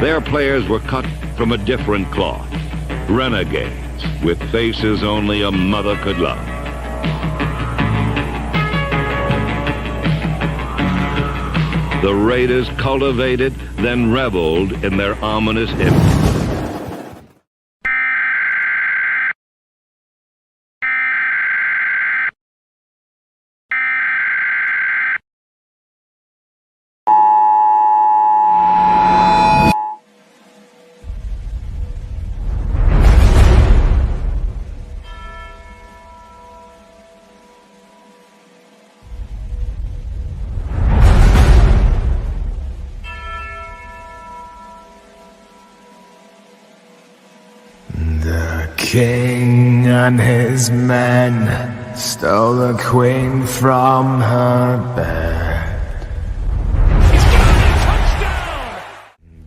Their players were cut from a different cloth. Renegades with faces only a mother could love. The Raiders cultivated, then reveled in their ominous image. The king and his men stole the queen from her bed,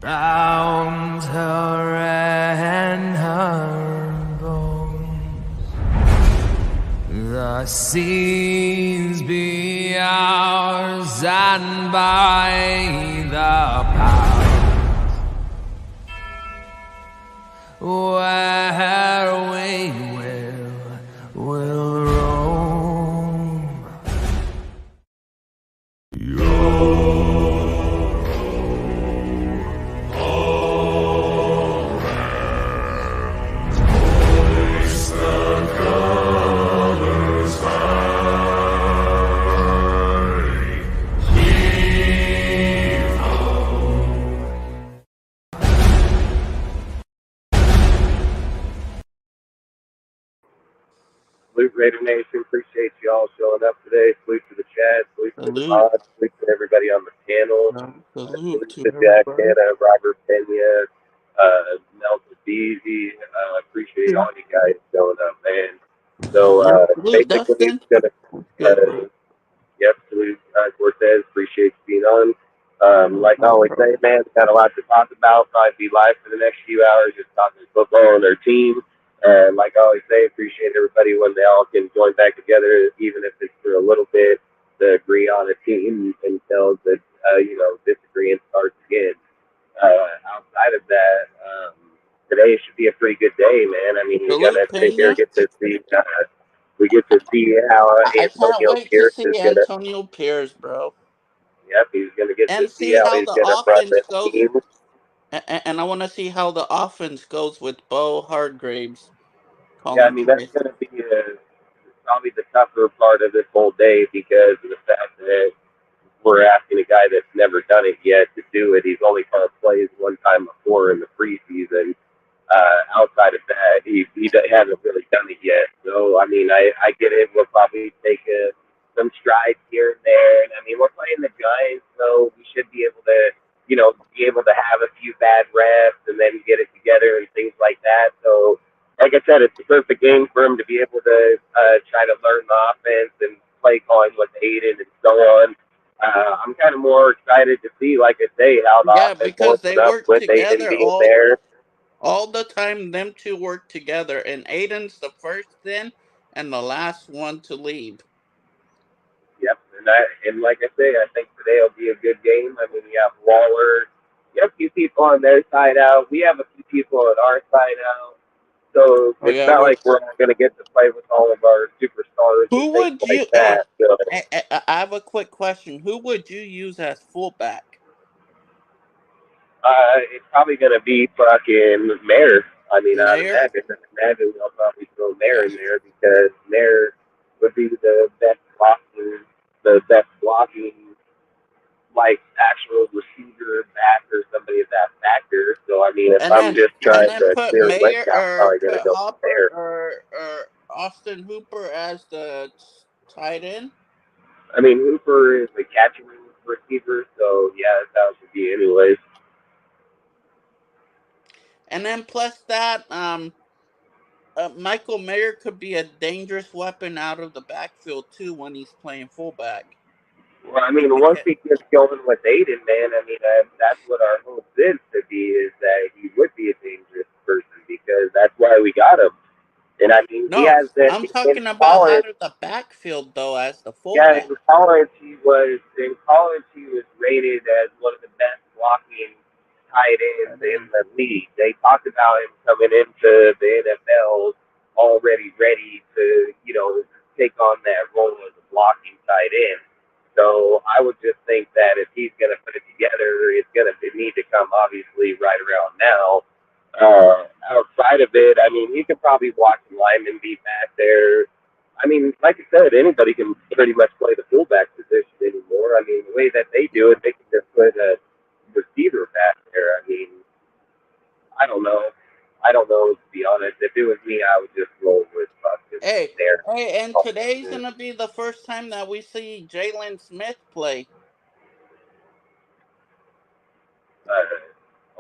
bound her in her bones. The seas be ours, and by the power where we will roam. Salute Raider Nation. Appreciate you all showing up today. Salute to the chat. Salute to the mods. Salute to everybody on the panel. Salute to Jack Hanna, Robert Pena, Nelson Beasy. Appreciate all you guys showing up, man. So basically, it's gonna. Yep, salute Cortez. Appreciate you being on. Like I always say, man, got a lot to talk about. Probably be live for the next few hours, just talking football and our team. And like I always say, appreciate everybody when they all can join back together, even if it's for a little bit, to agree on a team until the disagreement starts again. Outside of that, today should be a pretty good day, man. I mean, we gotta sit here, get to see. We get to see how Antonio Pierce is gonna. Antonio Pierce, bro. Yep, he's gonna get And to see see how how he's the gonna run offense this goes. team. And I want to see how the offense goes with Bo Hardgraves. Yeah, I mean that's gonna be probably the tougher part of this whole day because of the fact that we're asking a guy that's never done it yet to do it. He's only called plays one time before in the preseason. Outside of that, he hasn't really done it yet. So, I mean, I get it. We'll probably take some strides here and there. And, I mean, we're playing the Giants, so we should be able to, be able to have a few bad reps and then get it together and things like that. So, like I said, it's the perfect game for him to be able to try to learn the offense and play calling with Aiden and so on. I'm kind of more excited to see, like I say, how the offense because they up work with together Aiden being there. All the time. Them two work together, and Aiden's the first in and the last one to leave. Yep, and like I say, I think today will be a good game. I mean, we have Waller, you have a few people on their side out. We have a few people on our side out. So it's not like we're going to get to play with all of our superstars and things like that. So, I have a quick question. Who would you use as fullback? It's probably going to be fucking Mayer. I mean, I'd imagine they'll probably throw Mayer in there because Mayer would be the best blocking, like actual receiver back or somebody of that factor. So I mean, if I'm just trying to clear Mayer, I'm probably going to go Hopper or Austin Hooper as the tight end. I mean, Hooper is the catching receiver, so yeah, that's how it should be, anyways. And then plus that, Michael Mayer could be a dangerous weapon out of the backfield too when he's playing fullback. Well, I mean, once he gets going with Aiden, man, I mean, that's what our hope is to be, is that he would be a dangerous person because that's why we got him. And I mean, he has that. I'm talking about out of the backfield though, as the fullback. Yeah, in college he was rated as one of the best blocking tight ends in the league. They talked about him coming into the NFL already ready to, take on that role as a blocking tight end. So I would just think that if he's going to put it together, it's going to need to come obviously right around now. Outside of it, I mean, you could probably watch linemen be back there. I mean, like I said, anybody can pretty much play the fullback position anymore. I mean, the way that they do it, they can just put a receiver back there. I mean, I don't know. I don't know, to be honest. If it was me, I would just roll with fucking there. And today's gonna be the first time that we see Jalen Smith play.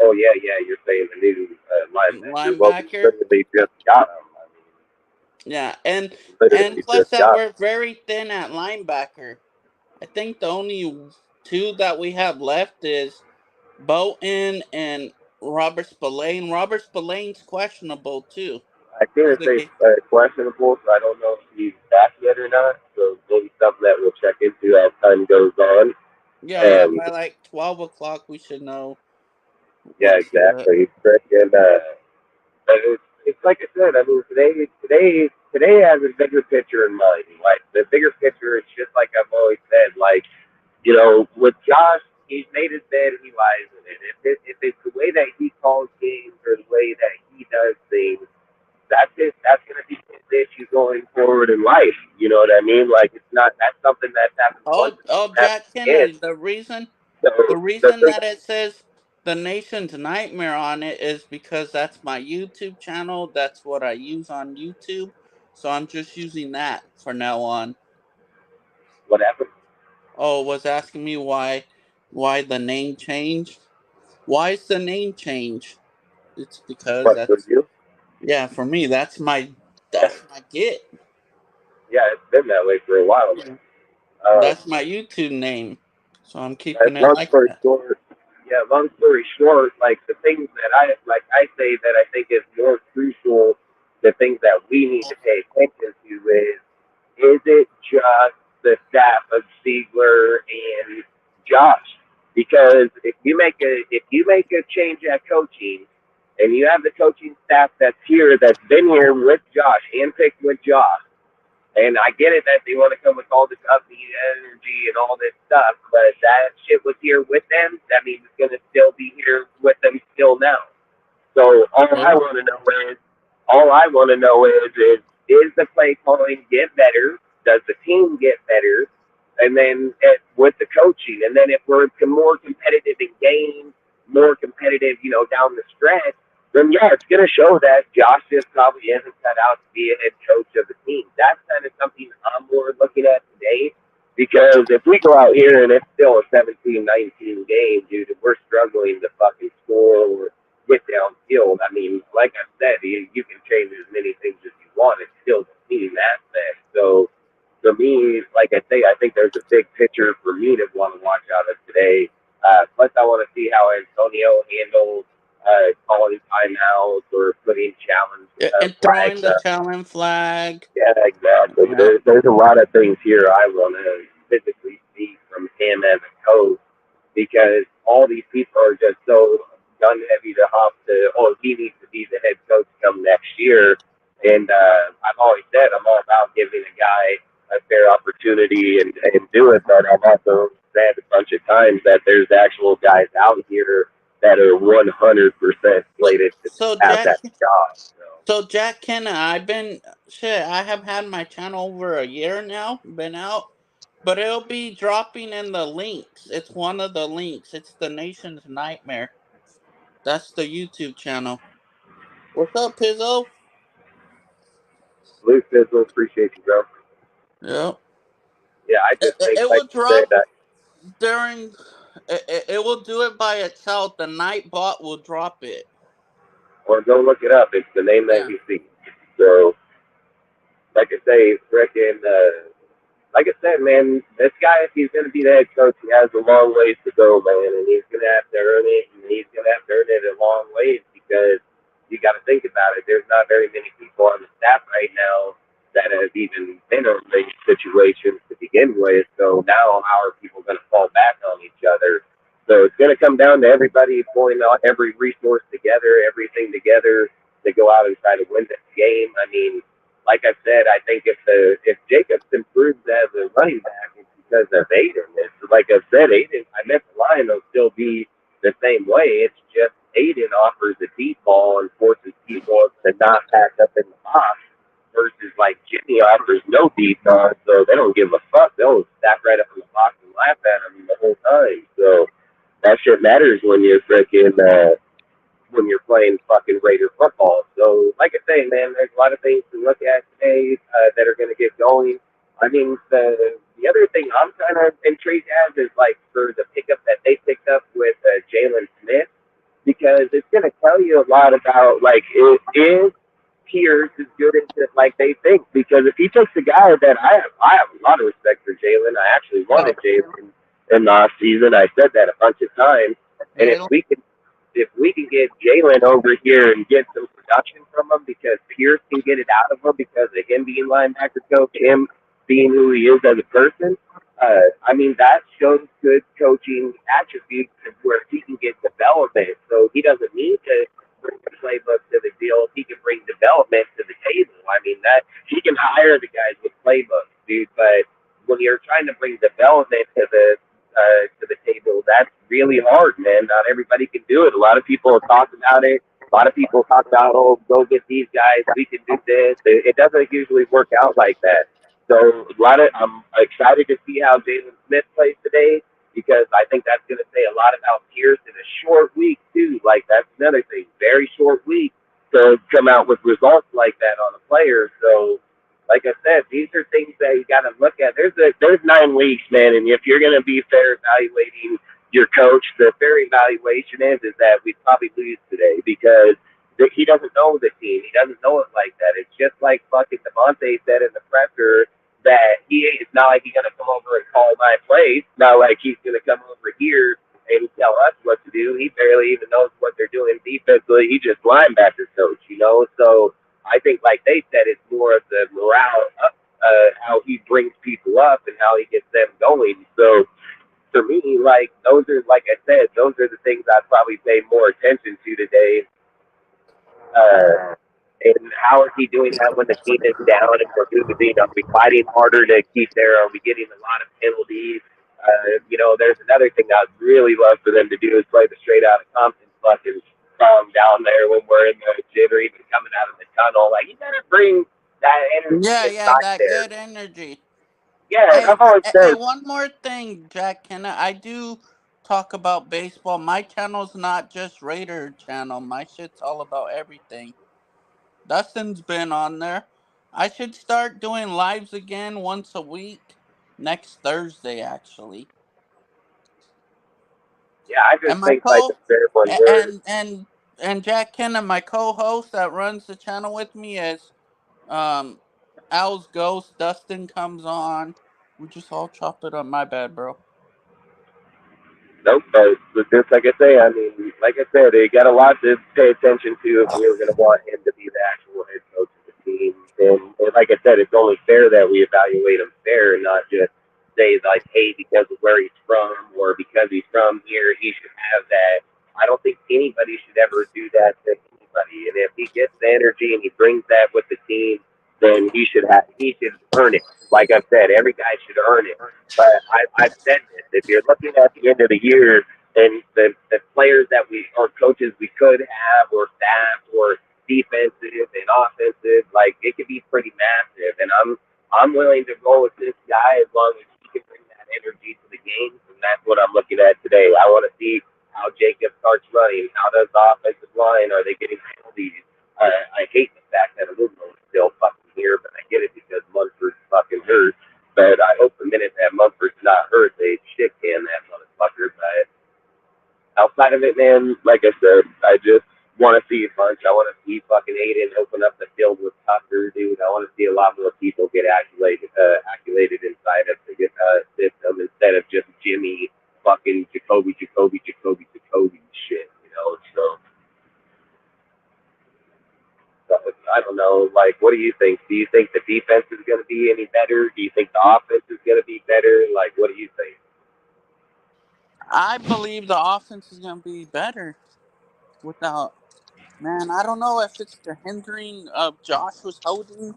Oh yeah, you're saying the new linebacker. Well, we Linebacker. literally just got him. I mean, Yeah, and literally plus just that got we're him. very thin at linebacker. I think the only two that we have left is Bolton and Robert Spillane. Robert Spillane's questionable too. I can't say questionable, so I don't know if he's back yet or not. So maybe something that we'll check into as time goes on. Yeah. By like 12 o'clock, we should know. Yeah, exactly. And it's like I said. I mean, today has a bigger picture in mind. Like the bigger picture is just like I've always said. Like with Josh, he's made his bed and he lies in it. If it's the way that he calls games or the way that he does things, that's it. That's going to be his issue going forward in life. You know what I mean? Like it's not. That's something that's happened once. Jack Kennedy. The So the reason thing, that it says the Nation's Nightmare on it is because that's my YouTube channel. That's what I use on YouTube. So I'm just using that for now on. what happened? Oh, was asking me why the name changed. Why is the name change? It's because What for that's you? yeah, for me Yeah, that's my get. yeah, it's been that way for a while now. That's my YouTube name. So I'm keeping it Long like story that. short, yeah, long story short, like the things that I say that I think is more crucial, the things that we need to pay attention to is it just the staff of Ziegler and Josh? Because if you make a change at coaching and you have the coaching staff that's been here with Josh, handpicked with Josh, and I get it that they want to come with all this upbeat energy and all this stuff, but that shit was here with them. That means it's going to still be here with them still now. So True. all I want to know is the play calling get better? Does the team get better? And then with the coaching, and then if we're more competitive in games, more competitive, down the stretch, then yeah, it's going to show that Josh just probably isn't cut out to be a head coach of the team. That's kind of something I'm more looking at today. Because if we go out here and it's still a 17-19 game, dude, if we're struggling to fucking score or get downfield, I mean, like I said, you can change as many things as you want. It's still the team aspect. So for me, like I say, I think there's a big picture for me to want to watch out of today. Plus, I want to see how Antonio handles calling timeouts or putting challenge And throwing flags the up. challenge flag. Yeah, exactly. Yeah. There's a lot of things here I want to physically see from him as a coach because all these people are just so gun heavy to hop to, oh, he needs to be the head coach come next year. And I've always said I'm all about giving a guy a fair opportunity and do it, but I've also said a bunch of times that there's actual guys out here that are 100% slated to So have that job. Jack Kenna, I have had my channel over a year now, been out, but it'll be dropping in the links. It's one of the links. It's the Nation's Nightmare. That's the YouTube channel. What's up, Pizzo? Luke Fizzle, appreciate you, bro. Yeah. Yeah, I just think, It like will you said, drop that during. It will do it by itself. The Nightbot will drop it. or go look it up. It's the name that Yeah. you see. So, like I say, freaking, like I said, man, this guy, if he's going to be the head coach, he has a long ways to go, man, and he's going to have to earn it, and he's going to have to earn it a long ways because you got to think about it. There's not very many people on the staff right now that have even been in these situations to begin with. So now, how are people going to fall back on each other? So it's going to come down to everybody pulling out every resource together, everything together to go out and try to win this game. I mean, like I said, I think if Jacobs improves as a running back, it's because of Aiden. It's like I said, Aiden. I meant the line will still be the same way. It's just Aiden offers a deep ball and forces people to not pack up in the box versus like Jimmy offers no deep ball, so they don't give a fuck. They'll stack right up in the box and laugh at him the whole time. So that shit matters when you're freaking when you're playing fucking Raider football. So, like I say, man, there's a lot of things to look at today that are going to get going. I mean, the other thing I'm kind of intrigued as is like for the pickup that they picked up with Jalen Smith, because it's going to tell you a lot about like is Pierce as good as like they think. Because if he takes a guy that I have a lot of respect for Jalen. I actually wanted Jalen in the off season. I said that a bunch of times. And if we can get Jalen over here and get some production from him, because Pierce can get it out of him because of him being linebacker coach, him being who he is as a person. I mean, that shows good coaching attributes where he can get development. So he doesn't need to bring the playbook to the deal. He can bring development to the table. I mean, that he can hire the guys with playbooks, dude. But when you're trying to bring development to the table, that's really hard, man. Not everybody can do it. A lot of people talk about it. A lot of people talk about, oh, go get these guys. We can do this. It doesn't usually work out like that. So I'm excited to see how Jalen Smith plays today, because I think that's going to say a lot about Pierce in a short week too. Like, that's another thing, very short week to come out with results like that on a player. So, like I said, these are things that you got to look at. There's 9 weeks, man, and if you're going to be fair evaluating your coach, the fair evaluation is that we probably lose today, because he doesn't know the team. He doesn't know it like that. It's just like fucking Devontae said in the presser that it's not like he's going to come over and call my plays. Not like he's going to come over here and tell us what to do. He barely even knows what they're doing defensively. He just linebacker coach, you know? So I think, like they said, it's more of the morale up, how he brings people up and how he gets them going. So for me, like, those are, like I said, those are the things I'd probably pay more attention to today. And how is he doing that when the team is down and we're losing? Are we fighting harder to keep there? Are we getting a lot of penalties? There's another thing I'd really love for them to do is play the straight out of Compton fucking song down there when we're in the gym or even coming out of the tunnel. Like, you gotta bring that energy. Yeah, that there. Good energy. Yeah, Hey, I've always said. hey, one more thing, Jack. I do talk about baseball. My channel's not just Raider channel. My shit's all about everything. Dustin's been on there. I should start doing lives again once a week. Next Thursday, actually. Yeah, I just think like a fair one word. And Jack Kenna, my co-host that runs the channel with me, is Al's Ghost. Dustin comes on. We just all chop it up. My bad, bro. Nope, but just like I say, I mean, like I said, they got a lot to pay attention to if we were going to want him to be the actual head coach of the team. And like I said, it's only fair that we evaluate him fair and not just say, like, hey, because of where he's from or because he's from here, he should have that. I don't think anybody should ever do that to anybody. And if he gets the energy and he brings that with the team, then he should earn it. Like I've said, every guy should earn it. But I've said this: if you're looking at the end of the year and the players that or coaches we could have, or staff, or defensive and offensive, like, it could be pretty massive. And I'm willing to go with this guy as long as he can bring that energy to the games, and that's what I'm looking at today. I want to see how Jacob starts running. How does the offensive line? Are they getting penalties? I hate the fact that Aluminum is still fucking here, but I get it because Munford's fucking hurt. But I hope the minute that Mumford's not hurt, they shit can that motherfucker. But outside of it, man, like I said, I just want to see a bunch. I want to see fucking Aiden open up the field with Tucker, dude. I want to see a lot more people get acclimated inside of the system instead of just Jimmy fucking Jacoby shit, you know. So I don't know. Like, what do you think? Do you think the defense is going to be any better? Do you think the offense is going to be better? Like, what do you think? I believe the offense is going to be better without. Man, I don't know if it's the hindering of Josh was holding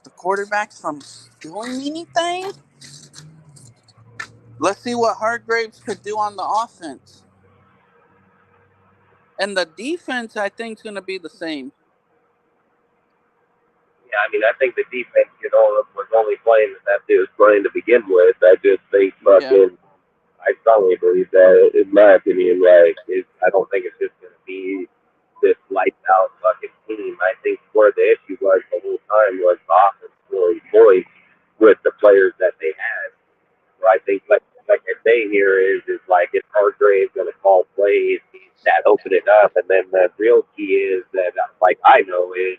the quarterbacks from doing anything. Let's see what Hargraves could do on the offense. And the defense, I think, is going to be the same. Yeah, I mean, I think the defense, was only playing that they was playing to begin with. I just think I strongly believe that, in my opinion, I don't think it's just going to be this lights out fucking team. I think where the issue was the whole time was the offense really poised with the players that they had. So I think, like I say here, is like if Hargrave's going to call plays, that open it up, and then the real key is that, like I know, is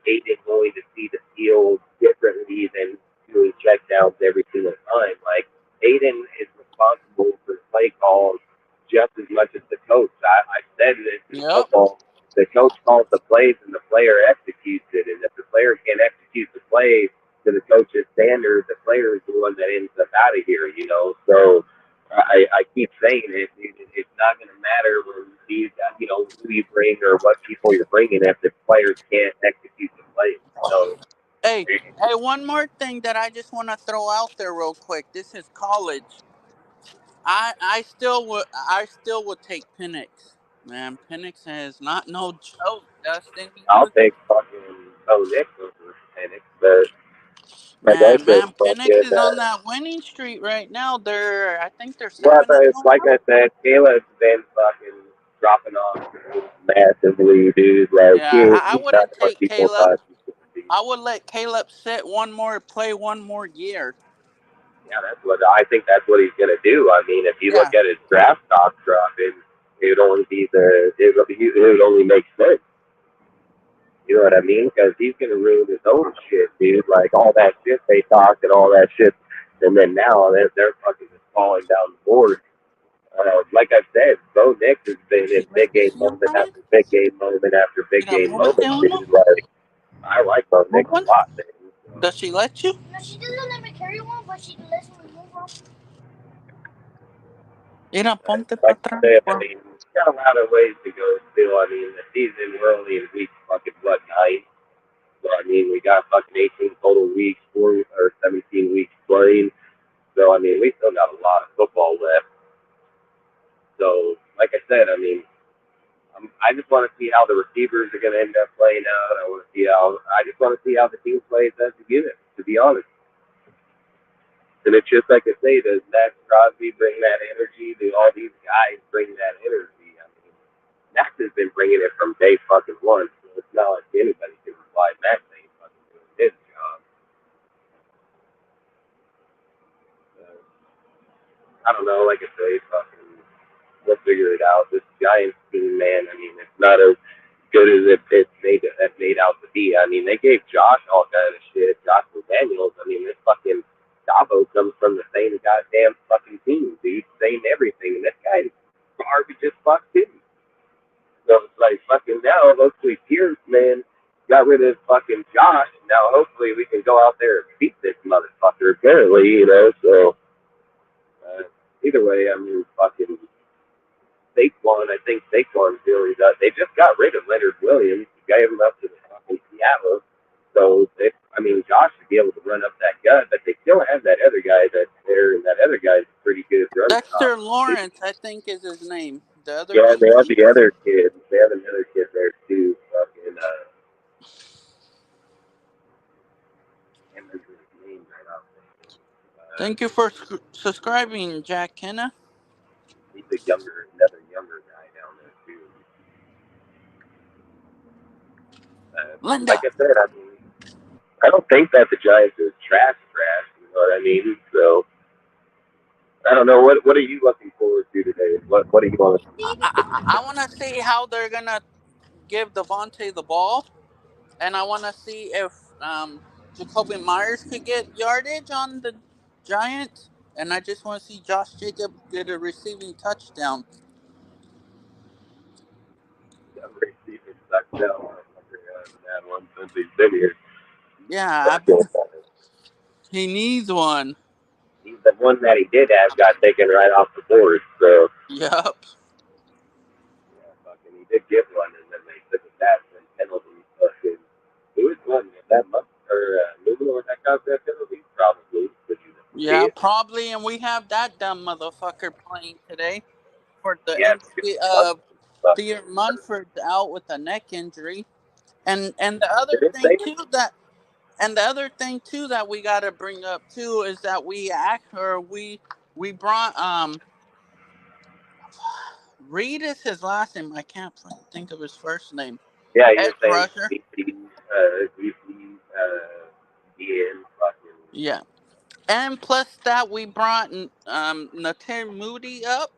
Aiden going to see the field differently than doing checkdowns every single time. Like Aiden is responsible for the play calls just as much as the coach. I said this in Yep. football. The coach calls the plays and the player executes it. And if the player can't execute the plays to the coach's standard, the player is the one that ends up out of here, So I keep saying it's not going to matter when who you bring or what people you're bringing if the players can't execute the plays. Hey, one more thing that I just want to throw out there real quick. This is college. I still would take Penix. Man, Penix is not no joke, Dustin. I'll take fucking Bo Nix over Penix, but like I Man, said, Penix fucking. is on that winning streak right now. I think they're Well, 7-1. like I said, Caleb's been fucking dropping off massively, dude. Like Yeah, I he's not wouldn't what take people Caleb. thought he was going to be. I would let Caleb play one more year. Yeah, I think that's what he's going to do. I mean, if you Yeah. look at his draft stock dropping, it would only make sense. You know what I mean? Because he's going to ruin his own shit, dude. Like all that shit they talked and all that shit, and then now they're fucking just falling down the board. Like I said, Bo Nix has been in big game moment after big game moment after big game moment, dude. Like I like Bo Nix a lot, man. So. Does she let you? No, she doesn't let me carry one, but she lets me move one. Mira, ponte Like para I said, I atrás. mean, we've got a lot of ways to go still. I mean, the season, we're only in week fucking, 9? So, I mean, we got fucking 18 total weeks, 17 weeks playing. So, I mean, we still got a lot of football left. So, like I said, I mean, I just want to see how the receivers are going to end up playing out. I just want to see how the team plays as a unit, to be honest. And it's just like I say, does Max Crosby bring that energy? Do all these guys bring that energy? I mean, Max has been bringing it from day fucking one, so it's not like anybody can reply Max ain't fucking doing his job. I don't know, like I say, fucking, we'll figure it out. This Giants team, man, I mean, it's not as good as it's made out to be. I mean, they gave Josh all kind of shit, Josh McDaniels. I mean, this fucking Dabo comes from the same goddamn fucking team, dude. Same everything. And this guy's garbage as fuck too. So it's like fucking now, hopefully Pierce, man, got rid of fucking Josh. Now hopefully we can go out there and beat this motherfucker, apparently, So either way, I mean, fucking Saquon, I think Saquon's really done. They just got rid of Leonard Williams, gave him up to the fucking Seattle. So, Josh should be able to run up that gut, but they still have that other guy that's there, and that other guy's pretty good running. Dexter Lawrence, I think, is his name. The other yeah, they have the other kid. They have another kid there too. Fucking, thank you for subscribing, Jack Kenna. He's another younger guy down there too. Linda. Like I said, I don't think that the Giants is trash. You know what I mean? So I don't know. What are you looking forward to today? What do you want to see? I want to see how they're gonna give Devontae the ball, and I want to see if Jacoby Myers could get yardage on the Giants, and I just want to see Josh Jacobs get a receiving touchdown. Receiving touchdown. That one since he's been here. Yeah, he needs one. the one that he did have got taken right off the board. So Yup. fucking, he did get one, and then they took it back and penalty. Fucking, who was one? That month or Luminor that got that penalty? Probably. Yeah, probably, and we have that dumb motherfucker playing today for the Yeah, injury one of fucking. Theo Munford out with a neck injury, and the other Did it thing say too that we got to bring up too is that we brought Reed is his last name. I can't think of his first name. Yeah, you're Edge saying rusher. Ian fucking. Yeah, and plus that we brought Natir Moody up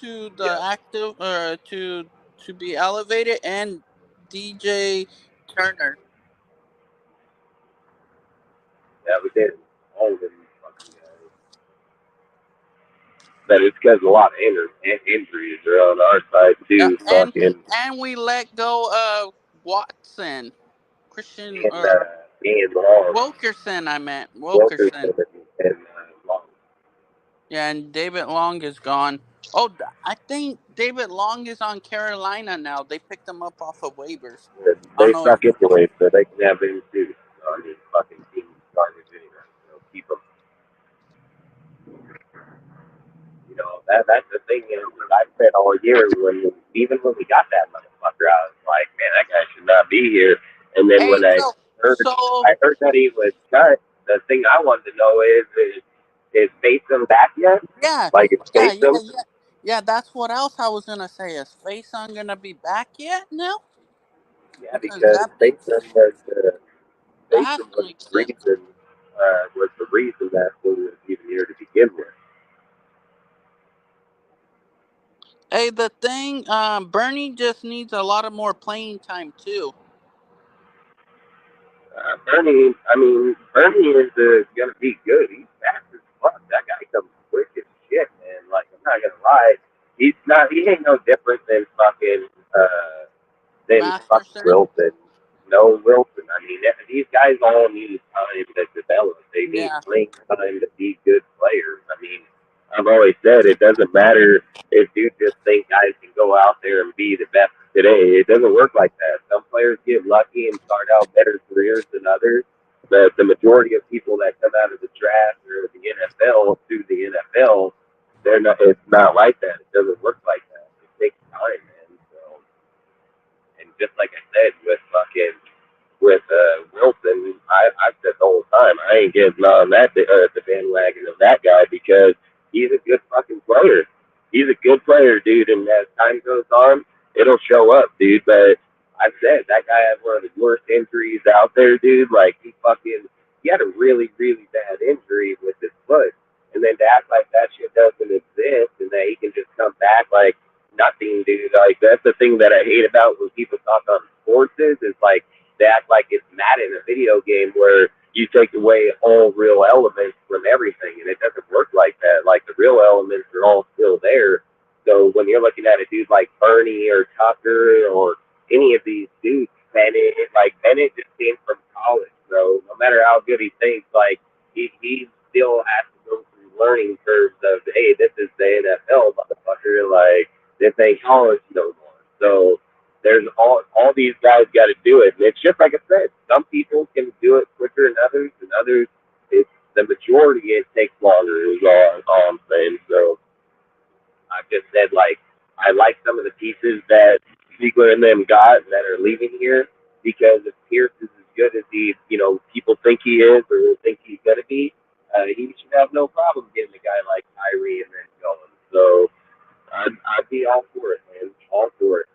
to the Yeah, active to be elevated, and DJ Turner. yeah, we did. All of them fucking guys. But it's because a lot of injuries are on our side Yeah, too. Fucking and we let go of Watson, Christian Ian Long, Wilkerson. I meant Wilkerson. Wilkerson, and Long. Yeah, and David Long is gone. Oh, I think David Long is on Carolina now. They picked him up off of waivers. I don't They know. suck anyway, so they can have him too. So, I mean, fucking team garbage anyway. So keep them. You know, that's the thing is I said all year when even when we got that motherfucker, I was like, man, that guy should not be here. And then Hey, when so I heard that he was cut, the thing I wanted to know is Bateman back yet? yeah, Like is yeah, yeah, Bateman? yeah, yeah. That's what else I was gonna say. Is Faison gonna be back yet now? Yeah, Because because that Bateman was makes the sense. reason that he was even here to begin with. Hey, the thing, Bernie just needs a lot of more playing time too. Bernie is gonna be good. He's fast as fuck. That guy comes quick as shit, man. Like I'm not gonna lie, he's not. He ain't no different than fucking Masterson. Wilson. No Wilson. I mean, these guys all need time to develop. They need Yeah, playing time to be good players. I mean, I've always said it doesn't matter if you just think guys can go out there and be the best today. It doesn't work like that. Some players get lucky and start out better careers than others. But the majority of people that come out of the draft or the NFL to the NFL, they're not. It's not like that. It doesn't work like that. It takes time, man. So, and just like I said with Wilson, I've said the whole time I ain't getting on the bandwagon of that guy because he's a good fucking player. He's a good player, dude. And as time goes on, it'll show up, dude. But I said that guy had one of the worst injuries out there, dude. Like he had a really really bad injury with his foot, and then to act like that shit doesn't exist and that he can just come back like nothing, dude. Like that's the thing that I hate about when people talk on sports is like they act like it's Madden, a video game where you take away all real elements from everything, and it doesn't work like that. Like the real elements are all still there. So when you're looking at a dude like Bernie or Tucker or any of these dudes, Bennett just came from college, so no matter how good he thinks, like he still has to go through learning curves of hey, this is the NFL, motherfucker. Like this ain't college no more. So there's all these guys got to do it, and it's just like I said. Some people can do it quicker than others, and others, it's the majority. It takes longer. Is all I'm saying. So I just said like I like some of the pieces that Ziegler and them got that are leaving here because if Pierce is as good as people think he is or think he's gonna be, he should have no problem getting a guy like Kyrie and then going. So I'd be all for it, man. All for it.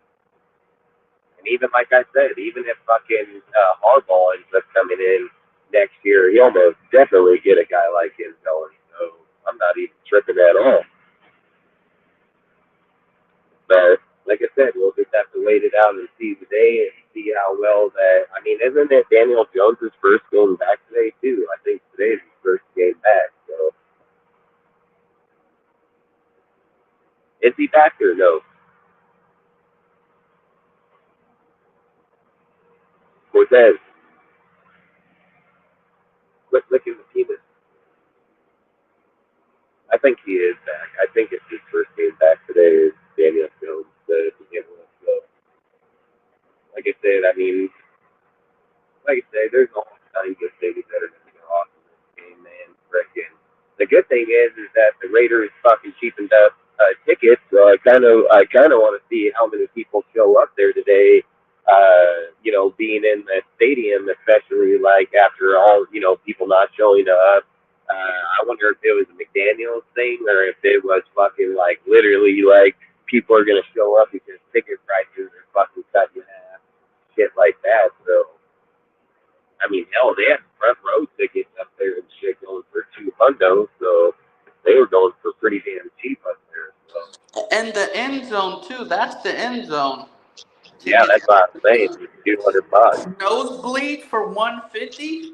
And even like I said, even if fucking Harbaugh ends up coming in next year, he'll most definitely get a guy like him going. So I'm not even tripping at all. But like I said, we'll just have to wait it out and see today and see how well that. I mean, isn't it Daniel Jones's first game back today too? I think today's his first game back. So is he back or no? Cortez, quit licking the penis. think he is back. I think it's his first game back today is Daniel Jones to begin with. So, like I said, I mean, like I say, there's all kinds of things that are going to go off in this game, man. Freaking. The good thing is that the Raiders fucking cheapened up tickets, so I kind of want to see how many people show up there today. Being in the stadium, especially like after all, people not showing up. I wonder if it was a McDaniel's thing or if it was fucking like literally like people are gonna show up because ticket prices are fucking cut in half, shit like that. So I mean, hell, they had front row tickets up there and shit going for $200, so they were going for pretty damn cheap up there. So And the end zone too. That's the end zone yeah, ticket. that's what I'm saying. $200. Nosebleed for 150.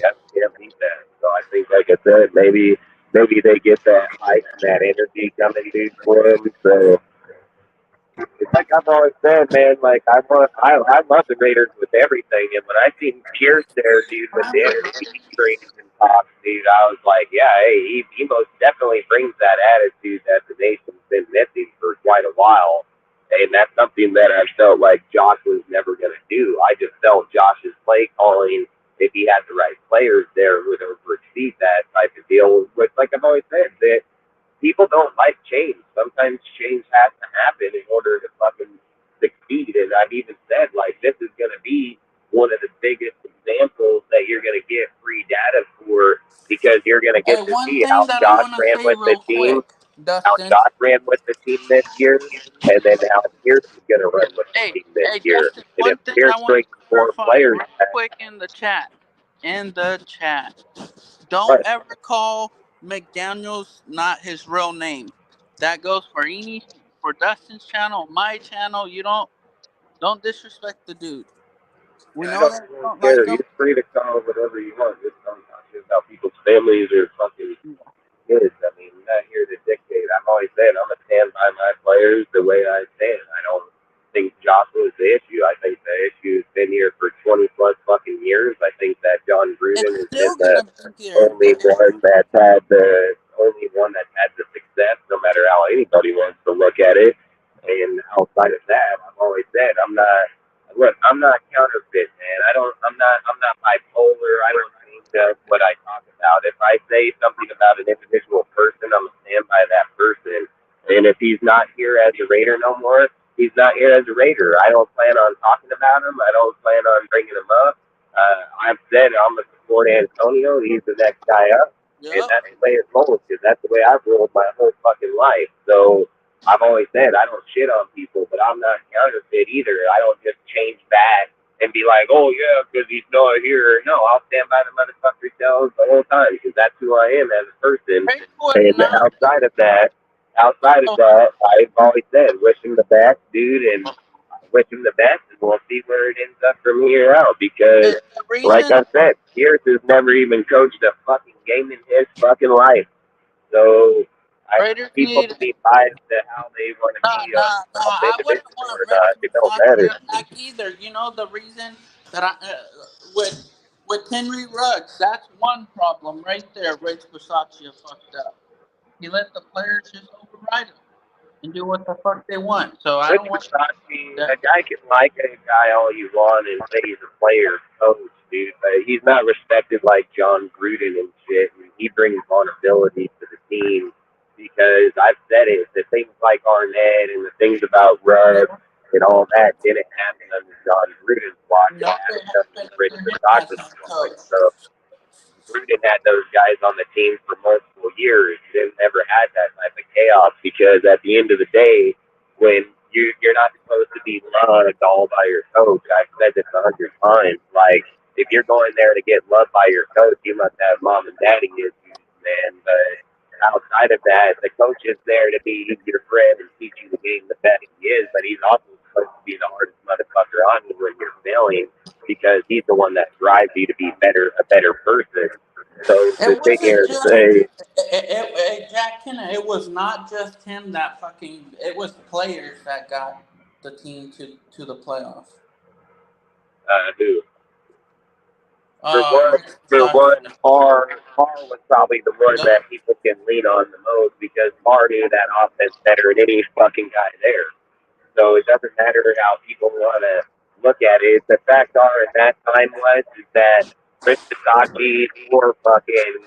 Yeah, can't beat that. So I think, like I said, maybe they get that hype and that energy coming through for them. So it's like I've always said, man. Like I love the Raiders with everything, and when I seen Pierce there, dude, with the energy he brings and talks, dude, I was like, yeah, hey, he most definitely brings that attitude that the nation's been missing for quite a while, and that's something that I felt like Josh was never going to do. I just felt Josh's play calling, if he had the right players there, would oversee that type of deal. Which, like I've always said, that people don't like change. Sometimes change has to happen in order to fucking succeed. And I've even said, like, this is going to be one of the biggest examples that you're going to get free data for because you're going to get Hey, to one see thing how that I Josh want to ran say with the real team, quick, Dustin. this year, and then how Pierce is going to run with the Hey, team this hey, year. Justin. And if One thing I Pierce want brings to more clarify players real back, quick in the chat. In the chat, don't right? ever call McDaniel's not his real name. That goes for for Dustin's channel, my channel. You don't disrespect the dude. We Yeah, I know don't that you really don't like care. him. You're free to call whatever you want. Just don't talk shit about people's families or fucking kids. I mean, I'm not here to dictate. I've always said I'm gonna stand by my players the way I stand. I don't think Joshua's the issue. I think the issue has been here for 20 plus fucking years. I think that John Gruden It's has been still the gonna be here. only one that's had the success, no matter how anybody wants to look at it. And outside of that, I've always said I'm not. Look, I'm not counterfeit, man. I'm not bipolar. I don't think what I talk about. If I say something about an individual person, I'm gonna stand by that person. And if he's not here as a Raider no more, he's not here as a Raider. I don't plan on talking about him. I don't plan on bringing him up. I've said I'm gonna support Antonio. He's the next guy up, and Yep. that's the way it's rolling. Because that's the way I've rolled my whole fucking life. So I've always said I don't shit on people, but I'm not counterfeit either. I don't just change back and be like, oh yeah, because he's not here. No, I'll stand by the motherfucker tells the whole time because that's who I am as a person. Ray would And not. outside of that, I've always said wish him the best, dude, and wish him the best, and we'll see where it ends up from here out. Because, The like reason I said, Pierce has never even coached a fucking game in his fucking life. So I Raiders people need. can be biased to how they want to be Nah. an I wouldn't individual want or Rich not. It don't matter. Bisaccia back either. You know the reason that with Henry Ruggs, that's one problem right there. Rich Bisaccia fucked up. He let the players just override him and do what the fuck they want. So I Rich don't want Versace, that. a guy can like a guy all you want and say he's a player coach, dude, but he's not respected like John Gruden and shit. And he brings vulnerability to the team because I've said it. The things like Arnett and the things about Rudd and all that didn't happen under John Gruden's watch. It No, it happened under happened Rich under him as Versace's head watch. coach. So Gruden had those guys on the team for multiple years. They've never had that type of chaos because at the end of the day, when you're not supposed to be loved all by your coach. I've said this 100 times. Like if you're going there to get loved by your coach, you must have mom and daddy issues, man. But outside of that, the coach is there to be your friend and teach you the game the best he is. But he's also supposed to be the hardest motherfucker on you when you're failing because he's the one that drives you to be a better person. So to It sit wasn't here and just say, Jack Kenna. It was not just him that fucking. It was players that got the team to the playoffs. who? Rich For Bisaccia. one, Carr was probably the one Yep. that people can lean on the most because Carr knew that offense better than any fucking guy there. So it doesn't matter how people want to look at it. The fact are, at that time was is that Rich Bisaccia or fucking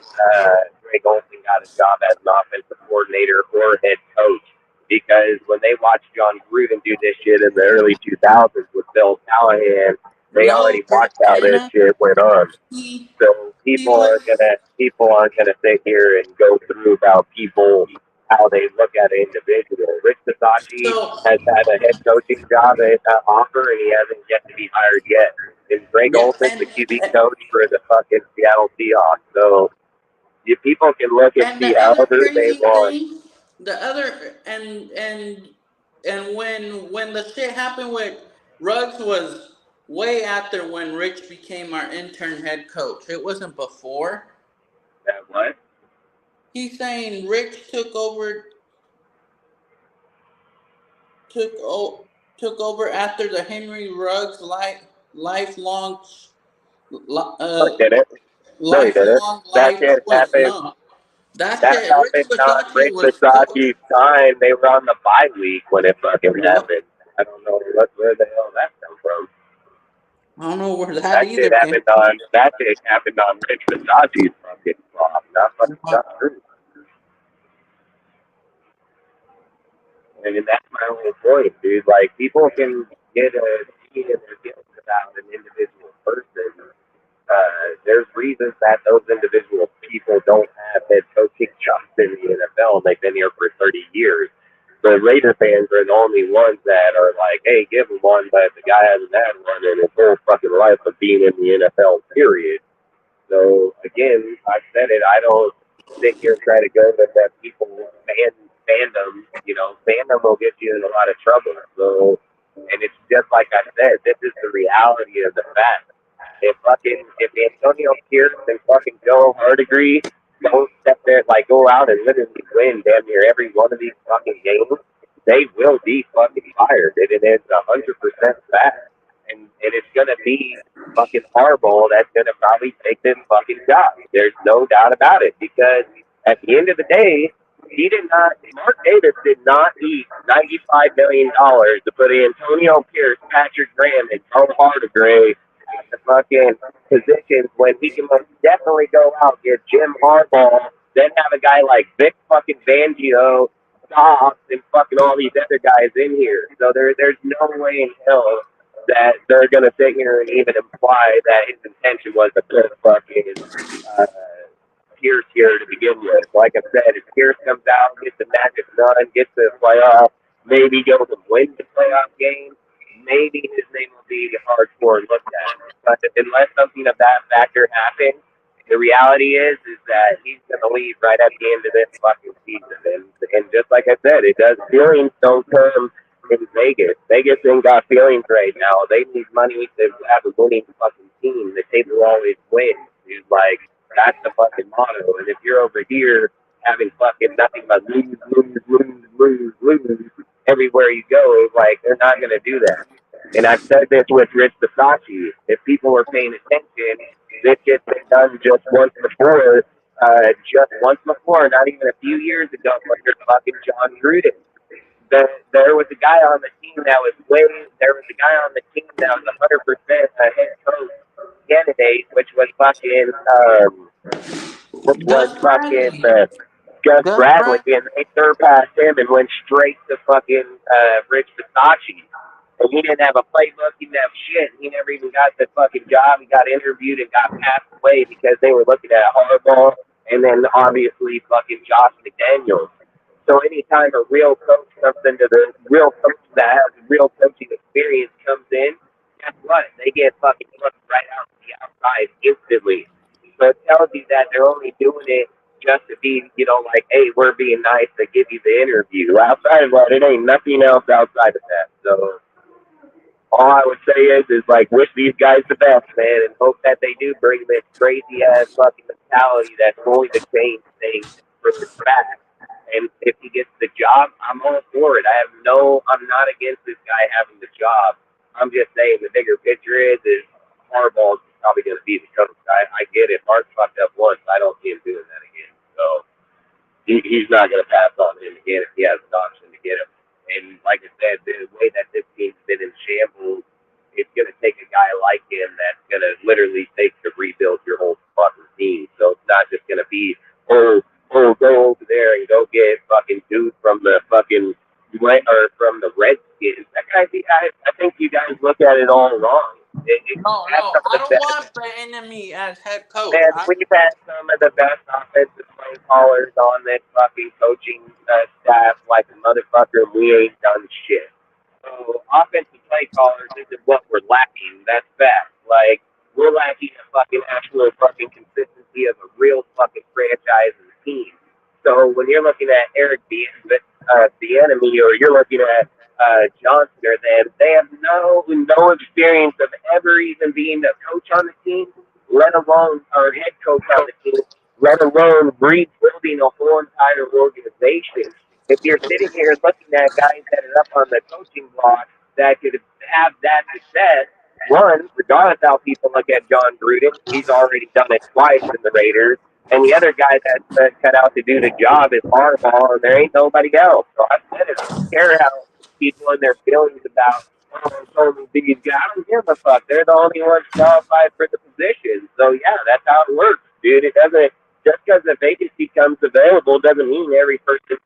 Greg Olson got a job as an offensive coordinator or head coach. Because when they watched John Gruden do this shit in the early 2000s with Bill Callahan, they No, already watched how this Anna, shit went on. he So he was people aren't gonna sit here and go through about people how they look at an individual. Rich Bisaccia so has had a head coaching job at offer and he hasn't yet to be hired yet. And Greg yeah, Olson's the QB coach for the fucking Seattle Seahawks. So you people can look and and see the other however they crazy want. thing, the other and when the shit happened with Ruggs was way after when Rich became our intern head coach. It wasn't before. That what? He's saying Rich took o- took over after the Henry Ruggs lifelong No, he didn't. No, he didn't. lifelong That life shit was happened. no. That That shit, Rich happened on Versace Rich was coach. Bisaccia's time. They were on the bye week when it fucking Yep. happened. I don't know where the hell that come from. I don't know where that either came. That shit happened on Rich Bisaccia's fucking flop, not fucking John Gruden. I mean, that's my whole point, dude. Like, people can get a opinion in their guilt about an individual person. There's reasons that those individual people don't have head coaching jobs in the NFL, and they've been here for 30 years. The Raider fans are the only ones that are like, hey, give him one, but the guy hasn't had one in his whole fucking life of being in the NFL, period. So, again, I said it, I don't sit here and try to go with that people fandom. You know, fandom will get you in a lot of trouble. So, and it's just like I said, this is the reality of the fact. If Antonio Pierce and fucking Joe Hardigree don't step there, like go out and literally win damn near every one of these fucking games, they will be fucking fired. And it is 100% fact. And it's gonna be fucking Harbaugh that's gonna probably take this fucking job. There's no doubt about it because at the end of the day, he did not. Mark Davis did not eat $95 million to put Antonio Pierce, Patrick Graham, and Joe Hardigree at the fucking positions when he can most definitely go out and get Jim Harbaugh, then have a guy like Vic fucking Fangio, Dobbs, and fucking all these other guys in here. So there's no way in hell that they're gonna sit here and even imply that his intention was to put fucking uh, Pierce here to begin with. Like I said, if Pierce comes out, gets the magic run, gets to the playoff, maybe goes and wins the playoff game, maybe his name will be hardcore looked at. But unless something of that factor happens, the reality is that he's going to leave right at the end of this fucking season. And just like I said, it does feelings don't come in Vegas. Vegas ain't got feelings right now. They need money to have a winning fucking team. The table always wins. It's like, that's the fucking motto. And if you're over here having fucking nothing but lose everywhere you go, like they're not going to do that. And I've said this with Rich Bisaccia. If people were paying attention, this shit's been done just once before, not even a few years ago under fucking John Gruden. There was a guy on the team that was 100% a head coach candidate, which was fucking Gus Bradley. Gus Gus Bradley, Bradley. and they surpassed him and went straight to fucking Rich Bisaccia. And he didn't have a playbook, he didn't have shit. He never even got the fucking job. He got interviewed and got passed away because they were looking at Harbaugh and then obviously fucking Josh McDaniels. So anytime a real coach comes into the real coach that has real coaching experience comes in, guess what? They get fucking looked right out to the outside instantly. So it tells you that they're only doing it just to be, like, hey, we're being nice to give you the interview. Outside of that, it ain't nothing else outside of that. So all I would say is like, wish these guys the best, man, and hope that they do bring this crazy ass fucking mentality that's going to change things for the back. And if he gets the job, I'm all for it. I'm not against this guy having the job. I'm just saying the bigger picture is Harbaugh probably going to be the coach. I get it. Mark fucked up once. I don't see him doing that again. So he's not going to pass on him again if he has an option to get him. And like I said, the way that this team's been in shambles, it's going to take a guy like him that's going to literally take to rebuild your whole fucking team. So it's not just going to be, oh, go over there and go get fucking dude from the fucking or from the Redskins. That guy, I think you guys look at it all wrong. No, I don't want the enemy as head coach. Man, we've had some of the best offensive play callers on this fucking coaching staff like a motherfucker, and we ain't done shit. So offensive play callers isn't what we're lacking. That's fact. Like, we're lacking a fucking actual fucking consistency of a real fucking franchise and team. So when you're looking at Eric the enemy, or you're looking at Johnson or them, they have no experience of ever even being a coach on the team, let alone or head coach on the team, let alone rebuilding a whole entire organization. If you're sitting here looking at guys that are up on the coaching block that could have that success, one, regardless how people look at John Gruden, he's already done it twice in the Raiders. And the other guy that's cut out to do the job is Harbaugh, and there ain't nobody else. So I said it. I don't care how people and their feelings about, these guys. I don't give a fuck. They're the only ones qualified for the position. So, yeah, that's how it works, dude. It doesn't, just because a vacancy comes available doesn't mean every person's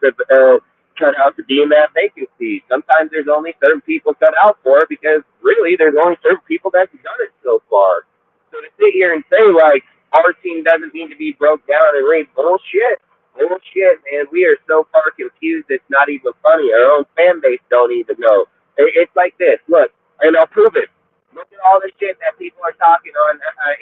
cut out to be in that vacancy. Sometimes there's only certain people cut out for it because, really, there's only certain people that's done it so far. So to sit here and say, like, our team doesn't need to be broke down and read bullshit, man. We are so far confused, it's not even funny. Our own fan base don't even know. It's like this. Look, and I'll prove it. Look at all the shit that people are talking on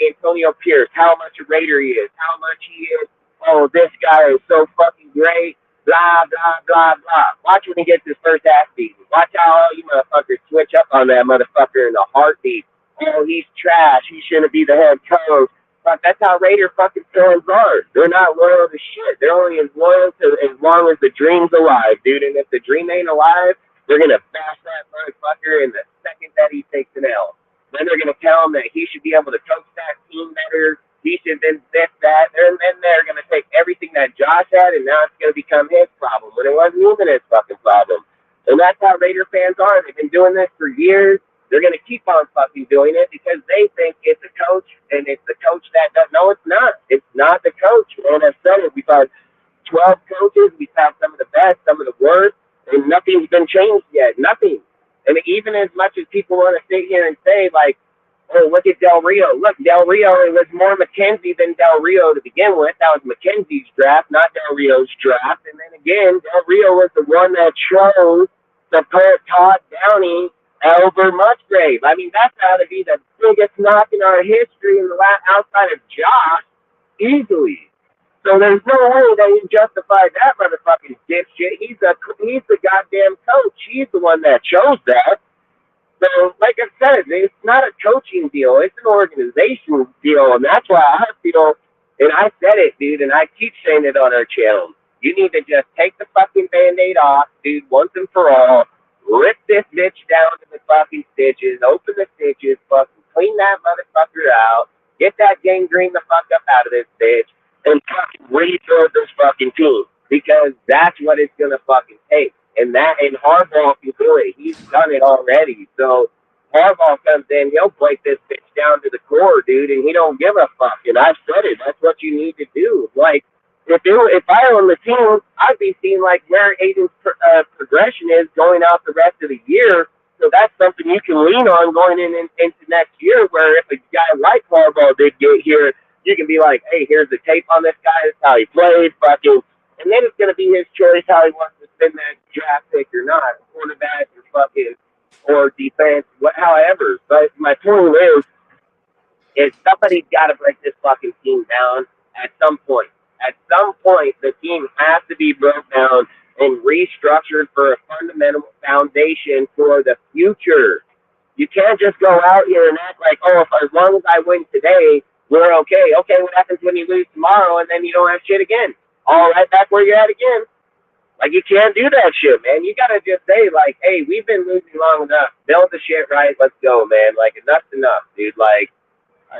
Antonio Pierce, how much a Raider he is, how much he is. Oh, this guy is so fucking great, blah, blah, blah, blah. Watch when he gets his first ass beaten. Watch how all you motherfuckers switch up on that motherfucker in a heartbeat. Oh, he's trash. He shouldn't be the head coach. But that's how Raider fucking fans are. They're not loyal to shit. They're only as loyal to as long as the dream's alive, dude. And if the dream ain't alive, they're going to bash that motherfucker in the second that he takes an L. Then they're going to tell him that he should be able to coach that team better. He should then this, that. And then they're going to take everything that Josh had, and now it's going to become his problem when it wasn't even his fucking problem. And that's how Raider fans are. They've been doing this for years. They're going to keep on fucking doing it because they think it's a coach, and it's the coach that does. No, it's not. It's not the coach, man. I've said it. We've had 12 coaches. We've had some of the best, some of the worst, and nothing's been changed yet. Nothing. And even as much as people want to sit here and say, like, oh, look at Del Rio. Look, Del Rio, it was more McKenzie than Del Rio to begin with. That was McKenzie's draft, not Del Rio's draft. And then again, Del Rio was the one that chose to put Todd Downey over Musgrave. I mean, that's got to be the biggest knock in our history in the outside of Josh, easily. So there's no way that he justified that motherfucking dipshit. He's the goddamn coach. He's the one that chose that. So, like I said, it's not a coaching deal. It's an organizational deal, and that's why I feel, and I said it, dude, and I keep saying it on our channel. You need to just take the fucking Band-Aid off, dude, once and for all. Rip this bitch down to the fucking stitches, open the stitches, fucking clean that motherfucker out, get that gangrene the fuck up out of this bitch, and fucking rebuild this fucking team. Because that's what it's gonna fucking take. And Harbaugh can do it. He's done it already. So Harbaugh comes in, he'll break this bitch down to the core, dude, and he don't give a fuck. And I've said it, that's what you need to do. Like, if I own the team, I'd be seeing like where Aiden's progression is going out the rest of the year. So that's something you can lean on going into next year. Where if a guy like Harbaugh did get here, you can be like, hey, here's the tape on this guy. That's how he played, fucking. And then it's gonna be his choice how he wants to spend that draft pick or not, quarterback or fucking or defense, however. But my point is somebody's got to break this fucking team down at some point. At some point, the team has to be broke down and restructured for a fundamental foundation for the future. You can't just go out here and act like, oh, as long as I win today, we're okay. Okay, what happens when you lose tomorrow and then you don't have shit again? All right, back where you're at again. Like, you can't do that shit, man. You got to just say, like, hey, we've been losing long enough. Build the shit right. Let's go, man. Like, enough's enough, dude. Like,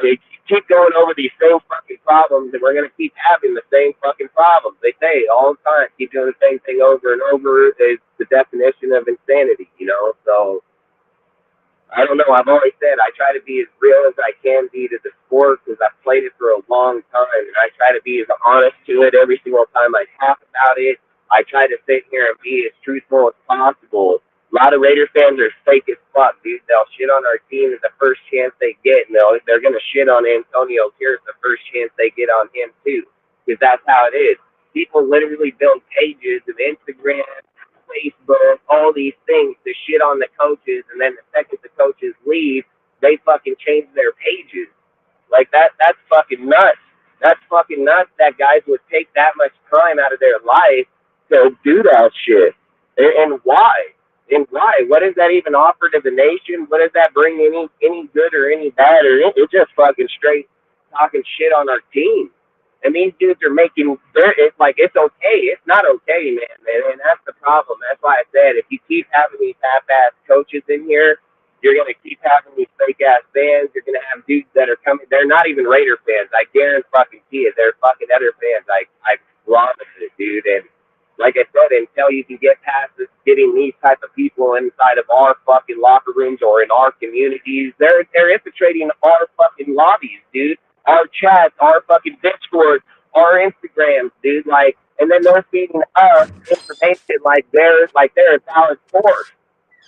They keep going over these same fucking problems, and we're going to keep having the same fucking problems. They say it all the time. Keep doing the same thing over and over is the definition of insanity, you know? So, I don't know. I've always said I try to be as real as I can be to the sport because I've played it for a long time, and I try to be as honest to it every single time I talk about it. I try to sit here and be as truthful as possible. A lot of Raider fans are fake as fuck, dude. They'll shit on our team at the first chance they get, and they're going to shit on Antonio Pierce the first chance they get on him, too, because that's how it is. People literally build pages of Instagram, Facebook, all these things to shit on the coaches, and then the second the coaches leave, they fucking change their pages. Like that's fucking nuts. That's fucking nuts that guys would take that much time out of their life to do that shit. And why? And why? What does that even offer to the nation? What does that bring any good or any bad? Or it's just fucking straight talking shit on our team. And these dudes are making, it's like, it's okay. It's not okay, man. And that's the problem. That's why I said, if you keep having these half-ass coaches in here, you're going to keep having these fake-ass fans. You're going to have dudes that are coming. They're not even Raider fans. I guarantee you. They're fucking other fans. I promise it, dude. And like I said, until you can get past this, getting these type of people inside of our fucking locker rooms or in our communities, they're infiltrating our fucking lobbies, dude. Our chats, our fucking Discord, our Instagrams, dude. Like, and then they're feeding us information like they're a valid source.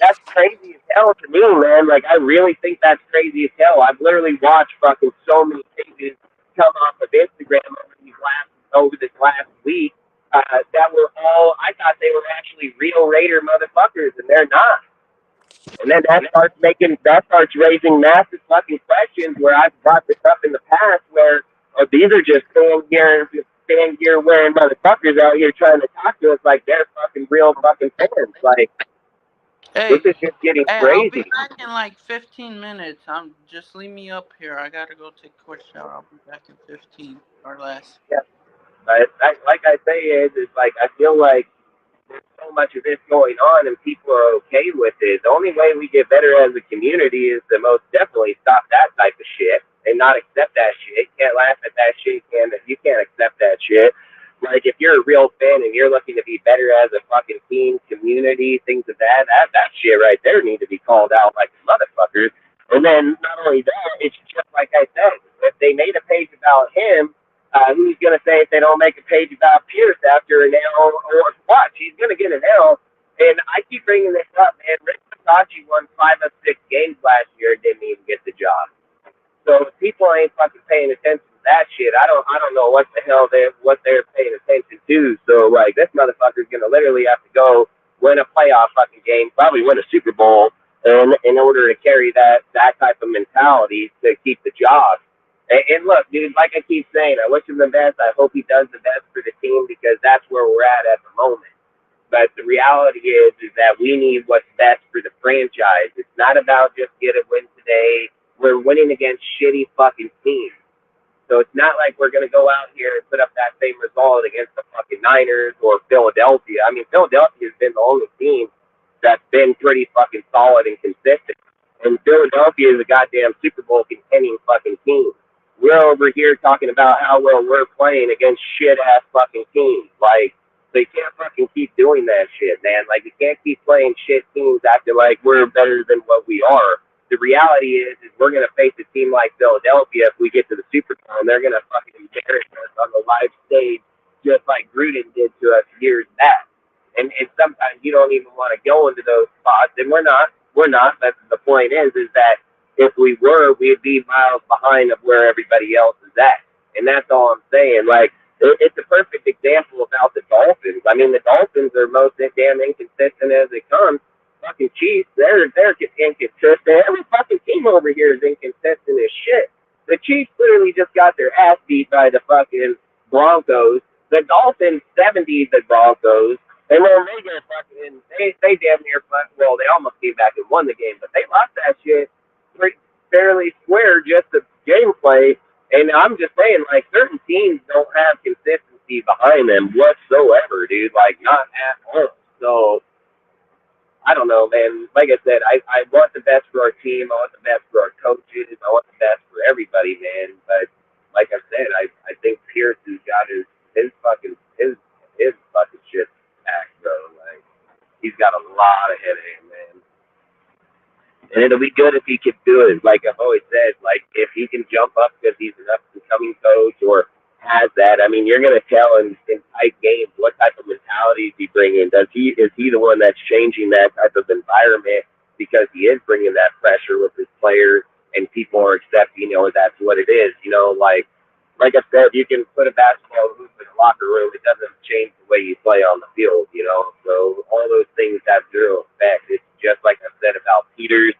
That's crazy as hell to me, man. Like, I really think that's crazy as hell. I've literally watched fucking so many pages come off of Instagram over this last week that were all, I thought they were actually real Raider motherfuckers, and they're not. And then that starts raising massive fucking questions where I've brought this up in the past where these are just fan gear wearing motherfuckers out here trying to talk to us like they're fucking real fucking fans. Like, this is just getting crazy. I'll be back in like 15 minutes. Just leave me up here. I gotta go take a quick shower. I'll be back in 15 or less. Yeah. Like I say, it's like I feel like there's so much of this going on and people are okay with it. The only way we get better as a community is to most definitely stop that type of shit and not accept that shit. You can't laugh at that shit. You can't accept that shit. Like, if you're a real fan and you're looking to be better as a fucking team, community, things of that shit right there need to be called out like motherfuckers. And then not only that, it's just like I said, if they made a page about him, who's going to say if they don't make a page about Pierce after an L or watch? He's going to get an L. And I keep bringing this up, man. Rick Versace won 5 of 6 games last year and didn't even get the job. So if people ain't fucking paying attention to that shit, I don't know what the hell what they're paying attention to. So, like, this motherfucker's going to literally have to go win a playoff fucking game, probably win a Super Bowl in order to carry that type of mentality to keep the job. And look, dude, like I keep saying, I wish him the best. I hope he does the best for the team because that's where we're at the moment. But the reality is that we need what's best for the franchise. It's not about just get a win today. We're winning against shitty fucking teams. So it's not like we're going to go out here and put up that same result against the fucking Niners or Philadelphia. I mean, Philadelphia has been the only team that's been pretty fucking solid and consistent. And Philadelphia is a goddamn Super Bowl contending fucking team. We're over here talking about how well we're playing against shit-ass fucking teams. Like, so you can't fucking keep doing that shit, man. Like, you can't keep playing shit teams acting like we're better than what we are. The reality is we're going to face a team like Philadelphia if we get to the Super Bowl, and they're going to fucking embarrass us on the live stage just like Gruden did to us years back. And sometimes you don't even want to go into those spots, and we're not. But the point is that if we were, we'd be miles behind of where everybody else is at. And that's all I'm saying. Like, it's a perfect example about the Dolphins. I mean, the Dolphins are most damn inconsistent as it comes. Fucking Chiefs, they're inconsistent. Every fucking team over here is inconsistent as shit. The Chiefs literally just got their ass beat by the fucking Broncos. The Dolphins 70'd the Broncos. And then they get fucking, they damn near, well, they almost came back and won the game, but they lost that shit fairly square, just the gameplay. And I'm just saying, like, certain teams don't have consistency behind them whatsoever, dude. Like, not at all. So I don't know, man. Like I said, I want the best for our team. I want the best for our coaches. I want the best for everybody, man. But like I said, I think Pierce has got his fucking shit back, bro. Like he's got a lot ahead of him, man. And it'll be good if he can do it. Like I've always said, like if he can jump up because he's an up and coming coach or has that. I mean, you're gonna tell in tight games what type of mentality is he bringing. Is he the one that's changing that type of environment because he is bringing that pressure with his players and people are accepting, that's what it is. Like I said, you can put a basketball hoop in a locker room. It doesn't change the way you play on the field, So all those things have zero effect. It's just like I said about Peters,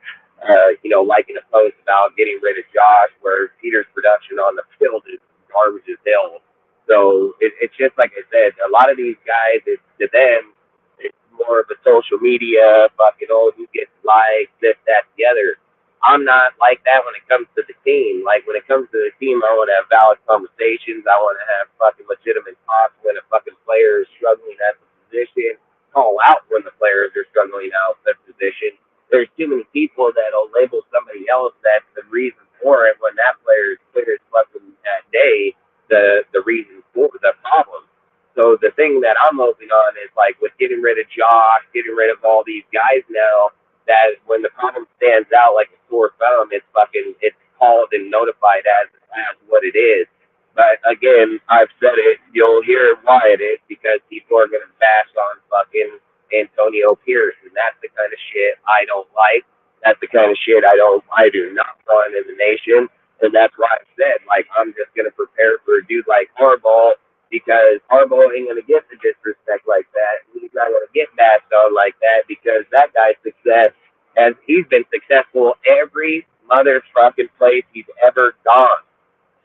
liking a post about getting rid of Josh, where Peters' production on the field is garbage as hell. So it's just like I said, a lot of these guys, to them, it's more of a social media, fucking, who gets likes, this, that, the other. I'm not like that when it comes to the team. Like, when it comes to the team, I want to have valid conversations. I want to have fucking legitimate talks when a fucking player is struggling at the position. Call out when the players are struggling out at the position. There's too many people that'll label somebody else that's the reason for it when that player is clear as fucking that day the reason for the problem. So the thing that I'm hoping on is, like, with getting rid of Josh, getting rid of all these guys now, that when the problem stands out like a sore thumb, it's called and notified as what it is. But again, I've said it, you'll hear why it is, because people are gonna bash on fucking Antonio Pierce, and that's the kind of shit I don't like. That's the kind of shit I do not want in the nation. And that's why I said, like, I'm just gonna prepare for a dude like Harbaugh, because Harbaugh ain't gonna get the disrespect like that. He's not gonna get bashed on like that, because that guy's success, and he's been successful every motherfucking place he's ever gone.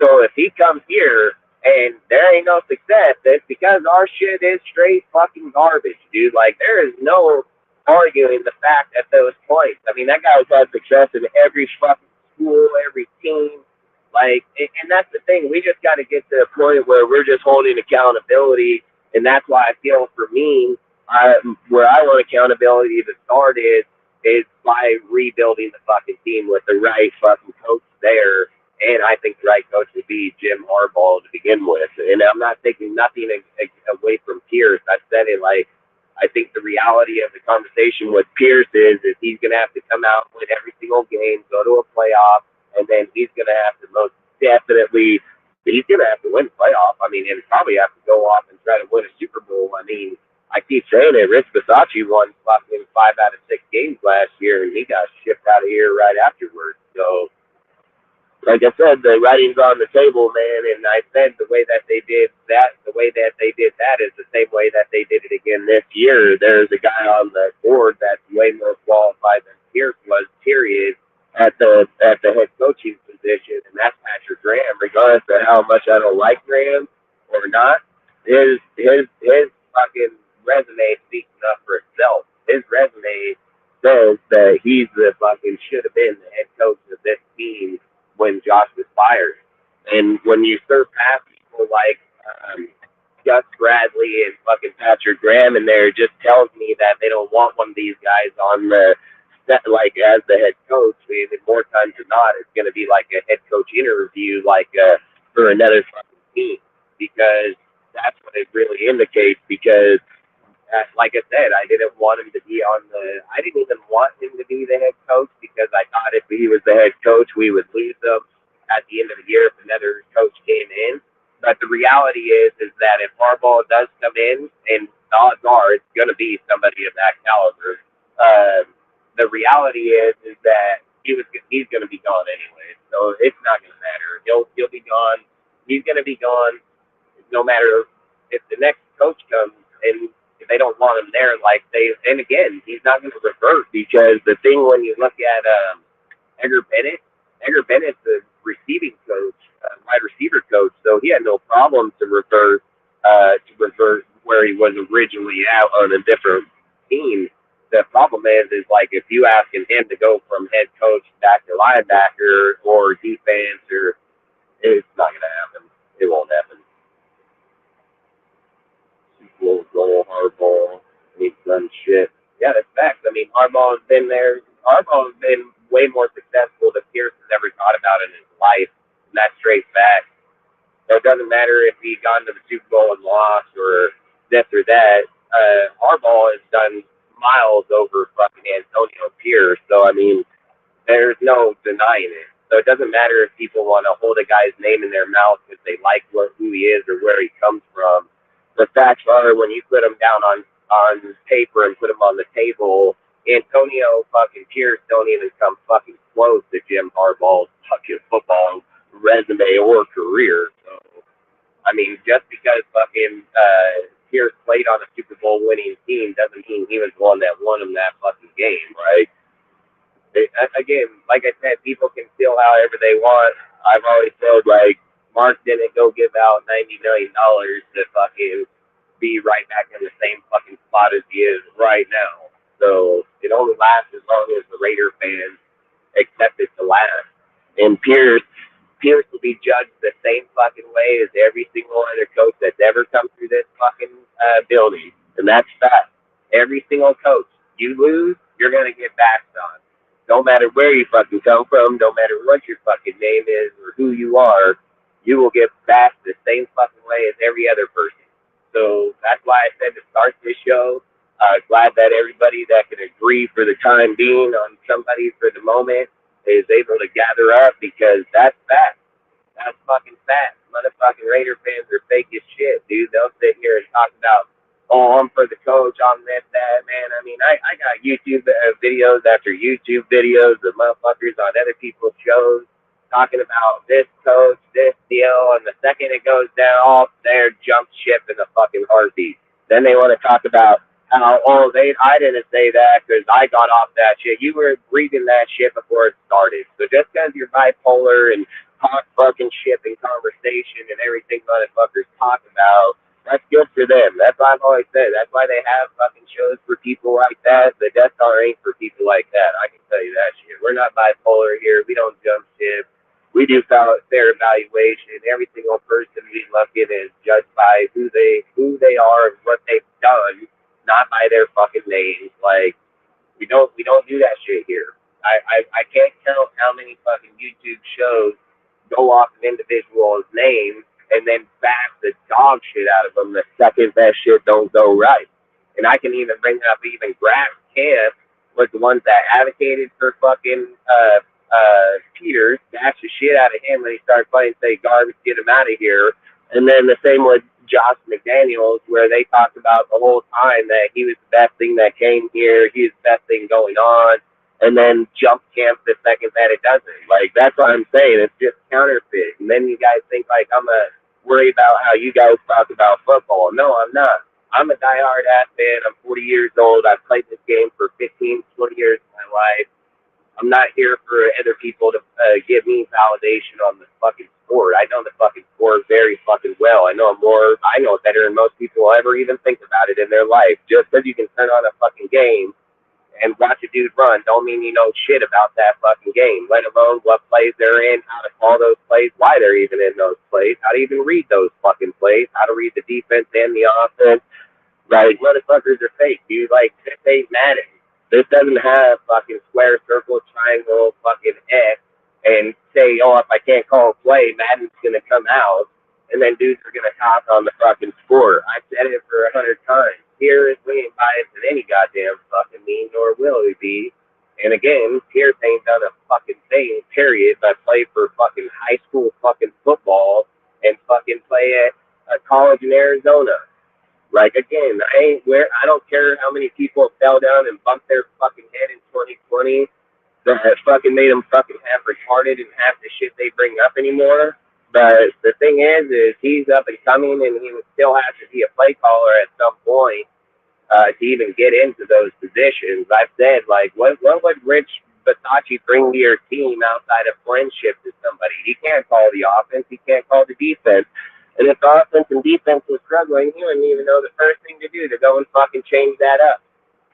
So if he comes here and there ain't no success, it's because our shit is straight fucking garbage, dude. Like, there is no arguing the fact at those points. I mean, that guy's had success in every fucking school, every team. Like, and that's the thing. We just got to get to a point where we're just holding accountability, and that's why I feel, for me, where I want accountability to start is by rebuilding the fucking team with the right fucking coach there. And I think the right coach would be Jim Harbaugh to begin with. And I'm not taking nothing away from Pierce. I've said it, like, I think the reality of the conversation with Pierce is he's going to have to come out and win every single game, go to a playoff, and then he's going to have to most definitely, he's going to have to win the playoff. I mean, and probably have to go off and try to win a Super Bowl. I mean, I keep saying it. Rich Bisaccia won fucking 5 out of 6 games last year, and he got shipped out of here right afterwards. So, like I said, the writing's on the table, man. And I said the way that they did that is the same way that they did it again this year. There's a guy on the board that's way more qualified than Pierce was, period, at the head coaching position, and that's Patrick Graham. Regardless of how much I don't like Graham or not, his fucking resume speaks enough for itself. His resume says that he's the fucking should have been the head coach of this team when Josh was fired. And when you surpass people like Gus Bradley and fucking Patrick Graham in there, it just tells me that they don't want one of these guys on the set, like, as the head coach. I mean, more times than not, it's going to be like a head coach interview, like for another fucking team, because that's what it really indicates. Because like I said, I didn't want him to be I didn't even want him to be the head coach, because I thought if he was the head coach, we would lose him at the end of the year if another coach came in. But the reality is that if Harbaugh does come in, and odds are it's going to be somebody of that caliber, the reality is that he's going to be gone anyway. So it's not going to matter. He'll be gone. He's going to be gone no matter if the next coach comes and if they don't want him there, and again, he's not going to revert, because the thing when you look at Edgar Bennett's the receiving coach, wide receiver coach, so he had no problem to revert where he was originally out on a different team. The problem is like, if you asking him to go from head coach back to linebacker or defense, it's not going to happen. It won't happen. Goal, Harbaugh, he's done shit. Yeah, that's facts. I I mean, Harbaugh has been there. Harbaugh has been way more successful than Pierce has ever thought about in his life, and that's straight fact. So it doesn't matter if he gone to the Super Bowl and lost or this or that. Harbaugh has done miles over fucking Antonio Pierce. So, I mean, there's no denying it. So it doesn't matter if people want to hold a guy's name in their mouth because they like who he is or where he comes from. The facts are, when you put him down on paper and put him on the table, Antonio fucking Pierce don't even come fucking close to Jim Harbaugh's fucking football resume or career. So, I mean, just because fucking Pierce played on a Super Bowl winning team doesn't mean he was the one that won him that fucking game, right? Again, like I said, people can feel however they want. I've always said, like, Mark didn't go give out $90 million to fucking be right back in the same fucking spot as he is right now. So it only lasts as long as the Raider fans accept it to last. And Pierce will be judged the same fucking way as every single other coach that's ever come through this fucking building. And that's that. Every single coach. You lose, you're going to get bashed on. No matter where you fucking come from, no matter what your fucking name is or who you are, you will get bashed the same fucking way as every other person. So that's why I said to start this show, glad that everybody that can agree for the time being on somebody for the moment is able to gather up, because that's fact. That's fucking fact. Motherfucking Raider fans are fake as shit, dude. They'll sit here and talk about, oh, I'm for the coach, I'm this, that, man. I mean, I got YouTube videos after YouTube videos of motherfuckers on other people's shows talking about this coach, this deal, and the second it goes down, all there, jump ship in the fucking heartbeat. Then they want to talk about how, oh, I didn't say that because I got off that shit. You were breathing that shit before it started. So just because you're bipolar and talk fucking shit and conversation and everything motherfuckers talk about, that's good for them. That's what I've always said. That's why they have fucking shows for people like that. The Death Star ain't for people like that. I can tell you that shit. We're not bipolar here. We don't jump ship. We do fair evaluation. Every single person we look at is judged by who they are and what they've done, not by their fucking names. Like, we don't do that shit here. I can't count how many fucking YouTube shows go off an individual's name and then bash the dog shit out of them the second that shit don't go right. And I can even bring up even Graf Camp was the ones that advocated for fucking Peters, bash the shit out of him when he started playing, say garbage, get him out of here. And then the same with Josh McDaniels, where they talked about the whole time that he was the best thing that came here, he was the best thing going on, and then jump camp the second that it doesn't. Like, that's what I'm saying. It's just counterfeit. And then you guys think, like, I'm going to worry about how you guys talk about football. No, I'm not. I'm a diehard ass fan. I'm 40 years old. I've played this game for 15, 20 years of my life. I'm not here for other people to give me validation on the fucking sport. I know the fucking sport very fucking well. I know it better than most people will ever even think about it in their life. Just because you can turn on a fucking game and watch a dude run don't mean you know shit about that fucking game, let alone what plays they're in, how to call those plays, why they're even in those plays, how to even read those fucking plays, how to read the defense and the offense. Like, motherfuckers are fake, dude. Like, this ain't Madden. This doesn't have fucking square, circle, triangle, fucking X, and say, oh, if I can't call a play, Madden's going to come out, and then dudes are going to talk on the fucking score. I've said it for 100 times. Here, we ain't biased in any goddamn fucking mean, nor will we be. And again, Pierce ain't done a fucking thing, period, but play for fucking high school fucking football and fucking play at a college in Arizona. Like, again, I don't care how many people fell down and bumped their fucking head in 2020 that fucking made them fucking half retarded and half the shit they bring up anymore. But the thing is he's up and coming, and he would still have to be a play caller at some point to even get into those positions. I've said, like, what would Rich Bisaccia bring to your team outside of friendship to somebody? He can't call the offense. He can't call the defense. And if the offense and defense was struggling, he wouldn't even know the first thing to do to go and fucking change that up.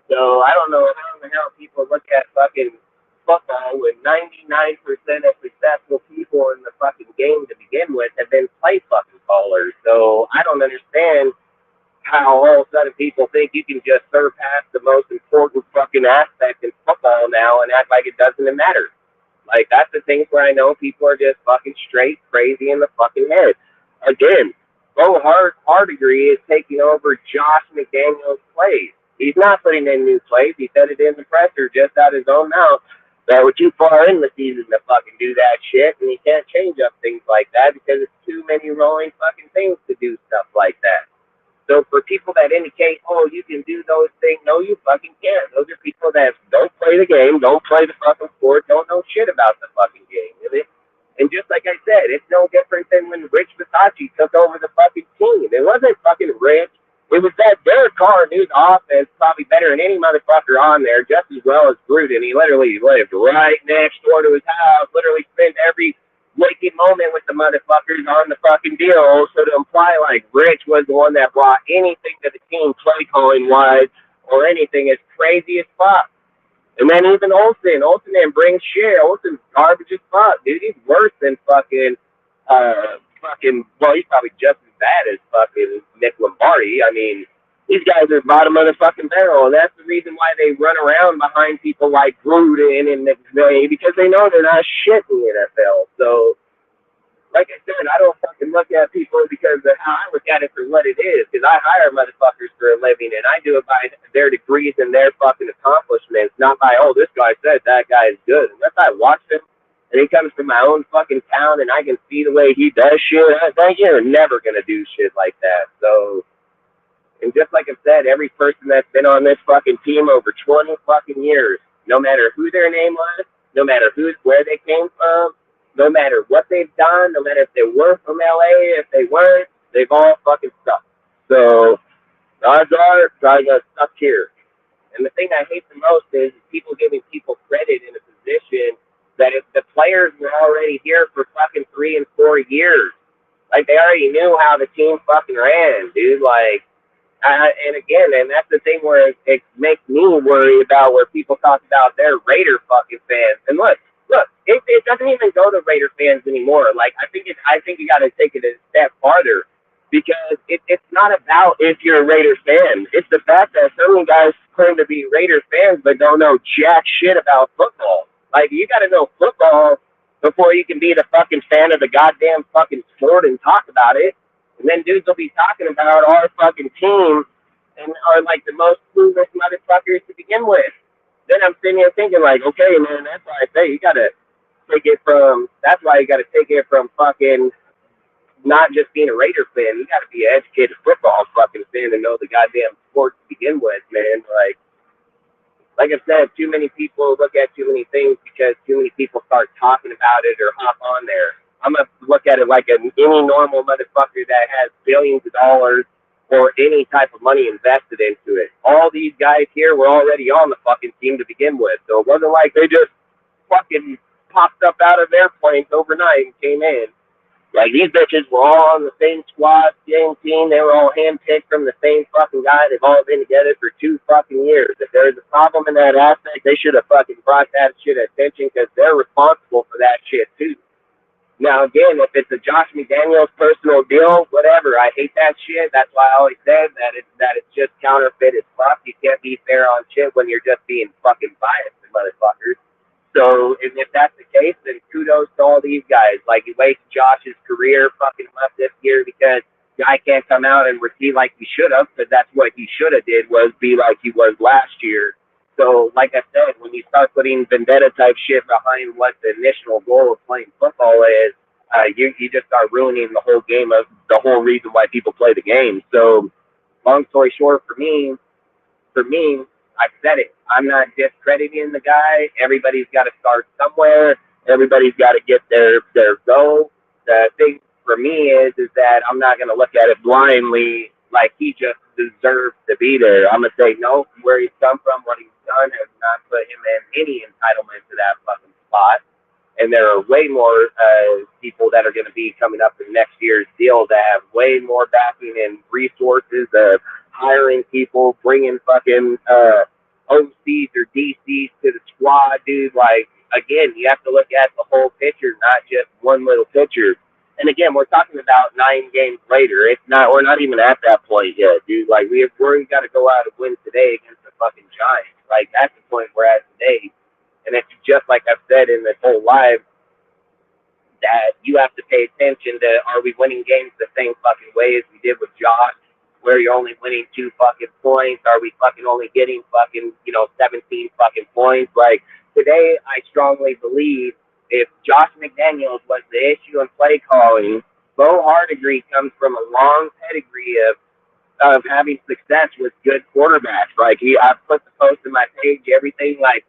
So I don't know how the hell people look at fucking football when 99% of successful people in the fucking game to begin with have been play fucking callers. So I don't understand how all of a sudden people think you can just surpass the most important fucking aspect in football now and act like it doesn't matter. Like, that's the things where I know people are just fucking straight crazy in the fucking head. Again, Bo Hardigree is taking over Josh McDaniels' plays. He's not putting in new plays. He said it in the presser just out of his own mouth that we're too far in the season to fucking do that shit, and he can't change up things like that because it's too many rolling fucking things to do stuff like that. So for people that indicate, oh, you can do those things, no, you fucking can't. Those are people that don't play the game, don't play the fucking sport, don't know shit about the fucking game. And just like I said, it's no different than when Rich Bisacci took over the fucking team. It wasn't fucking Rich. It was that Derek Carr knew the offense probably better than any motherfucker on there, just as well as Gruden. He literally lived right next door to his house, literally spent every waking moment with the motherfuckers on the fucking deal. So to imply like Rich was the one that brought anything to the team play calling wise or anything is crazy as fuck. And then even Olsen didn't bring shit. Olsen's garbage as fuck, dude. He's worse than fucking well, he's probably just as bad as fucking Nick Lombardi. I mean, these guys are bottom of the fucking barrel, and that's the reason why they run around behind people like Gruden and McVay, because they know they're not shit in the NFL. So, like I said, I don't fucking look at people because of how I look at it for what it is, because I hire motherfuckers for a living, and I do it by their degrees and their fucking accomplishments, not by, oh, this guy said that guy is good. Unless I watch him, and he comes from my own fucking town, and I can see the way he does shit, you're never going to do shit like that. So, and just like I've said, every person that's been on this fucking team over 20 fucking years, no matter who their name was, no matter where they came from, no matter what they've done, no matter if they were from LA, if they weren't, they've all fucking sucked. So, odds are, probably got stuck here. And the thing I hate the most is people giving people credit in a position that if the players were already here for fucking 3 and 4 years, like they already knew how the team fucking ran, dude. Like, and again, and that's the thing where it makes me worry about where people talk about their Raider fucking fans. And look, it doesn't even go to Raider fans anymore. Like, I think you got to take it a step farther, because it's not about if you're a Raider fan. It's the fact that so many guys claim to be Raider fans but don't know jack shit about football. Like, you got to know football before you can be the fucking fan of the goddamn fucking sport and talk about it. And then dudes will be talking about our fucking team and are like the most clueless motherfuckers to begin with. Then I'm sitting here thinking like, okay, man, that's why I say you gotta take it from. That's why you gotta take it from fucking not just being a Raider fan. You gotta be an educated football fucking fan and know the goddamn sport to begin with, man. Like I said, too many people look at too many things because too many people start talking about it or hop on there. I'm going to look at it like any normal motherfucker that has billions of dollars or any type of money invested into it. All these guys here were already on the fucking team to begin with. So it wasn't like they just fucking popped up out of airplanes overnight and came in. Like, these bitches were all on the same squad, same team. They were all handpicked from the same fucking guy. They've all been together for 2 fucking years. If there's a problem in that aspect, they should have fucking brought that shit attention, because they're responsible for that shit too. Now, again, if it's a Josh McDaniels personal deal, whatever, I hate that shit. That's why I always said that it's just counterfeit as fuck. You can't be fair on shit when you're just being fucking biased, motherfuckers. So if that's the case, then kudos to all these guys. Like, you waste Josh's career fucking up this year because guy can't come out and receive like he should have, because that's what he should have did, was be like he was last year. So, like I said, when you start putting vendetta-type shit behind what the initial goal of playing football is, you just start ruining the whole game of the whole reason why people play the game. So, long story short, for me, I've said it. I'm not discrediting the guy. Everybody's got to start somewhere. Everybody's got to get their goal. The thing for me is that I'm not going to look at it blindly like he just deserves to be there. I'm going to say, no, where he's come from, what he's done has not put him in any entitlement to that fucking spot. And there are way more people that are going to be coming up in next year's deal that have way more backing and resources of hiring people, bringing fucking OCs or DCs to the squad, dude. Like, again, you have to look at the whole picture, not just one little picture. And again, we're talking about 9 games later. It's not. We're not even at that point yet, dude. Like we've got to go out and win today against the fucking Giants. Like that's the point we're at today. And it's just like I've said in this whole live, that you have to pay attention to, are we winning games the same fucking way as we did with Josh, where you're only winning 2 fucking points? Are we fucking only getting fucking, 17 fucking points? Like, today, I strongly believe if Josh McDaniels was the issue in play calling, Bo Hardigree comes from a long pedigree of having success with good quarterbacks. Like, I put the post in my page, everything, like,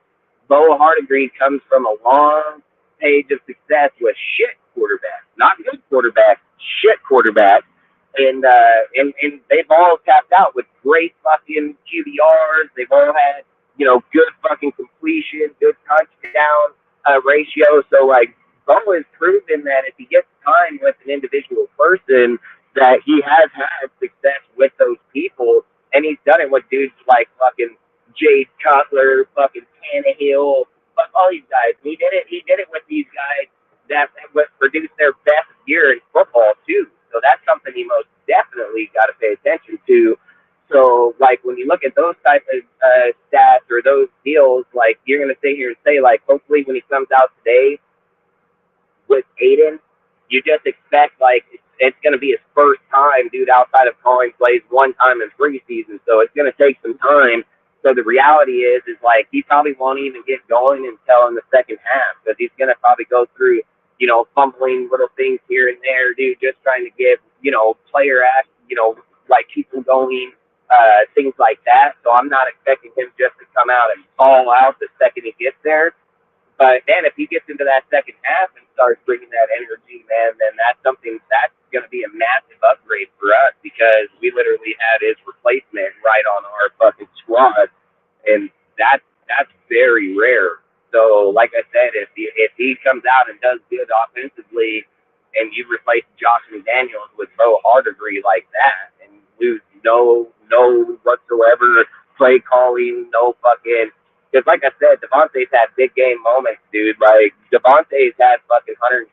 Bo Hardigree comes from a long page of success with shit quarterbacks, not good quarterbacks, shit quarterbacks, and they've all tapped out with great fucking QBRs. They've all had good fucking completion, good touchdown ratio. So like Bo has proven that if he gets time with an individual person, that he has had success with those people, and he's done it with dudes like fucking Jade Cutler, fucking Tannehill, fuck all these guys. He did it with these guys that produced their best year in football too. So that's something you most definitely got to pay attention to. So like when you look at those type of stats or those deals, like you're gonna sit here and say like, hopefully when he comes out today with Aiden, you just expect like it's going to be his first time, dude, outside of calling plays one time in preseason. So it's going to take some time. So the reality is like he probably won't even get going until in the second half, because he's going to probably go through, fumbling little things here and there, dude, just trying to get, player act, like people going, things like that. So I'm not expecting him just to come out and fall out the second he gets there. But, man, if he gets into that second half and starts bringing that energy, man, then that's something that's going to be a massive upgrade for us, because we literally had his replacement right on our fucking squad, and that's very rare. So, like I said, if he comes out and does good offensively, and you replace Josh McDaniels with Bo Hardigree like that, and lose no whatsoever play calling, no fucking. Because, like I said, Devontae's had big game moments, dude. Like, Devontae's had fucking 150,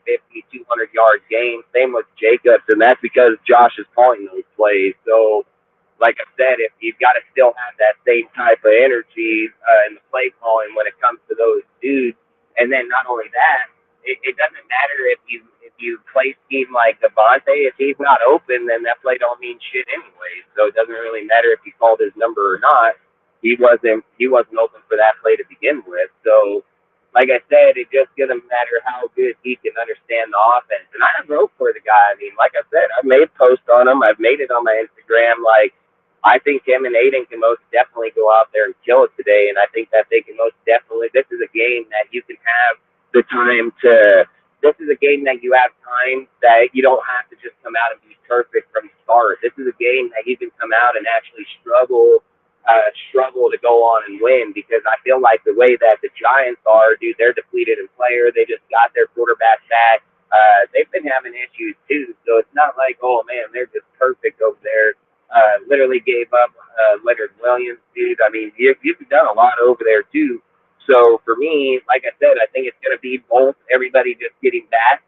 200-yard games. Same with Jacobs, and that's because Josh is calling those plays. So, like I said, if you've got to still have that same type of energy in the play calling when it comes to those dudes, and then not only that, it doesn't matter if you play scheme like Devontae. If he's not open, then that play don't mean shit anyway. So it doesn't really matter if he called his number or not. He wasn't open for that play to begin with. So, like I said, it just doesn't matter how good he can understand the offense. And I have hope for the guy. I mean, like I said, I've made posts on him. I've made it on my Instagram. Like, I think him and Aiden can most definitely go out there and kill it today. And I think that they can most definitely. This is a game that you can have the time to. This is a game that you have time that you don't have to just come out and be perfect from the start. This is a game that you can come out and actually struggle to go on and win, because I feel like the way that the Giants are, dude, they're depleted in player. They just got their quarterback back. They've been having issues too, so it's not like, oh man, they're just perfect over there. Literally gave up Leonard Williams, dude. I mean, you've done a lot over there too. So for me, like I said, I think it's going to be both everybody just getting back.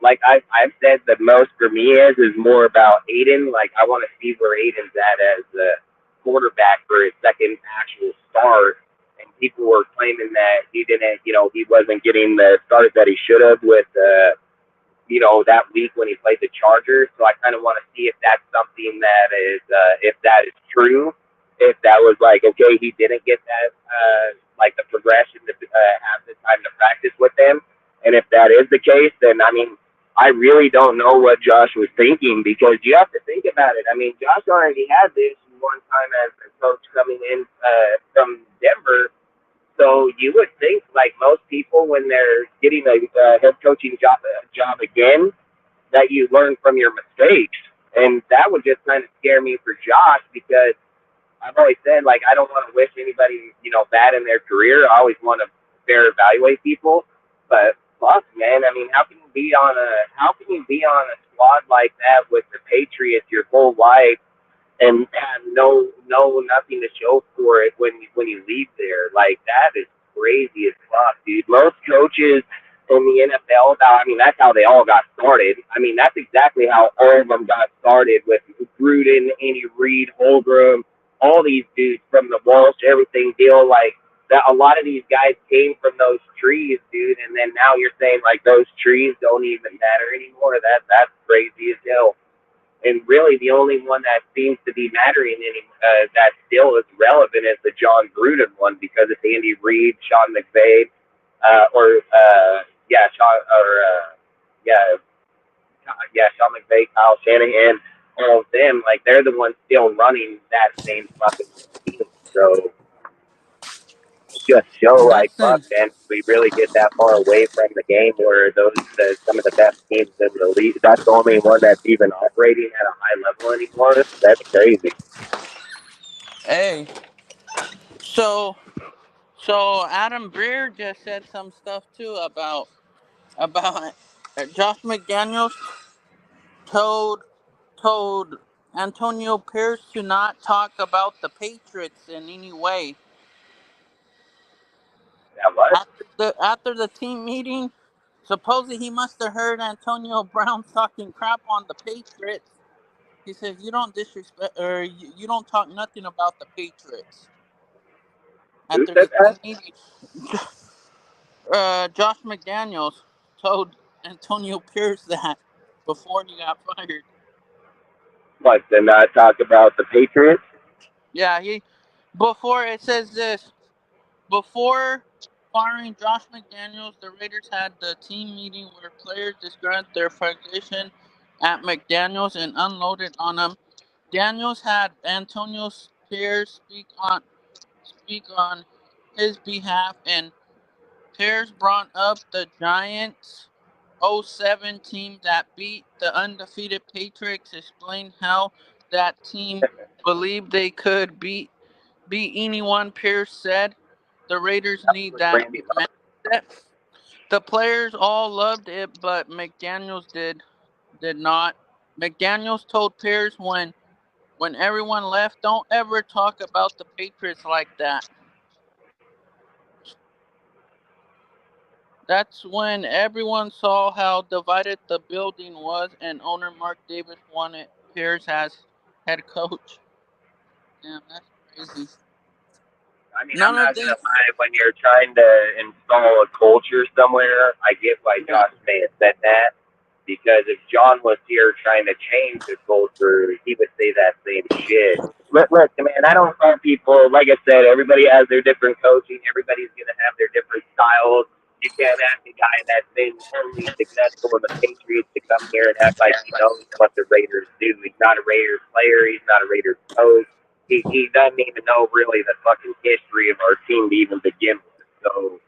Like I've said, the most for me is more about Aiden. Like I want to see where Aiden's at as the quarterback for his second actual start, and people were claiming that he didn't, he wasn't getting the start that he should have with, that week when he played the Chargers. So I kind of want to see if that's something that is, if that is true, if that was like, okay, he didn't get that, like the progression to have the time to practice with them. And if that is the case, then I mean, I really don't know what Josh was thinking, because you have to think about it. I mean, Josh already had this one time as a coach coming in from Denver. So you would think, like most people, when they're getting a head coaching job again, that you learn from your mistakes. And that would just kind of scare me for Josh, because I've always said, like, I don't want to wish anybody, bad in their career. I always want to fair evaluate people. But fuck, man, I mean, how can you be on a squad like that with the Patriots your whole life and have nothing to show for it when you leave there? Like, that is crazy as fuck, dude. Most coaches in the NFL. I mean, that's how they all got started. I mean, that's exactly how all of them got started with Gruden, Andy Reid, Holmgren, all these dudes from the Walsh, everything deal. Like, that a lot of these guys came from those trees, dude. And then now you're saying, like, those trees don't even matter anymore. That's crazy as hell. And really, the only one that seems to be mattering that still is relevant is the John Gruden one, because it's Andy Reid, Sean McVay, Sean McVay, Kyle Shanahan, all of them. Like, they're the ones still running that same fucking team. So just show like, fuck, Listen, man, we really get that far away from the game where some of the best teams in the league, that's the only one that's even operating at a high level anymore. That's crazy. hey, so Adam Breer just said some stuff too about Josh McDaniels told Antonio Pierce to not talk about the Patriots in any way. That what? After the team meeting, supposedly he must have heard Antonio Brown talking crap on the Patriots. He says you don't disrespect or you don't talk nothing about the Patriots. Who After said the team that? meeting, Josh McDaniels told Antonio Pierce that before he got fired. What, to not talk about the Patriots? Yeah, before it says this. Before firing Josh McDaniels, the Raiders had the team meeting where players described their frustration at McDaniels and unloaded on him. Daniels had Antonio Pierce speak on his behalf, and Pierce brought up the Giants' '07 team that beat the undefeated Patriots, explained how that team believed they could beat anyone. Pierce said the Raiders need With that Randy Moss? mindset. The players all loved it, but McDaniels did not. McDaniels told Pierce when everyone left, don't ever talk about the Patriots like that. That's when everyone saw how divided the building was, and owner Mark Davis wanted Pierce as head coach. Damn, that's crazy. I mean, I'm None of not this. gonna lie. When you're trying to install a culture somewhere, I get why Yeah. Josh may have said that. Because if John was here trying to change the culture, he would say that same shit. Look, man, I don't call people. Like I said, everybody has their different coaching. Everybody's gonna have their different styles. You can't ask a guy that's been totally successful in the Patriots to come here and act like he knows what the Raiders do. He's not a Raiders player. He's not a Raiders coach. He doesn't even know really the fucking history of our team to even begin with. So,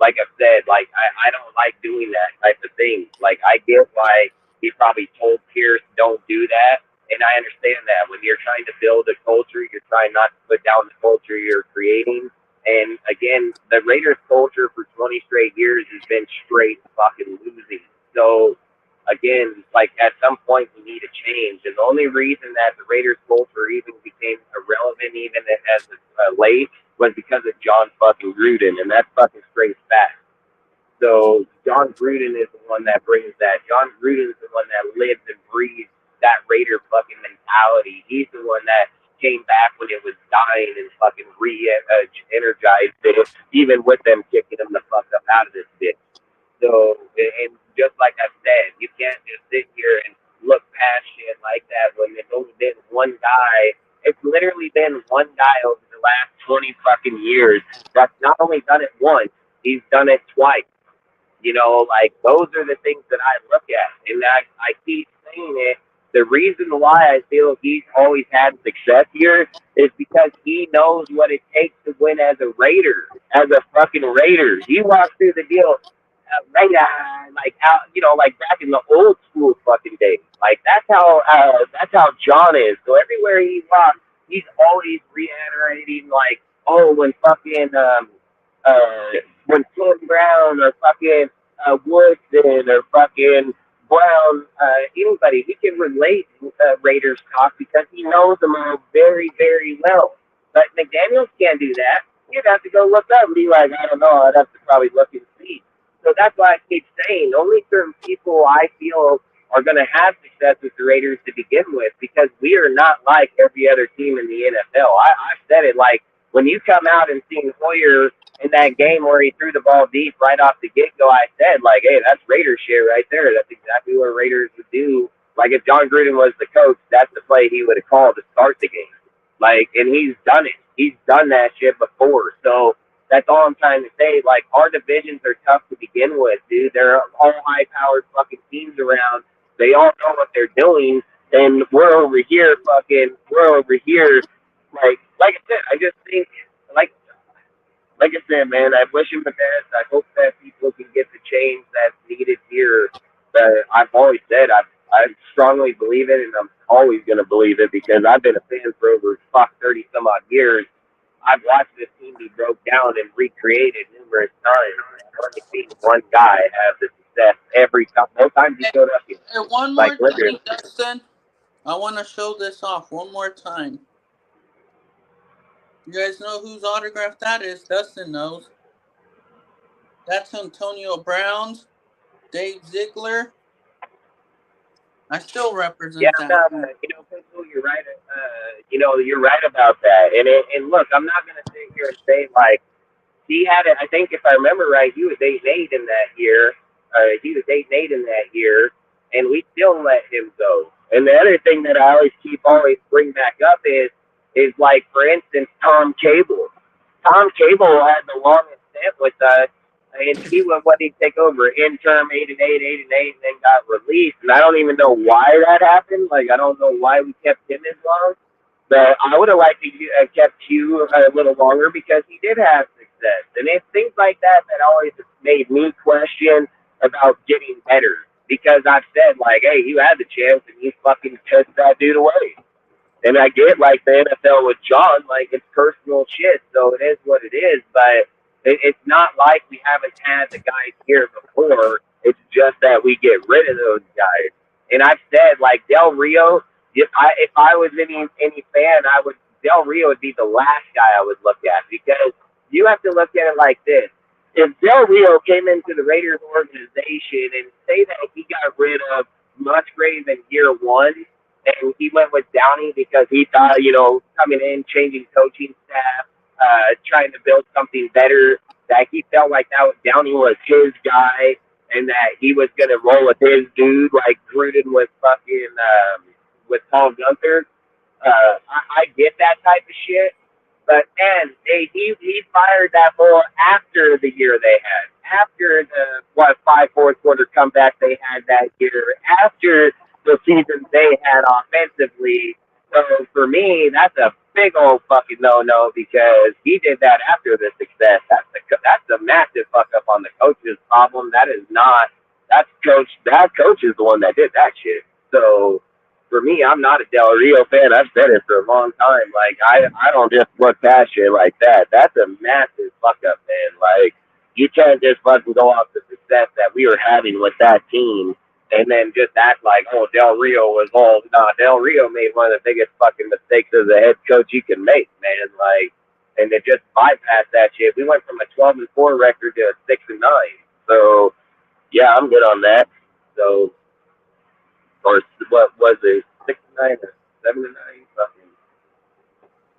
like I said, like I don't like doing that type of thing. Like, I get why he probably told Pierce don't do that, and I understand that. When you're trying to build a culture, you're trying not to put down the culture you're creating. And again, the Raiders culture for 20 straight years has been straight fucking losing. So again, like, at some point we need a change. And the only reason that the Raiders culture even became irrelevant, even as late, was because of John fucking Gruden, and that's fucking straight fact. So John Gruden is the one that brings that. John Gruden is the one that lives and breathes that Raider fucking mentality. He's the one that came back when it was dying and fucking re-energized it, even with them kicking him the fuck up out of this bitch. So, and just like I said, you can't just sit here and look past shit like that when it's only been one guy. It's literally been one guy over the last 20 fucking years that's not only done it once, he's done it twice. You know, like, those are the things that I look at. And I keep saying it. The reason why I feel he's always had success here is because he knows what it takes to win as a Raider, as a fucking Raider. He walked through the deal like out, like back in the old school fucking days. Like, that's how John is. So everywhere he walks, he's always reiterating, like, oh, when fucking when Tim Brown or fucking Woodson or fucking Brown, anybody, we can relate Raiders talk because he knows them all very, very well. But McDaniels can't do that. You'd have to go look up and be like, I don't know, I'd have to probably look and see. So that's why I keep saying only certain people I feel are going to have success with the Raiders to begin with, because we are not like every other team in the NFL. I've said it, like when you come out and see Hoyer in that game where he threw the ball deep right off the get-go, I said, like, hey, that's Raiders shit right there. That's exactly what Raiders would do. Like, if John Gruden was the coach, that's the play he would have called to start the game. Like, and he's done it. He's done that shit before. So that's all I'm trying to say. Like, our divisions are tough to begin with, dude. They're all high-powered fucking teams around. They all know what they're doing, and we're over here. Like I said, I just think, like I said, man, I wish him the best. I hope that people can get the change that's needed here. But I've always said I strongly believe it, and I'm always going to believe it, because I've been a fan for over 30 some odd years. I've watched this team be broke down and recreated numerous times. I've only seen one guy have the success every time. Most times he showed up here. And one more thing, Dustin. I want to show this off one more time. You guys know whose autograph that is? Dustin knows. That's Antonio Brown's, Dave Ziegler. I still represent that. You're right. You're right about that. And look, I'm not going to sit here and say, like, he had it. I think if I remember right, he was 8-8 in that year. And we still let him go. And the other thing that I always bring back up is like, for instance, Tom Cable. Tom Cable had the longest stint with us, and he would take over interim 8-8, and then got released. And I don't even know why that happened. Like, I don't know why we kept him as long. But I would have liked to have kept Hugh a little longer, because he did have success. And it's things like that that always made me question about getting better. Because I've said, like, hey, you had the chance and you fucking took that dude away. And I get, like, the NFL with John, like, it's personal shit, so it is what it is. But it's not like we haven't had the guys here before. It's just that we get rid of those guys. And I've said, like, Del Rio, if I was any fan, Del Rio would be the last guy I would look at, because you have to look at it like this. If Del Rio came into the Raiders organization and say that he got rid of Musgrave in year one, and he went with Downey because he thought, coming in, changing coaching staff, trying to build something better, that he felt like Downey was his guy, and that he was going to roll with his dude, like Gruden with with Paul Gunther. I get that type of shit. But, man, he fired that bull after the year they had. After the, 5 fourth quarter comeback they had that year. After the season they had offensively. So, for me, that's a big old fucking no-no, because he did that after the success. That's a massive fuck-up on the coach's problem. That coach is the one that did that shit. So, for me, I'm not a Del Rio fan. I've said it for a long time. Like, I don't just look past shit like that. That's a massive fuck up, man. Like, you can't just fucking go off the success that we were having with that team and then just act like, oh, Del Rio was old. Nah, Del Rio made one of the biggest fucking mistakes as a head coach you can make, man. Like, and to just bypass that shit. We went from a 12-4 record to a 6-9. So, yeah, I'm good on that. So, or what was it, 6-9 or 7-9? Fucking.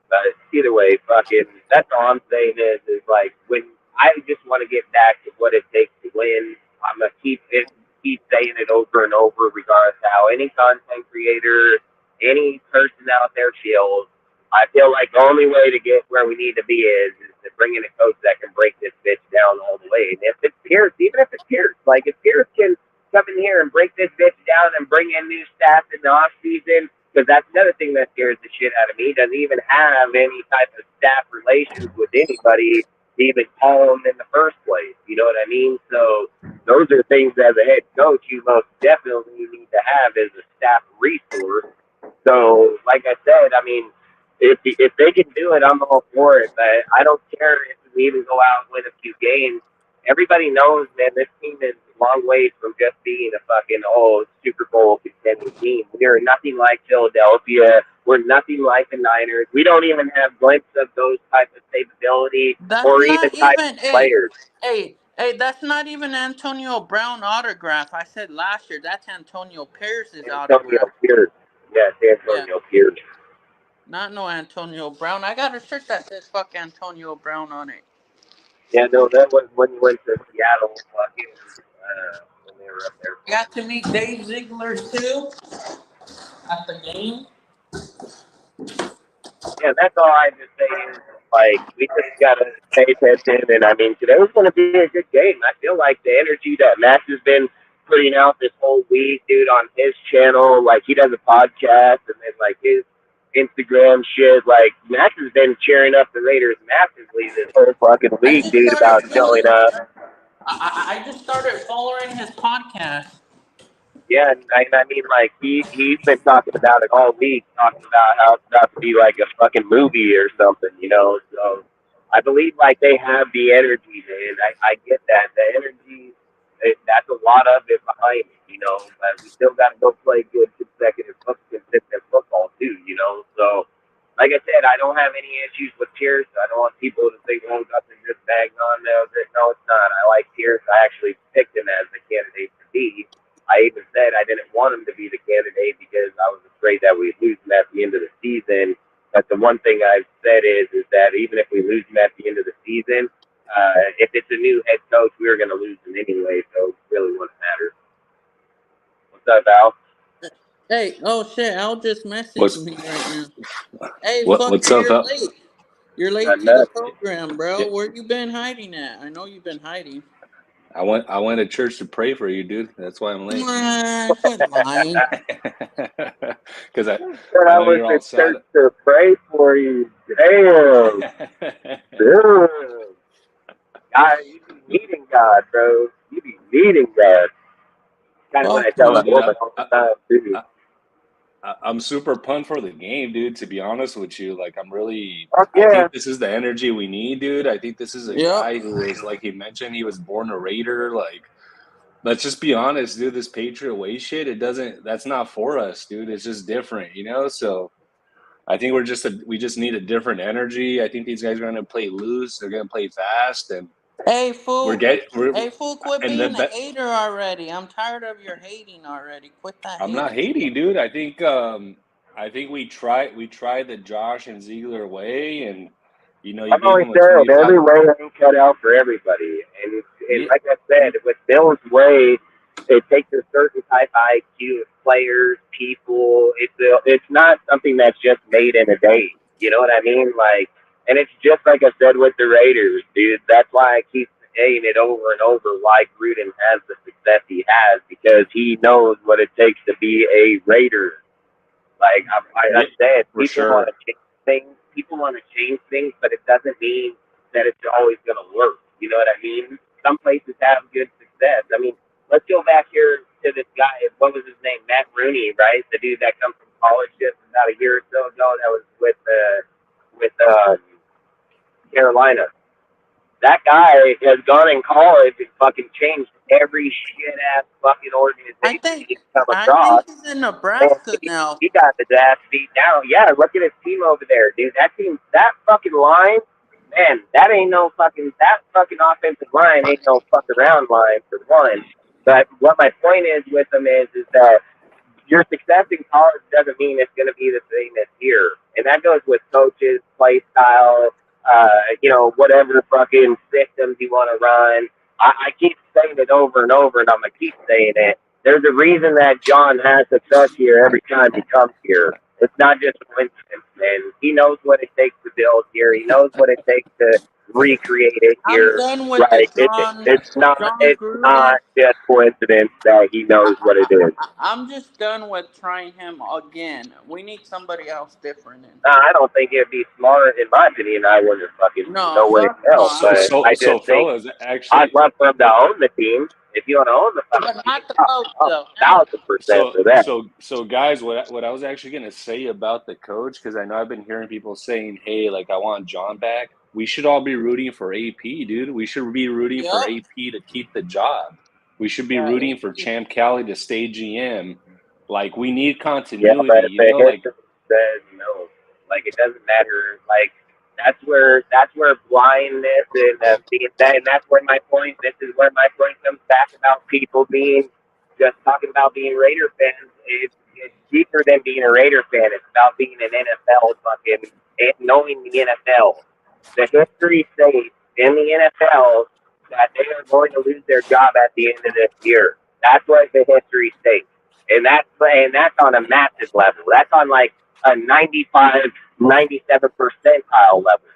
But either way, fucking. That's all I'm saying is like, when I just want to get back to what it takes to win. I'm gonna keep saying it over and over, regardless of how any content creator, any person out there feels. I feel like the only way to get where we need to be is to bring in a coach that can break this bitch down all the way. And if it's Pierce, even if it's Pierce, like if Pierce can come in here and break this bitch down and bring in new staff in the off season, because that's another thing that scares the shit out of me. He doesn't even have any type of staff relations with anybody to even call him in the first place. You know what I mean? So those are things as a head coach you most definitely need to have as a staff resource. So like I said, I mean, if they can do it, I'm all for it. But I don't care if we even go out and win a few games. Everybody knows, man, this team is a long way from just being a fucking, Super Bowl contending team. We are nothing like Philadelphia. We're nothing like the Niners. We don't even have glimpses of those type of stability or even type of players. Hey, Hey, that's not even Antonio Brown autograph. I said last year. That's Antonio Pierce's Antonio autograph. Pierce. Yeah, it's Yeah, Antonio Pierce. not no Antonio Brown. I got a shirt that says "fuck Antonio Brown" on it. Yeah, no, that was when you went to Seattle fucking when they were up there. I got to meet Dave Ziegler too at the game. Yeah, that's all I just say is like we just gotta pay attention. And I mean, today was going to be a good game. I feel like the energy that Max has been putting out this whole week, dude, on his channel, like he does a podcast and then like his Instagram shit. Like Max has been cheering up the Raiders massively this whole fucking I week, just dude, started about showing following. up. I just started following his podcast. Yeah, and I mean, like he's been talking about it all week, talking about how it's about to be like a fucking movie or something, you know. So I believe like they have the energy, man. I get that the energy. That's a lot of it behind it, you know. But we still got to go play good consistent football too, you know. So like I said, I don't have any issues with Pierce. I don't want people to think, oh, nothing just bagged on there. No, it's not. I like Pierce. I actually picked him as the candidate to be. I even said I didn't want him to be the candidate because I was afraid that we'd lose him at the end of the season. But the one thing I've said is that even if we lose him at the end of the season, if it's a new head coach, we were going to lose him anyway, so it really wouldn't matter. What's up, Al? Hey, oh shit! Al just messaged me right now. Hey, What's fucker, up, you're Al? late. You're late Not to the nuts. program, bro. Yeah, Where you been hiding at? I know you've been hiding. I went to church to pray for you, dude. That's why I'm late. Quit lying. Because Said I I know was you're in all sad. church to pray for you. Damn. Damn. God, you be needing God, bro. You be needing God. Kind of what I Fuck tell No, that no. dude, woman all the time, too. I'm super pumped for the game, dude. To be honest with you, like Fuck I yeah. think this is the energy we need, dude. I think this is a Yep. guy who is, like he mentioned, he was born a Raider. Like, let's just be honest, dude. This Patriot way shit, that's not for us, dude. It's just different, you know. So I think we just need a different energy. I think these guys are going to play loose. They're going to play fast, and Hey fool. we're Hey fool, quit and being a then hater already. I'm tired of your hating already. Quit that I'm not hating. hating, dude. I think we tried the Josh and Ziegler way, and you know, you I've gave always them a said every 25. way ain't cut out for everybody. And Yeah, like I said, with Bill's way, it takes a certain type of IQ of players, people. It's not something that's just made in a day. You know what I mean? Like, and it's just like I said with the Raiders, dude. That's why I keep saying it over and over why Gruden has the success he has, because he knows what it takes to be a Raider. Like I yeah, said, for people want sure. to change things. People want to change things, but it doesn't mean that it's always going to work. You know what I mean? Some places have good success. I mean, let's go back here to this guy. What was his name? Matt Rooney, right? The dude that comes from college just about a year or so ago. That was with Carolina. That guy has gone in college and fucking changed every shit ass fucking I organization think he's come I across. think he's in And Nebraska now. he got his ass beat down. Yeah, look at his team over there, dude. That fucking line, man, that fucking offensive line ain't no fuck around line for one. But what my point is with them is that your success in college doesn't mean it's going to be the same as here. And that goes with coaches, play style, whatever fucking systems you want to run. I keep saying it over and over, and I'm going to keep saying it. There's a reason that John has success here every time he comes here. It's not just coincidence, man. He knows what it takes to build here. He knows what it takes to recreate it I'm here. done with the Like it's not John Gruden. just coincidence that he knows what it is. I'm just done with trying him again. We need somebody else different in. I don't think it'd be smart, in my opinion. I wouldn't fucking No, no way in fuck no. hell. I'm But not. I So just think fellas, I'd actually, love for him to own the team. If you want to own the fucking But team, not the coach I'm though. Hell no. 1,000% for that. so guys, what I was actually gonna say about the coach, because I know I've been hearing people saying, "Hey, like I want John back." We should all be rooting for AP, dude. We should be rooting for Yep. AP to keep the job. We should be Yeah. rooting for Champ Kelly to stay GM. Like we need Yeah, continuity, but if you the know. Like history says no, like it doesn't matter. Like That's where blindness and and that's where my point. This is where my point comes back about people being just talking about being Raider fans. It's deeper than being a Raider fan. It's about being an NFL fucking knowing the NFL. The history states in the NFL that they are going to lose their job at the end of this year. That's what the history states, and that's on a massive level. That's on like a 95, 97 percentile level.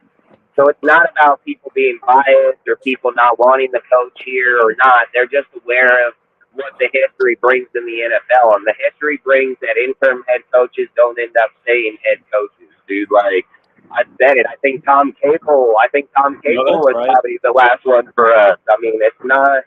So it's not about people being biased or people not wanting the coach here or not. They're just aware of what the history brings in the NFL, and the history brings that interim head coaches don't end up staying head coaches, dude. Like I said it. I think Tom Cable was right. probably the last one for us. I mean, it's not.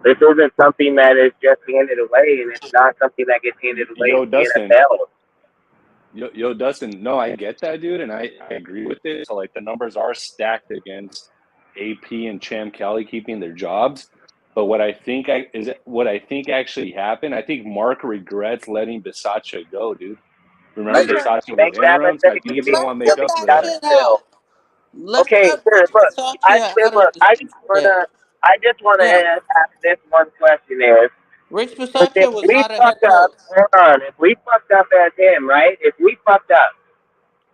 This isn't something that is just handed away, and it's not something that gets handed away in the NFL. Yo, Dustin, no, I get that, dude, and I agree with it. So, like, the numbers are stacked against AP and Cham Kelly keeping their jobs. But what I think actually happened, I think Mark regrets letting Bisaccia go, dude. Remember Bisaccia was interim? I think he didn't want to make up for that. Okay, sure. Look, I just wanna ask this one question: Is Rich Bisaccia was not a head coach. Hold on, if we fucked up as him, right? If we fucked up,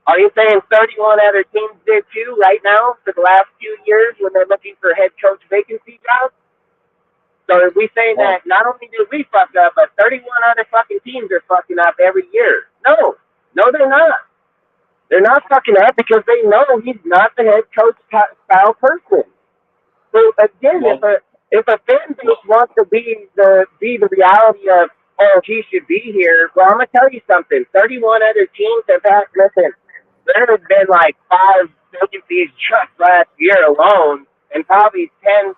are you saying 31 other teams did too right now for the last few years when they're looking for head coach vacancy jobs? So are we saying that not only did we fuck up, but 31 other fucking teams are fucking up every year? No, they're not. They're not fucking up because they know he's not the head coach style person. So again, if a fan base wants to be the reality of, oh, he should be here, well, I'm gonna tell you something. 31 other teams have had. Listen, there have been like 5 vacancies just last year alone, and probably 5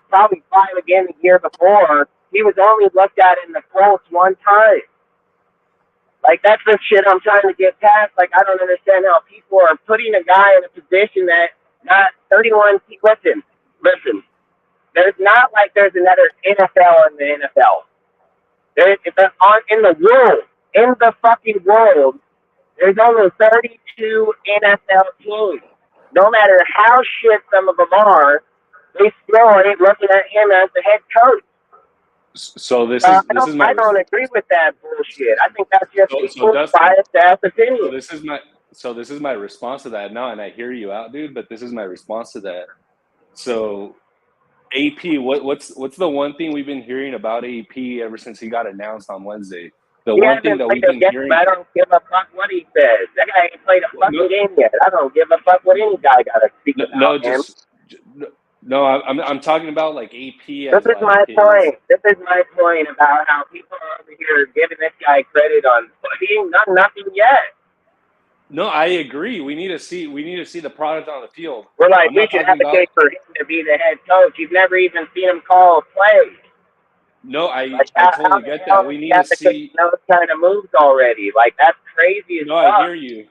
again the year before. He was only looked at in the polls one time. Like, that's the shit I'm trying to get past. Like, I don't understand how people are putting a guy in a position that not 31. Listen. There's not like there's another NFL in the NFL. In the fucking world, there's only 32 NFL teams. No matter how shit some of them are, they still ain't looking at him as the head coach. So I don't agree with that bullshit. I think that's just people's biased ass opinion. So this is my response to that now, and I hear you out, dude. But this is my response to that. So AP, what's the one thing we've been hearing about AP ever since he got announced on Wednesday? One thing that we've been hearing. I don't give a fuck what he says. That guy ain't played a fucking game yet. I don't give a fuck what any guy got to speak about him. No, I'm talking about like AP. This is my point. This is my point about how people are over here giving this guy credit on, but he ain't done nothing yet. No, I agree. We need to see the product on the field. We're like, we should advocate for him to be the head coach. You've never even seen him call a play. No, I totally get that. We need to see those kind of moves already. Like, that's crazy as fuck. I hear you.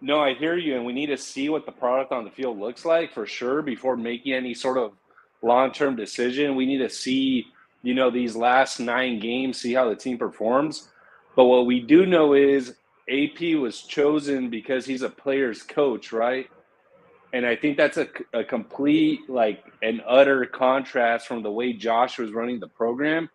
No, I hear you, and we need to see what the product on the field looks like for sure before making any sort of long-term decision. We need to see, these last 9 games, see how the team performs. But what we do know is AP was chosen because he's a player's coach, right? And I think that's a complete, an utter contrast from the way Josh was running the program.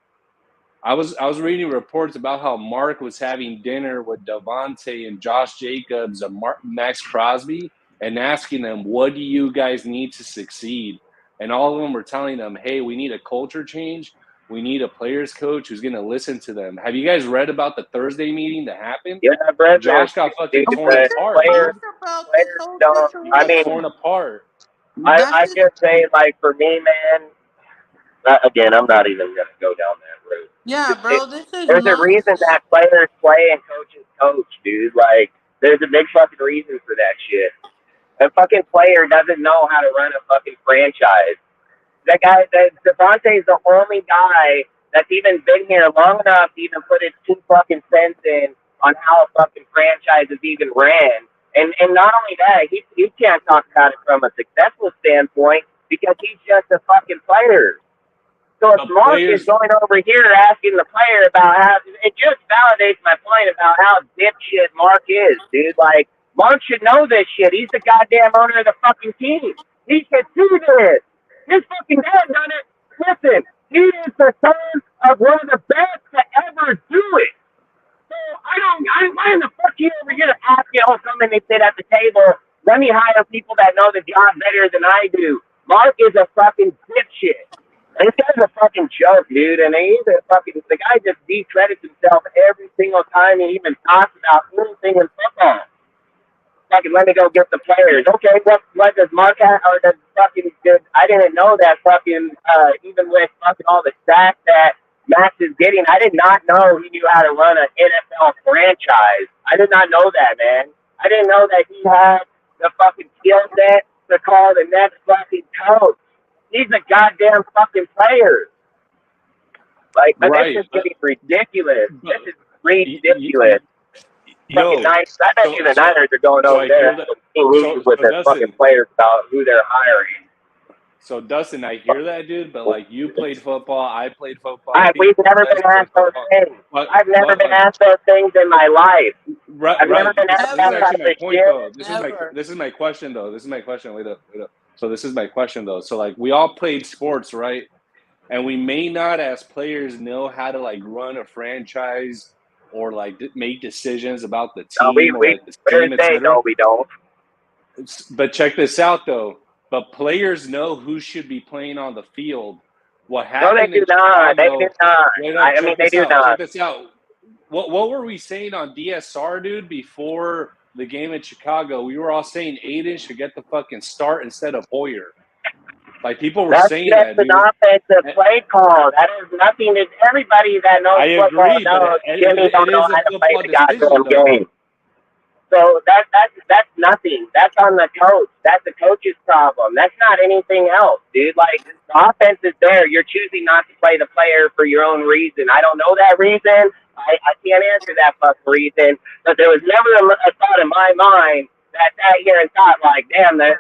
I was reading reports about how Mark was having dinner with Davante and Josh Jacobs and Max Crosby and asking them, what do you guys need to succeed? And all of them were telling them, hey, we need a culture change. We need a players coach who's going to listen to them. Have you guys read about the Thursday meeting that happened? Yeah, brother. Josh got fucking torn apart. Torn apart. I just say, for me, man, again, I'm not even going to go down that route. Yeah, bro, there's a reason that players play and coaches coach, dude. Like, there's a big fucking reason for that shit. A fucking player doesn't know how to run a fucking franchise. Devontae's the only guy that's even been here long enough to even put his 2 fucking cents in on how a fucking franchise is even ran. And not only that, he can't talk about it from a successful standpoint because he's just a fucking player. So if Mark is going over here asking the player about how, it just validates my point about how dipshit Mark is, dude. Like, Mark should know this shit. He's the goddamn owner of the fucking team. He should do this. His fucking dad done it. Listen, he is the son of one of the best to ever do it. So why in the fuck are you over here asking, come and sit at the table? Let me hire people that know the job better than I do. Mark is a fucking dipshit. This guy's a fucking joke, dude. And the guy just discredits himself every single time he even talks about anything in football. Fucking let me go get the players. Okay, what does Mark have, or does fucking, I didn't know that fucking, even with fucking all the stats that Max is getting, I did not know he knew how to run an NFL franchise. I did not know that, man. I didn't know that he had the fucking skill set to call the next fucking coach. He's a goddamn fucking player. Like, right. This is getting ridiculous. This is ridiculous. Yo, I bet you the Niners are going over there with their fucking players about who they're hiring. So, Dustin, I hear that, dude, but, like, you played football, I played football. We've never been asked those things. I've never been asked those things in my life. I've never been asked that point, though. This is my question, though. This is my question. Wait up. So, this is my question, though. So, like, we all played sports, right? And we may not, as players, know how to, like, run a franchise or, like, make decisions about the team. No, we don't. But check this out, though. But players know who should be playing on the field. What happened? No, they do not. They do not. They do not. Check this out. What were we saying on DSR, dude, before the game in Chicago? We were all saying Aiden should get the fucking start instead of Hoyer. Like, people were saying that, dude. That's an offensive play call. That has nothing to – everybody that knows football knows Jimmy don't know how to play the goddamn game. So that's nothing. That's on the coach. That's the coach's problem. That's not anything else, dude. Like, the offense is there. You're choosing not to play the player for your own reason. I don't know that reason. I can't answer that fucking reason. But there was never a thought in my mind that sat here and thought, like, damn, that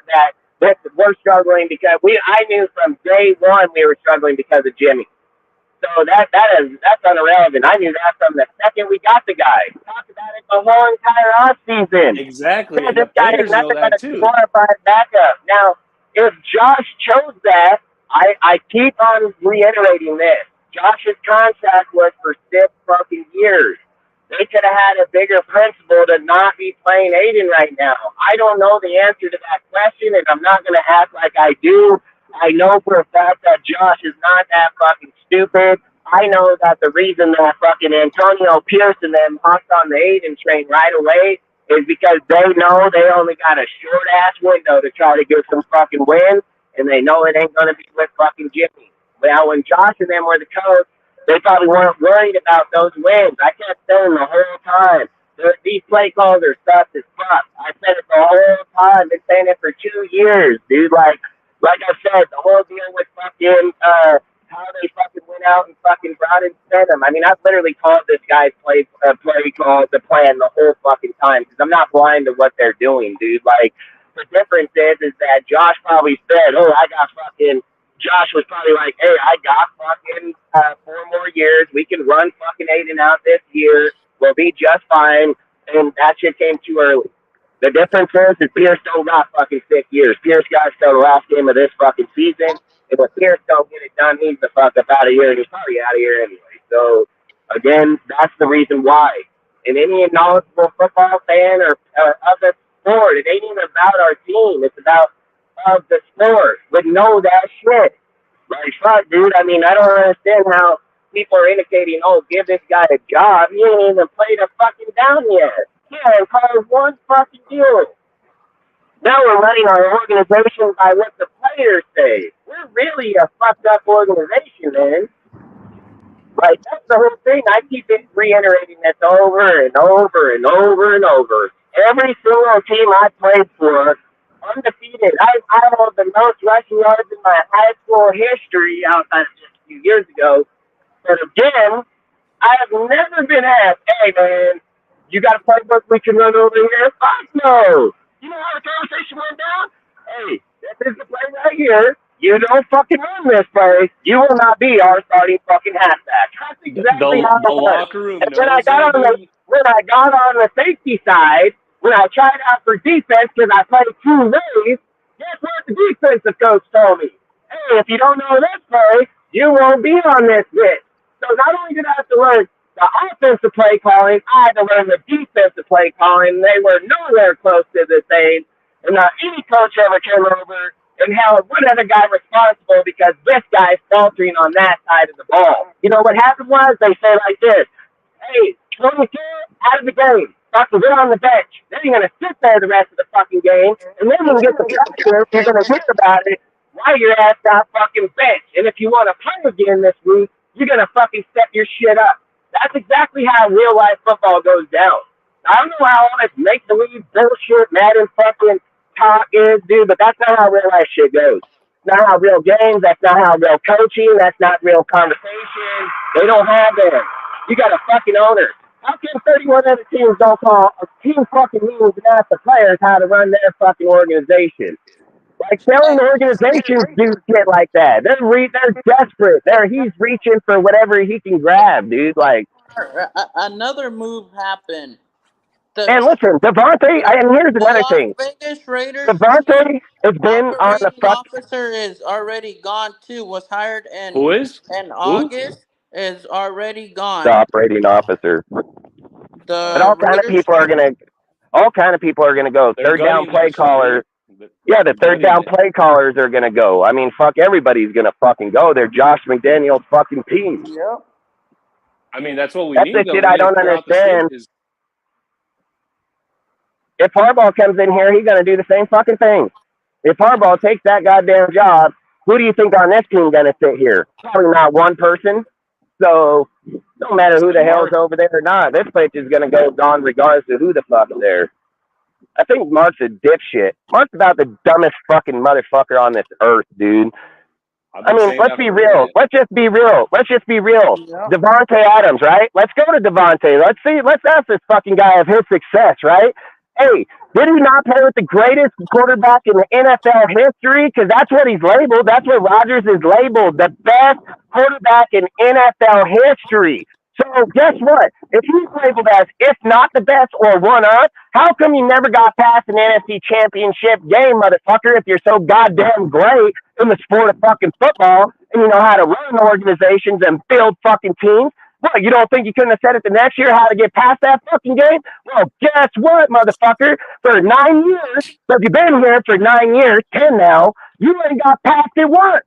we're struggling because I knew from day one we were struggling because of Jimmy. So that's irrelevant. I knew that from the second we got the guy. We talked about it the whole entire offseason. Exactly. This guy is nothing but a glorified backup. Now, if Josh chose that, I keep on reiterating this. Josh's contract was for 6 fucking years. They could have had a bigger principle to not be playing Aiden right now. I don't know the answer to that question, and I'm not going to act like I do. I know for a fact that Josh is not that fucking stupid. I know that the reason that fucking Antonio Pierce and them hopped on the Aiden train right away is because they know they only got a short-ass window to try to get some fucking wins, and they know it ain't going to be with fucking Jimmy. Now, when Josh and them were the coach, they probably weren't worried about those wins. I kept saying the whole time, these play calls are stuff as fuck. I said it the whole time. Been saying it for 2 years, dude. Like I said, the whole deal with fucking how they fucking went out and fucking brought in Stedham. I mean, I've literally called this guy's play call the plan the whole fucking time because I'm not blind to what they're doing, dude. Like, the difference is that Josh probably said, Josh was probably like, hey, I got fucking 4 more years. We can run fucking Aiden out this year. We'll be just fine. And that shit came too early. The difference is Pierce don't got fucking 6 years. Pierce got to the last game of this fucking season. And if Pierce don't get it done, he's the fuck up out of here. And he's probably out of here anyway. So, again, that's the reason why. And any knowledgeable football fan or of the sport, it ain't even about our team. It's about of the sport would know that shit. Like, fuck, dude. I mean, I don't understand how people are indicating, give this guy a job. He ain't even played a fucking down yet. Yeah, and call one fucking deal. Now we're running our organization by what the players say. We're really a fucked up organization, man. Like, that's the whole thing. I keep reiterating this over and over and over and over. Every single team I played for, undefeated. I hold the most rushing yards in my high school history outside of just a few years ago. But again, I have never been asked, hey, man, you got a playbook we can run over here? Fuck no. You know how the conversation went down? Hey, this is the play right here. You don't fucking run this play. You will not be our starting fucking halfback. That's exactly how the locker room. And when I got on the safety side, When I tried out for defense because I played 2 ways, guess what the defensive coach told me? Hey, if you don't know this play, you won't be on this bitch. So not only did I have to learn the offensive play calling, I had to learn the defensive play calling. They were nowhere close to the same. And not any coach ever came over and held one other guy responsible because this guy's faltering on that side of the ball. You know what happened was they say like this, hey, 22 out of the game. Fucking get on the bench. Then you're going to sit there the rest of the fucking game. And then when you get the pressure, you're going to think about it why your ass got fucking bench. And if you want to play again this week, you're going to fucking step your shit up. That's exactly how real life football goes down. I don't know how all this make-believe bullshit, Madden fucking talk is, dude, but that's not how real life shit goes. That's not how real games, that's not how real coaching, that's not real conversation. They don't have that. You got a fucking owner. How come 31 other teams don't call a team fucking meetings and ask the players how to run their fucking organization? Like, selling organizations do shit like that. They're desperate. He's reaching for whatever he can grab, dude. Like, another move happened. And listen, Devontae, and here's another thing. Vegas Raiders. Devontae has been on the officer is already gone too. Was hired in August. Is already gone. The operating officer. But all kind of people are gonna go. Third down play callers. Yeah, the third down play callers are gonna go. I mean, fuck, everybody's gonna fucking go. They're Josh McDaniels' fucking team. Yeah. I mean, that's what we need. That's the shit I don't understand. If Harbaugh comes in here, he's going to do the same fucking thing. If Harbaugh takes that goddamn job, who do you think on this team going to sit here? Probably not one person. So, no matter who the hell's over there or not, this place is going to go on regardless of who the fuck's there. I think Mark's a dipshit. Mark's about the dumbest fucking motherfucker on this earth, dude. I mean, let's be real. Let's just be real. Yeah. Devontae Adams, right? Let's go to Devontae. Let's ask this fucking guy of his success, right? Hey, did he not play with the greatest quarterback in the NFL history? Because that's what he's labeled. That's what Rodgers is labeled, the best quarterback in NFL history. So guess what? If he's labeled as, if not the best or one of, how come you never got past an NFC championship game, motherfucker, if you're so goddamn great in the sport of fucking football and you know how to run organizations and build fucking teams? What, you don't think you couldn't have said it the next year how to get past that fucking game? Well, guess what, motherfucker? For 9 years, so if you've been here for 9 years, 10 now, you ain't got past it once.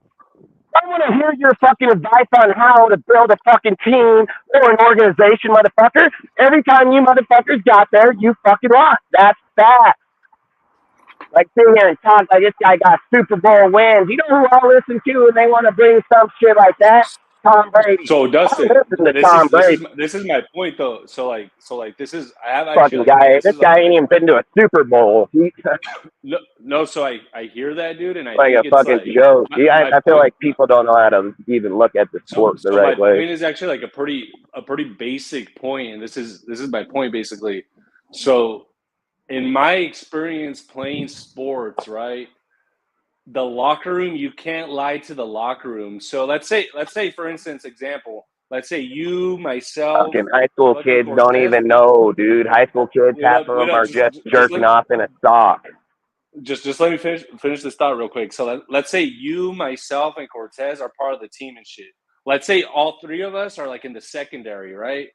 I want to hear your fucking advice on how to build a fucking team or an organization, motherfucker. Every time you motherfuckers got there, you fucking lost. That's fact. Like, sit here and talk like this guy got Super Bowl wins. You know who I'll listen to and they want to bring some shit like that? Tom Brady. So Dustin, this is my point though. So like this is I have actually fucking guy. This guy ain't even been to a Super Bowl. No, so I hear that, dude, and I like think a fucking joke. I feel like people don't know how to even look at the sport the right way. My point is actually like a pretty basic point, and this is my point basically. So, in my experience playing sports, right? The locker room, you can't lie to the locker room. So let's say for instance, example, let's say you, myself, fucking high school kids Cortez, don't even know, dude. High school kids, half of them are just jerking off in a sock. Just let me finish this thought real quick. So let's say you, myself, and Cortez are part of the team and shit. Let's say all three of us are like in the secondary, right?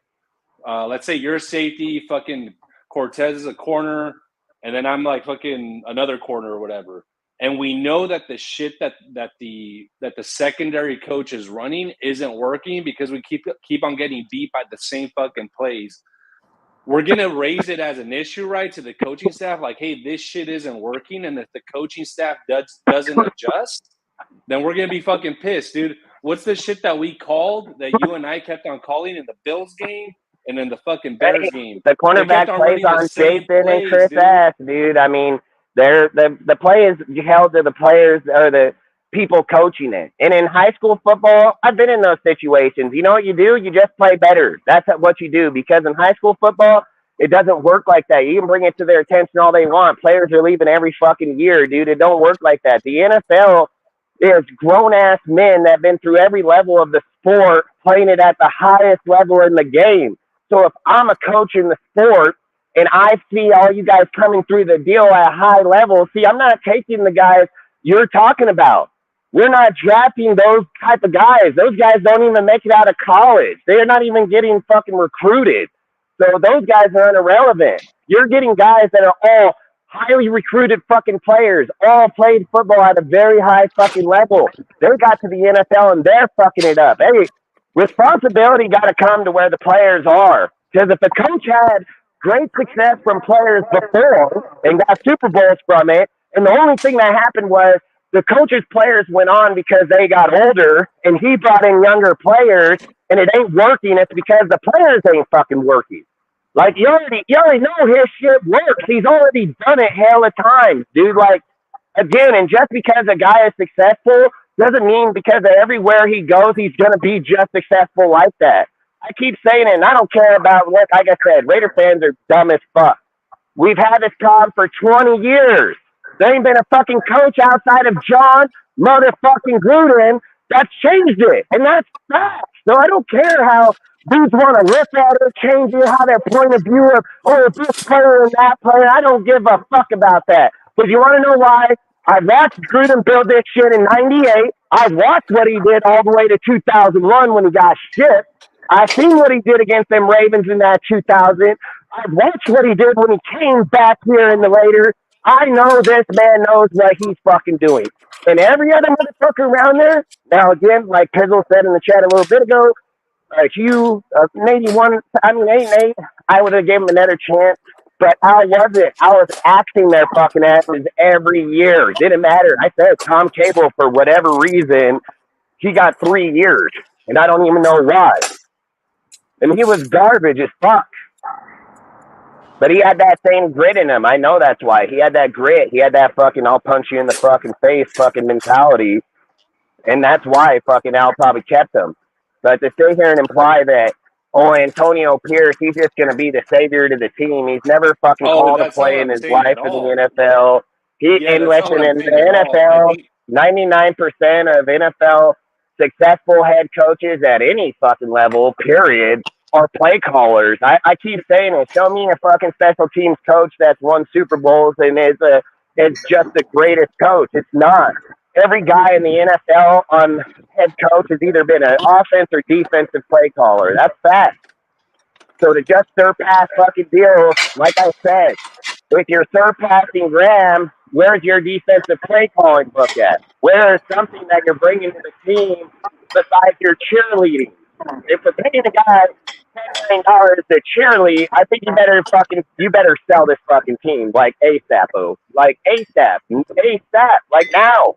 Let's say you're safety, fucking Cortez is a corner, and then I'm like fucking another corner or whatever. And we know that the shit that the secondary coach is running isn't working because we keep on getting beat by the same fucking plays. We're gonna raise it as an issue, right, to the coaching staff, like, hey, this shit isn't working, and if the coaching staff doesn't adjust, then we're gonna be fucking pissed, dude. What's the shit that we called that you and I kept on calling in the Bills game and in the fucking Bears game? The cornerback plays on Jason and Chris Ash, dude. I mean, the play is held to the players or the people coaching it. And in high school football, I've been in those situations. You know what you do? You just play better. That's what you do. Because in high school football, it doesn't work like that. You can bring it to their attention all they want. Players are leaving every fucking year, dude. It don't work like that. The NFL is grown-ass men that have been through every level of the sport, playing it at the highest level in the game. So if I'm a coach in the sport, and I see all you guys coming through the deal at high level. See, I'm not taking the guys you're talking about. We're not drafting those type of guys. Those guys don't even make it out of college. They're not even getting fucking recruited. So those guys are irrelevant. You're getting guys that are all highly recruited fucking players, all played football at a very high fucking level. They got to the NFL and they're fucking it up. Hey, responsibility got to come to where the players are. Because if the coach had great success from players before and got Super Bowls from it, and the only thing that happened was the coach's players went on because they got older and he brought in younger players and it ain't working, it's because the players ain't fucking working. Like, you already know his shit works. He's already done it hell of times, dude. Like, again, and just because a guy is successful doesn't mean because of everywhere he goes, he's going to be just successful like that. I keep saying it, and I don't care about what, like I said, Raider fans are dumb as fuck. We've had this problem for 20 years. There ain't been a fucking coach outside of John motherfucking Gruden that's changed it, and that's facts. So I don't care how dudes want to look at it, change it, how their point of view of, oh, this player and that player. I don't give a fuck about that. Because you want to know why? I watched Gruden build this shit in 98. I watched what he did all the way to 2001 when he got shipped. I seen what he did against them Ravens in that 2000. I watched what he did when he came back here in the Raiders. I know this man knows what he's fucking doing. And every other motherfucker around there, now again, like Pizzle said in the chat a little bit ago, maybe one, I mean, 8-8, I would have given him another chance. But I wasn't. I was axing their fucking asses every year. Didn't matter. I said Tom Cable, for whatever reason, he got 3 years. And I don't even know why. And he was garbage as fuck. But he had that same grit in him. I know that's why. He had that grit. He had that fucking I'll punch you in the fucking face fucking mentality. And that's why fucking Al probably kept him. But to sit here and imply that, oh, Antonio Pierce, he's just going to be the savior to the team. He's never fucking called a play in his life in the NFL. Listen, in the NFL, 99% of NFL successful head coaches at any fucking level, period, are play callers. I keep saying it. Show me a fucking special teams coach that's won Super Bowls and is just the greatest coach. It's not. Every guy in the NFL on head coach has either been an offense or defensive play caller. That's fact. So to just surpass fucking deals, like I said, if you're surpassing Graham, where's your defensive play calling book at? Where is something that you're bringing to the team besides your cheerleading? If we're paying a guy $10 million to cheerlead, I think you better sell this fucking team like ASAP, like ASAP, like now.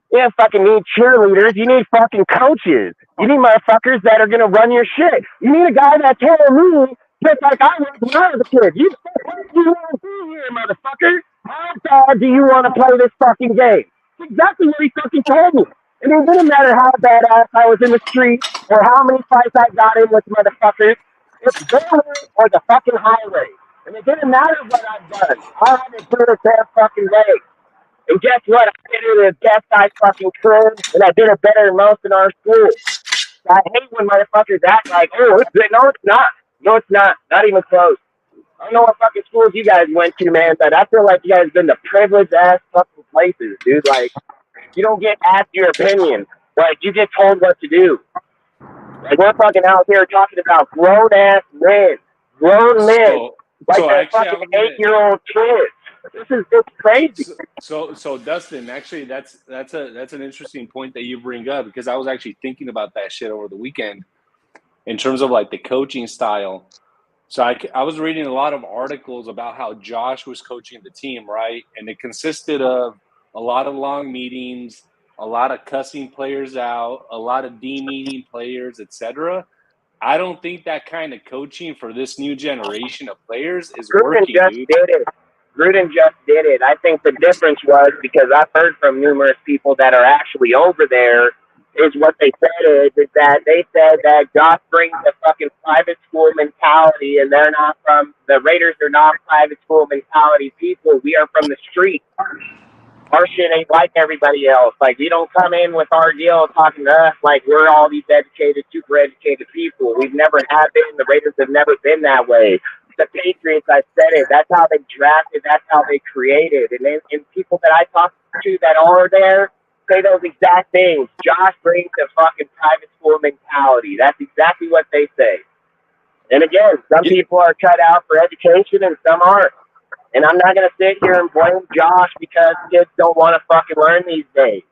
You don't fucking need cheerleaders. You need fucking coaches. You need motherfuckers that are going to run your shit. You need a guy that's telling me, just like I was when I was a kid, you want to be here, motherfucker. How bad do you want to play this fucking game? That's exactly what he fucking told me. And it didn't matter how badass I was in the street or how many fights I got in with motherfuckers. It's their way or the fucking highway. And it didn't matter what I've done. I had to do it their fucking way. And guess what? I did it as best I fucking could, and I did it better than most in our school. I hate when motherfuckers act like, oh, it's good. No, it's not. No, it's not. Not even close. I don't know what fucking schools you guys went to, man, but I feel like you guys been to privileged-ass fucking places, dude. Like, you don't get asked your opinion. Like, you get told what to do. Like, we're fucking out here talking about grown-ass men. Grown men. Like they're fucking 8-year-old kids. It's crazy. So Dustin, actually, that's an interesting point that you bring up, because I was actually thinking about that shit over the weekend in terms of like the coaching style. So I was reading a lot of articles about how Josh was coaching the team, right? And it consisted of a lot of long meetings, a lot of cussing players out, a lot of demeaning players, etc. I don't think that kind of coaching for this new generation of players is working, dude. Gruden just did it. I think the difference was, because I've heard from numerous people that are actually over there, is what they said is that they said that Josh brings a fucking private school mentality, and they're not from, the Raiders are not private school mentality people. We are from the street. Our shit ain't like everybody else. Like, we don't come in with our deal talking to us like we're all these educated, super educated people. We've never have been. The Raiders have never been that way. the Patriots, I said it. That's how they drafted. That's how they created. And people that I talk to that are there say those exact things. Josh brings the fucking private school mentality. That's exactly what they say. And again, some people are cut out for education and some aren't. And I'm not going to sit here and blame Josh because kids don't want to fucking learn these days.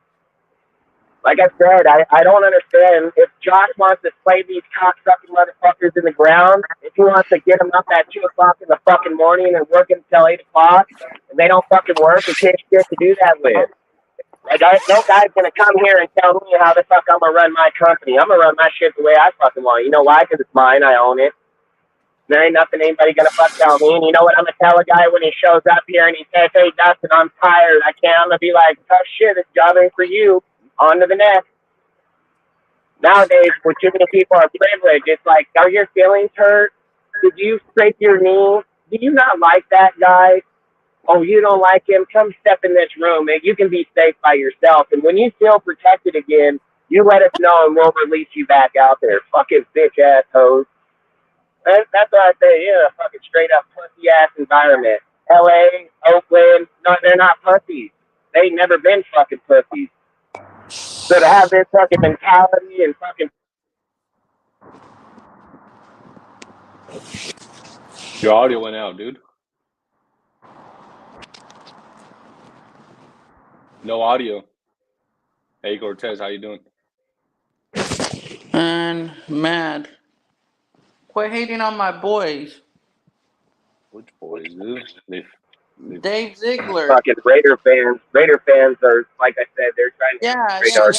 Like I said, I don't understand. If Josh wants to play these cocksucking motherfuckers in the ground, if he wants to get them up at 2 o'clock in the fucking morning and work until 8 o'clock, and they don't fucking work and can't shit to do that with. Like, no guy's going to come here and tell me how the fuck I'm going to run my company. I'm going to run my shit the way I fucking want. You know why? Because it's mine. I own it. There ain't nothing anybody going to fuck tell me. And you know what? I'm going to tell a guy when he shows up here and he says, hey, Dustin, I'm tired. I can't. I'm going to be like, tough shit. This job ain't for you. On to the next. Nowadays, when too many people are privileged, it's like, are your feelings hurt? Did you scrape your knee? Do you not like that guy? Oh, you don't like him? Come step in this room and you can be safe by yourself. And when you feel protected again, you let us know and we'll release you back out there. Fucking bitch-ass hoes. That's what I say. Yeah, fucking straight-up pussy-ass environment. L.A., Oakland, no, they're not pussies. They ain't never been fucking pussies. So to have this fucking mentality and fucking... Your audio went out, dude. No audio. Hey, Cortez, how you doing? And mad. Quit hating on my boys. Which boys, dude? Dave Ziegler. Fucking Raider fans are, like I said, they're trying to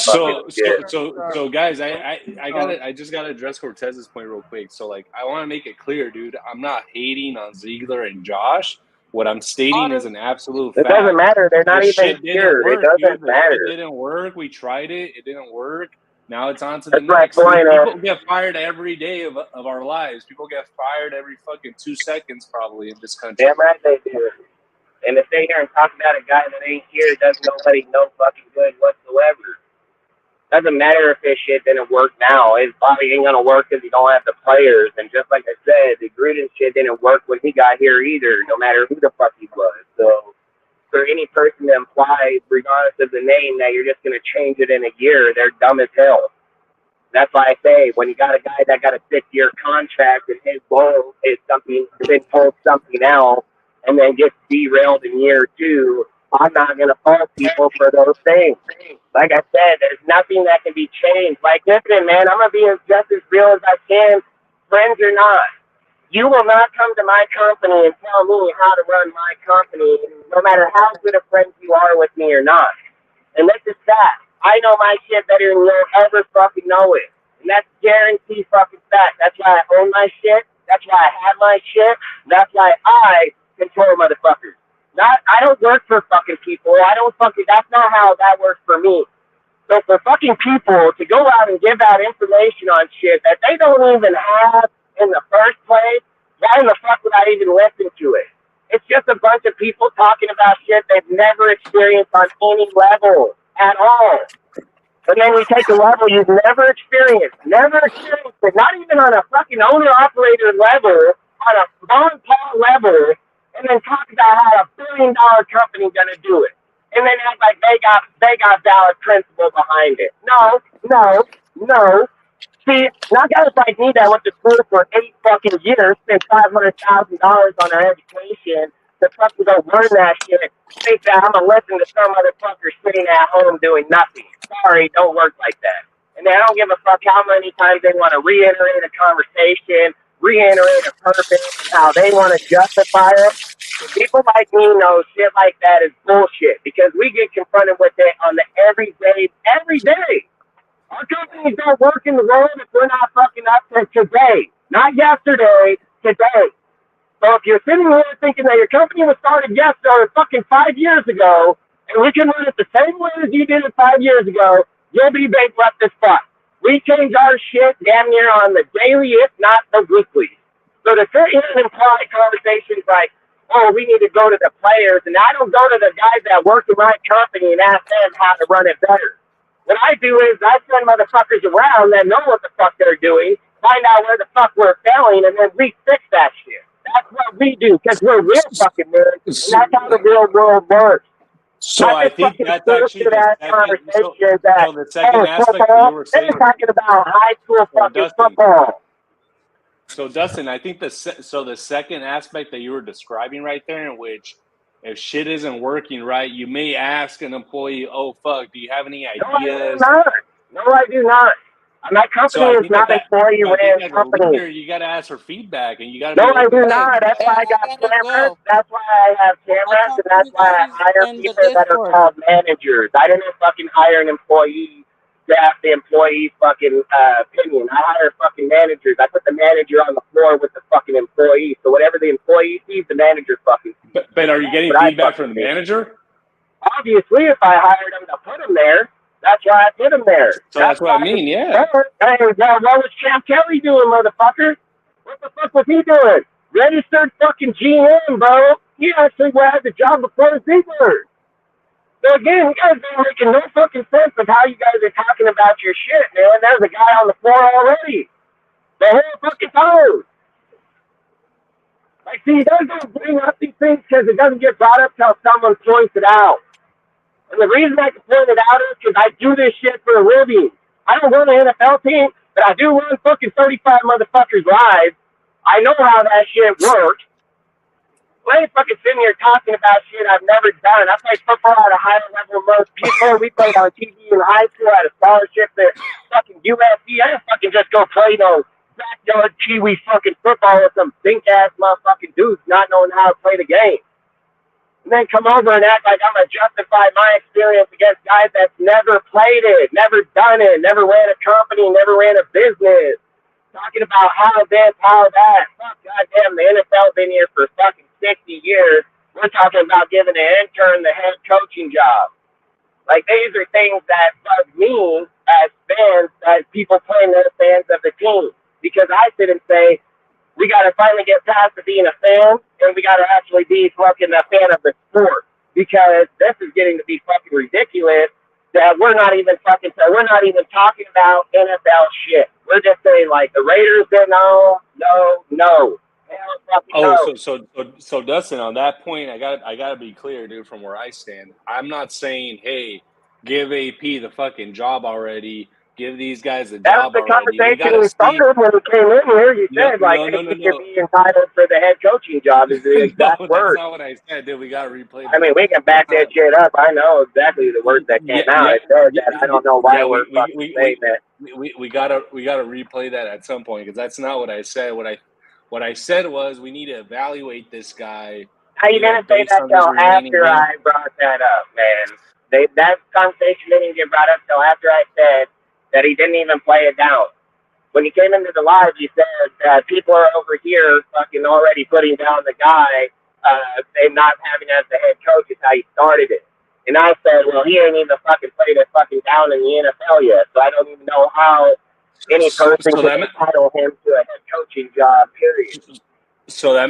So guys, I just gotta address Cortez's point real quick. So like, I want to make it clear, dude. I'm not hating on Ziegler and Josh. What I'm stating is an absolute fact. It doesn't matter. They're not even here. It doesn't matter. It didn't work. We tried it. It didn't work. Now it's on to the next. People get fired every day of our lives. People get fired every fucking 2 seconds probably in this country. Damn right they do. And to stay here and talk about a guy that ain't here does nobody no fucking good whatsoever. Doesn't matter if this shit didn't work now. His body ain't gonna work because he don't have the players. And just like I said, the Gruden shit didn't work when he got here either, no matter who the fuck he was. So for any person to imply, regardless of the name, that you're just gonna change it in a year, they're dumb as hell. That's why I say, when you got a guy that got a 6-year contract and his goal is something, been told something else, and then gets derailed in year 2, I'm not going to fault people for those things. Like I said, there's nothing that can be changed. Like, listen, man, I'm going to be just as real as I can, friends or not. You will not come to my company and tell me how to run my company, no matter how good a friend you are with me or not. And this is that. I know my shit better than you'll ever fucking know it. And that's guaranteed fucking fact. That's why I own my shit. That's why I have my shit. That's why I control motherfuckers. I don't work for fucking people. That's not how that works for me. So for fucking people to go out and give out information on shit that they don't even have in the first place, why in the fuck would I even listen to it? It's just a bunch of people talking about shit they've never experienced on any level at all. And then we take a level you've never experienced it, not even on a fucking owner-operator level, on a mom-and-pop level, and then talk about how a $1 billion company gonna do it. And then act like they got valid principle behind it. No. See, not guys like me that went to school for 8 fucking years, spent $500,000 on their education, to fucking go learn that shit, think that I'm gonna listen to some motherfucker sitting at home doing nothing. Sorry, don't work like that. And they don't give a fuck how many times they want to reiterate a conversation, reiterate a purpose, how they want to justify it. People like me know shit like that is bullshit because we get confronted with it on the every day. Our companies don't work in the world if we're not fucking up to today. Not yesterday, today. So if you're sitting here thinking that your company was started yesterday or fucking 5 years ago, and we can run it the same way as you did it 5 years ago, you'll be bankrupt as fuck. We change our shit damn near on the daily, if not the weekly. So to sit here and imply conversations like, oh, we need to go to the players, and I don't go to the guys that work in my company and ask them how to run it better. What I do is I send motherfuckers around that know what the fuck they're doing, find out where the fuck we're failing, and then we fix that shit. That's what we do because we're real fucking nerds, and that's how the real world works. So I think that's actually the second. So the second aspect that you were saying. They're talking about high school fucking football. So Dustin, I think the second aspect that you were describing right there, in which if shit isn't working right, you may ask an employee, "Oh fuck, do you have any ideas?" No, I do not. My company is not an employee-ran company. Leader, you got to ask for feedback, and you got to. No, I do not. That's why I got cameras. That's why I have cameras, and that's why I hire people that are called managers. I didn't fucking hire an employee to have the employee fucking opinion. I hire fucking managers. I put the manager on the floor with the fucking employee. So whatever the employee sees, the manager fucking sees. But are you getting feedback from the manager? Obviously, if I hired him to put him there, that's why I put him there. So that's what I mean, yeah. Hey, what was Champ Kelly doing, motherfucker? What the fuck was he doing? Registered fucking GM, bro. He actually had the job before Ziegler. So again, you guys been making no fucking sense of how you guys are talking about your shit, man. There's a guy on the floor already. The whole fucking time. Like, see, you guys don't bring up these things because it doesn't get brought up till someone points it out. And the reason I can point it out is because I do this shit for a living. I don't run an NFL team, but I do run fucking 35 motherfuckers live. I know how that shit works. I ain't fucking sitting here talking about shit I've never done. I played football at a higher level than most people. We played on TV in high school. I had a scholarship at fucking USC. I didn't fucking just go play no backyard Kiwi fucking football with some stink-ass motherfucking dudes not knowing how to play the game. And then come over and act like I'm going to justify my experience against guys that's never played it, never done it, never ran a company, never ran a business. Talking about how this, how that. Fuck, goddamn, the NFL's been here for fucking 60 years. We're talking about giving an intern the head coaching job. Like, these are things that bug me as fans, as people playing as fans of the team. Because I sit and say, we got to finally get past to being a fan, and we got to actually be fucking a fan of the sport. Because this is getting to be fucking ridiculous that we're not even talking about NFL shit. We're just saying, like, the Raiders, they're no. So Dustin, on that point, I gotta be clear, dude. From where I stand, I'm not saying, hey, give AP the fucking job already. Give these guys a job already. That was the conversation we started when we came in here. You said, you should be entitled for the head coaching job is the exact word. That's not what I said, dude. We gotta replay that. I mean, we can back that shit up. I know exactly the words that came out. I said that. I don't know why we're fucking saying that. We gotta replay that at some point, because that's not what I said. What I said was we need to evaluate this guy. How you gonna say that till after I brought that up, man? That conversation didn't even get brought up till after I said that he didn't even play it down. When he came into the live, he said that people are over here fucking already putting down the guy, and not having as the head coach is how he started it. And I said, well, he ain't even fucking played it fucking down in the NFL yet, so I don't even know how any person can entitle him to a head coaching job, period. So that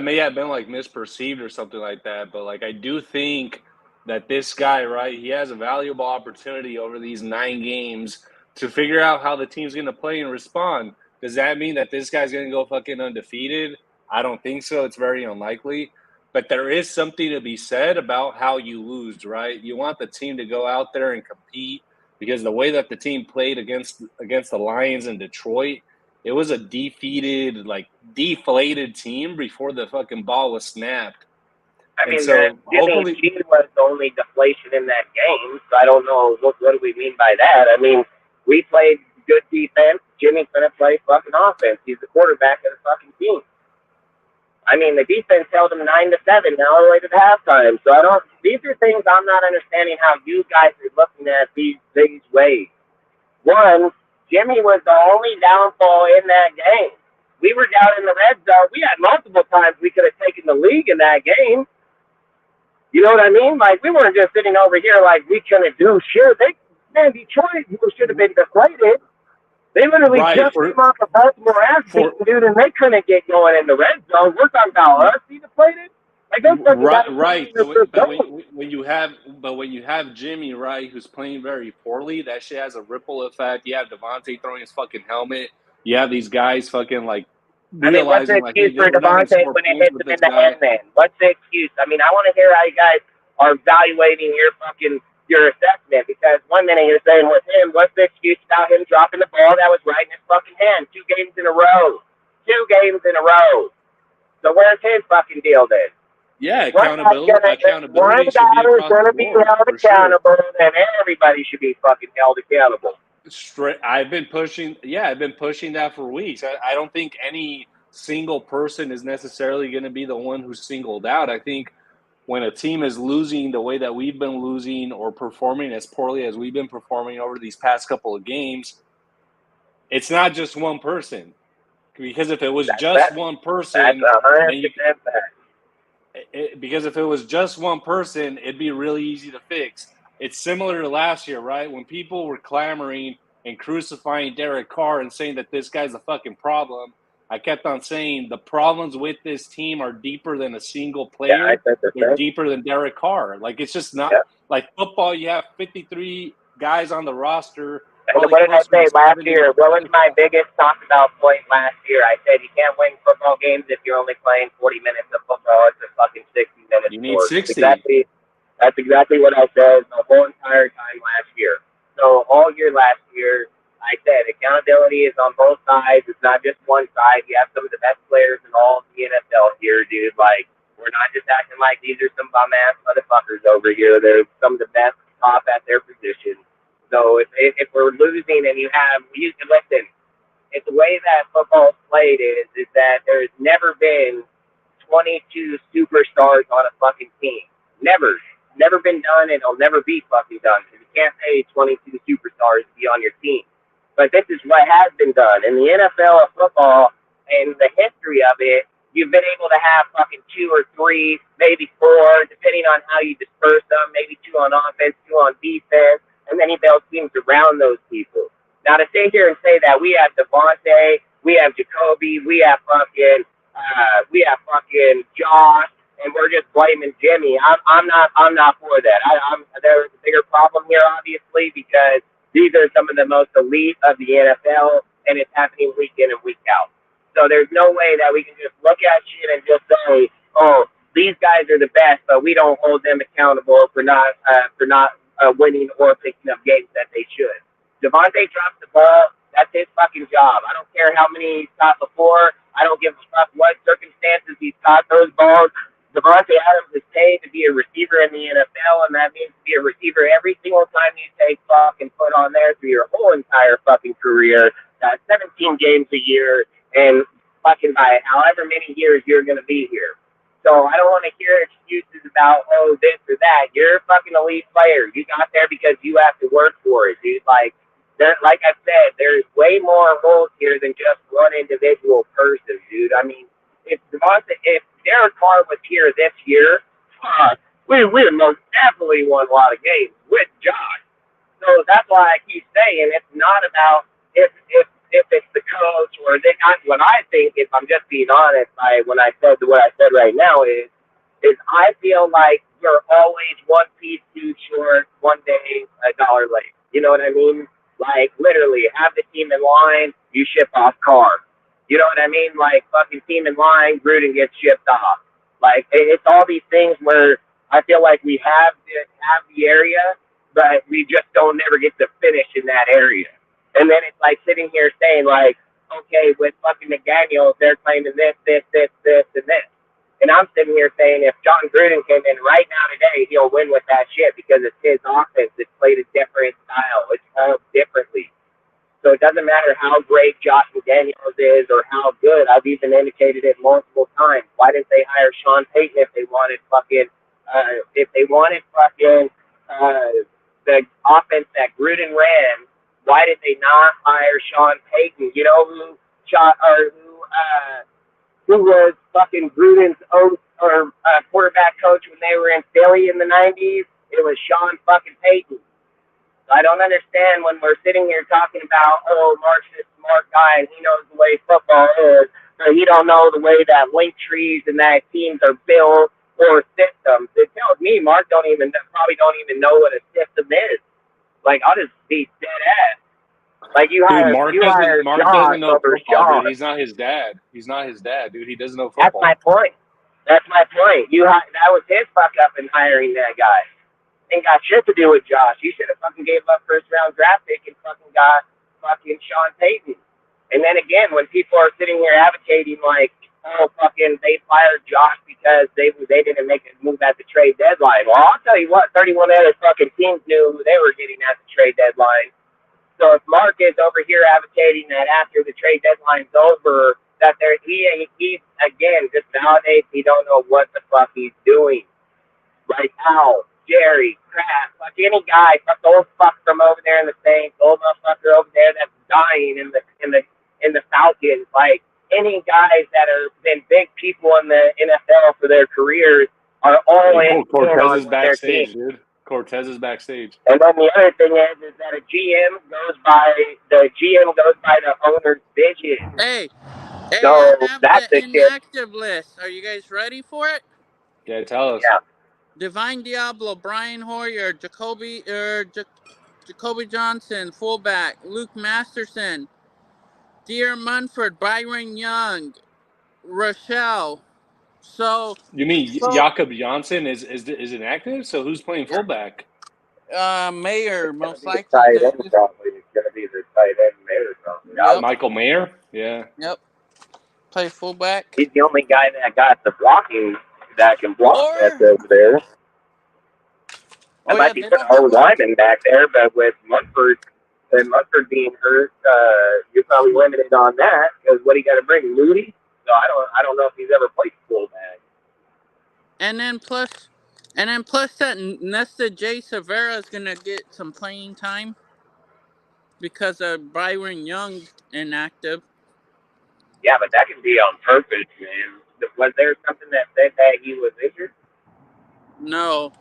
may have been like misperceived or something like that, but like I do think that this guy, right, he has a valuable opportunity over these 9 games to figure out how the team's going to play and respond. Does that mean that this guy's going to go fucking undefeated? I don't think so. It's very unlikely. But there is something to be said about how you lose, right? You want the team to go out there and compete, because the way that the team played against the Lions in Detroit, it was a deflated team before the fucking ball was snapped. I mean, hopefully Jimmy G was the only deflation in that game, so I don't know what do we mean by that. I mean, we played good defense. Jimmy's going to play fucking offense. He's the quarterback of the fucking team. I mean, the defense held him 9-7 now all the way to the halftime. So these are things I'm not understanding how you guys are looking at these ways. One, Jimmy was the only downfall in that game. We were down in the red zone. We had multiple times we could have taken the league in that game. You know what I mean? Like, we weren't just sitting over here like we couldn't do shit. Detroit should have been deflated. They literally just came off a Baltimore ass beating, dude, and they couldn't get going in the red zone. We're talking about us being deflated. Right. So when you have Jimmy, right, who's playing very poorly, that shit has a ripple effect. You have Devontae throwing his fucking helmet. You have these guys fucking like realizing, what's the excuse for we're not going to Devontae score when it points hits with him in this the guy. hand, man? What's the excuse? I mean, I want to hear how you guys are evaluating your assessment, because one minute you're saying with him, what's the excuse about him dropping the ball that was right in his fucking hand 2 games in a row? 2 games in a row. So where's his fucking deal then? Yeah, accountability One should guy be is across going the to be board, held for sure. accountable, and everybody should be fucking held accountable. I've been pushing that for weeks. I don't think any single person is necessarily going to be the one who's singled out. I think when a team is losing the way that we've been losing, or performing as poorly as we've been performing over these past couple of games, it's not just one person. Because if it was one person, that's 100% because if it was just one person, it'd be really easy to fix. It's similar to last year, right? When people were clamoring and crucifying Derek Carr and saying that this guy's a fucking problem, I kept on saying the problems with this team are deeper than a single player. They're deeper than Derek Carr. Like, it's just not like football. You have 53 guys on the roster. And what did I say last year? What was my biggest talked about point last year? I said you can't win football games if you're only playing 40 minutes of football. It's a fucking 60 minutes. You need 60. That's exactly what I said the whole entire time last year. So all year last year, I said accountability is on both sides. It's not just one side. You have some of the best players in all of the NFL here, dude. Like, we're not just acting like these are some bum-ass motherfuckers over here. They're some of the best top at their position. So if we're losing and you listen, it's the way that football is played is that there's never been 22 superstars on a fucking team. Never been done, and it'll never be fucking done. You can't pay 22 superstars to be on your team. But this is what has been done. In the NFL of football and the history of it, you've been able to have fucking 2 or 3, maybe 4, depending on how you disperse them, maybe 2 on offense, 2 on defense, and then he builds teams around those people. Now, to sit here and say that we have Devontae, we have Jacoby, we have fucking Josh, and we're just blaming Jimmy, I'm not for that. There's a bigger problem here, obviously, because these are some of the most elite of the NFL, and it's happening week in and week out. So there's no way that we can just look at shit and just say, oh, these guys are the best, but we don't hold them accountable for not winning or picking up games that they should. Devontae drops the ball. That's his fucking job. I don't care how many he's caught before. I don't give a fuck what circumstances he's caught those balls. Devontae Adams is paid to be a receiver in the NFL, and that means to be a receiver every single time you take fucking foot on there through your whole entire fucking career. That's 17 games a year, and fucking by however many years you're going to be here. So I don't want to hear excuses about, oh, this or that. You're a fucking elite player. You got there because you have to work for it, dude. Like I said, there's way more roles here than just one individual person, dude. I mean, if Derek Carr was here this year, we would most definitely won a lot of games with Josh. So that's why I keep saying it's not about if it's the coach or what I think, if I'm just being honest, what I said right now is I feel like we're always one piece too short, one day $1 late. You know what I mean? Like, literally, have the team in line, you ship off Carr. You know what I mean? Like, fucking team in line, Gruden gets shipped off. Like, it's all these things where I feel like we have the area, but we just don't never get to finish in that area. And then it's like sitting here saying, like, okay, with fucking McDaniels, they're claiming this, and this. And I'm sitting here saying if John Gruden came in right now today, he'll win with that shit because it's his offense. It's played a different style. It's called differently. So it doesn't matter how great Josh McDaniels is or how good. I've even indicated it multiple times. Why didn't they hire Sean Payton if they wanted the offense that Gruden ran? Why did they not hire Sean Payton? You know who was fucking Gruden's quarterback coach when they were in Philly in the 90s? It was Sean fucking Payton. I don't understand when we're sitting here talking about, oh, Mark's this smart guy and he knows the way football is, but he don't know the way that link trees and that teams are built or systems. It tells me Mark probably don't even know what a system is. Like, I'll just be dead ass. Like you Dude, hire Mark Josh doesn't know over football, Sean. dude. He's not his dad. He's not his dad, dude. He doesn't know That's football. my point. That's my point. That was his fuck up in hiring that guy. Ain't got shit to do with Josh. He should have fucking gave up first round draft pick and fucking got fucking Sean Payton. And then again, when people are sitting here advocating like, oh fucking they fired Josh because they didn't make a move at the trade deadline. Well, I'll tell you what, 31 other fucking teams knew who they were getting at the trade deadline. So if Mark is over here advocating that after the trade deadline's over, that he again just validates he don't know what the fuck he's doing. Like Al, Jerry, Kraft, fuck any guy, fuck the old fuck from over there in the Saints, old motherfucker over there that's dying in the Falcons, like any guys that have been big people in the NFL for their careers are all in Cortez is their team. backstage, dude. Cortez is backstage. And then the other thing is that a GM goes by the owner's vision. Hey, so I have that's the the inactive list. Are you guys ready for it? Yeah, tell us. Yeah. Divine Diablo, Brian Hoyer, Jacoby Johnson, fullback, Luke Masterson, Dear Munford, Byron Young, Rochelle. So you mean Jakob Johnson is inactive? So who's playing fullback? Mayer, most likely. Tight end probably. It's going to be the tight end Mayer probably. Yep. Michael Mayer? Yeah. Yep. Play fullback. He's the only guy that got the blocking that can block that's over there. There might be some old linemen back there, but with Munford being hurt, you're probably limited on that because what he got to bring, Moody. So I don't know if he's ever played fullback. And then plus that Nesta J. Severa is gonna get some playing time because of Byron Young inactive. Yeah, but that can be on purpose, man. Was there something that said that he was injured? No.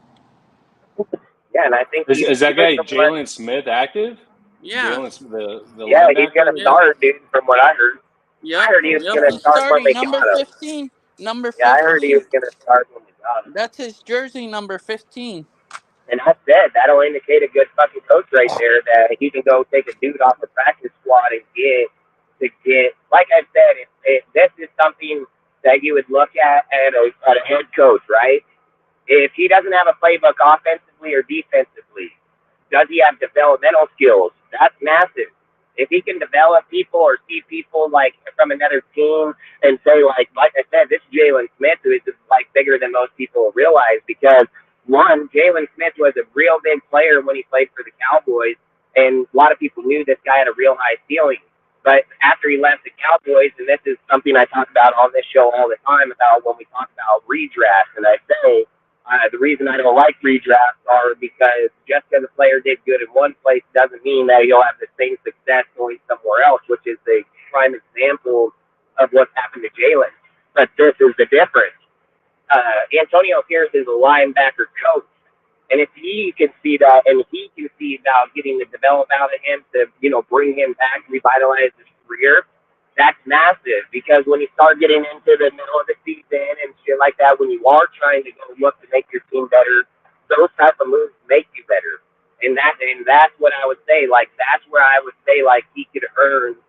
Yeah, and I think is that guy Jalen Smith active? Yeah. The yeah, he's gonna start, dude. From what I heard. Yep. I heard he was gonna start when they number got him. 15. Number 15. Yeah, I heard he was gonna start when they got him. That's his jersey, number 15. And I said that'll indicate a good fucking coach right there that he can go take a dude off the practice squad and get. Like I said, this is something that you would look at a head coach, right? If he doesn't have a playbook offensively or defensively, does he have developmental skills? That's massive. If he can develop people or see people like from another team and say like I said, this Jalen Smith is like bigger than most people realize because one, Jalen Smith was a real big player when he played for the Cowboys, and a lot of people knew this guy had a real high ceiling. But after he left the Cowboys, and this is something I talk about on this show all the time about when we talk about redrafts, and I say the reason I don't like redrafts are because just because a player did good in one place doesn't mean that he'll have the same success going somewhere else, which is the prime example of what's happened to Jalen. But this is the difference. Antonio Pierce is a linebacker coach. And if he can see that and he can see about getting the development out of him to, bring him back, revitalize his career, that's massive. Because when you start getting into the middle of the season and shit like that, when you are trying to go look to make your team better, those type of moves make you better. And that's what I would say. Like, that's where I would say, like, he could earn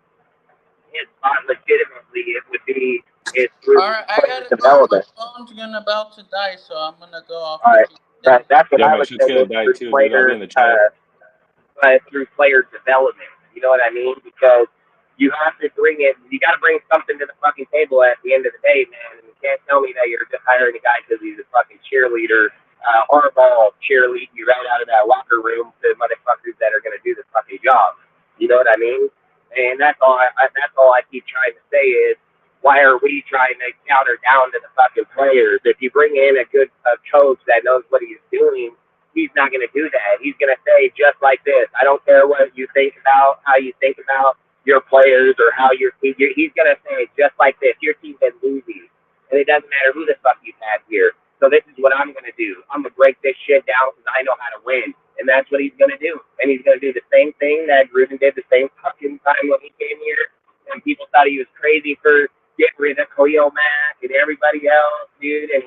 his spot legitimately. It would be through development. My phone's about to die, so I'm going to go off. All right. That's what I would say. Through player development, you know what I mean? Because you have to you got to bring something to the fucking table at the end of the day, man. And you can't tell me that you're just hiring a guy because he's a fucking cheerleader, hardball cheerlead you right out of that locker room to motherfuckers that are going to do the fucking job. You know what I mean? And that's all I keep trying to say is, why are we trying to counter down to the fucking players? If you bring in a good coach that knows what he's doing, he's not going to do that. He's going to say just like this. I don't care what you think about, how you think about your players or how your team. He's going to say just like this. Your team's been losing, and it doesn't matter who the fuck you've had here. So this is what I'm going to do. I'm going to break this shit down because I know how to win. And that's what he's going to do. And he's going to do the same thing that Gruden did the same fucking time when he came here. And people thought he was crazy for getting rid of Khalil Mack and everybody else, dude. And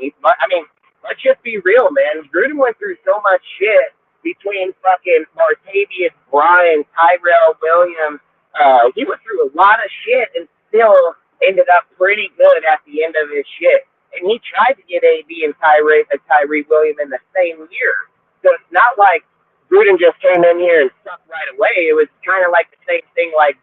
let's just be real, man. Gruden went through so much shit between fucking Martavius Bryant, Tyrell Williams, he went through a lot of shit and still ended up pretty good at the end of his shit. And he tried to get AB and Tyree Williams in the same year. So it's not like Gruden just came in here and stuck right away. It was kind of like the same thing like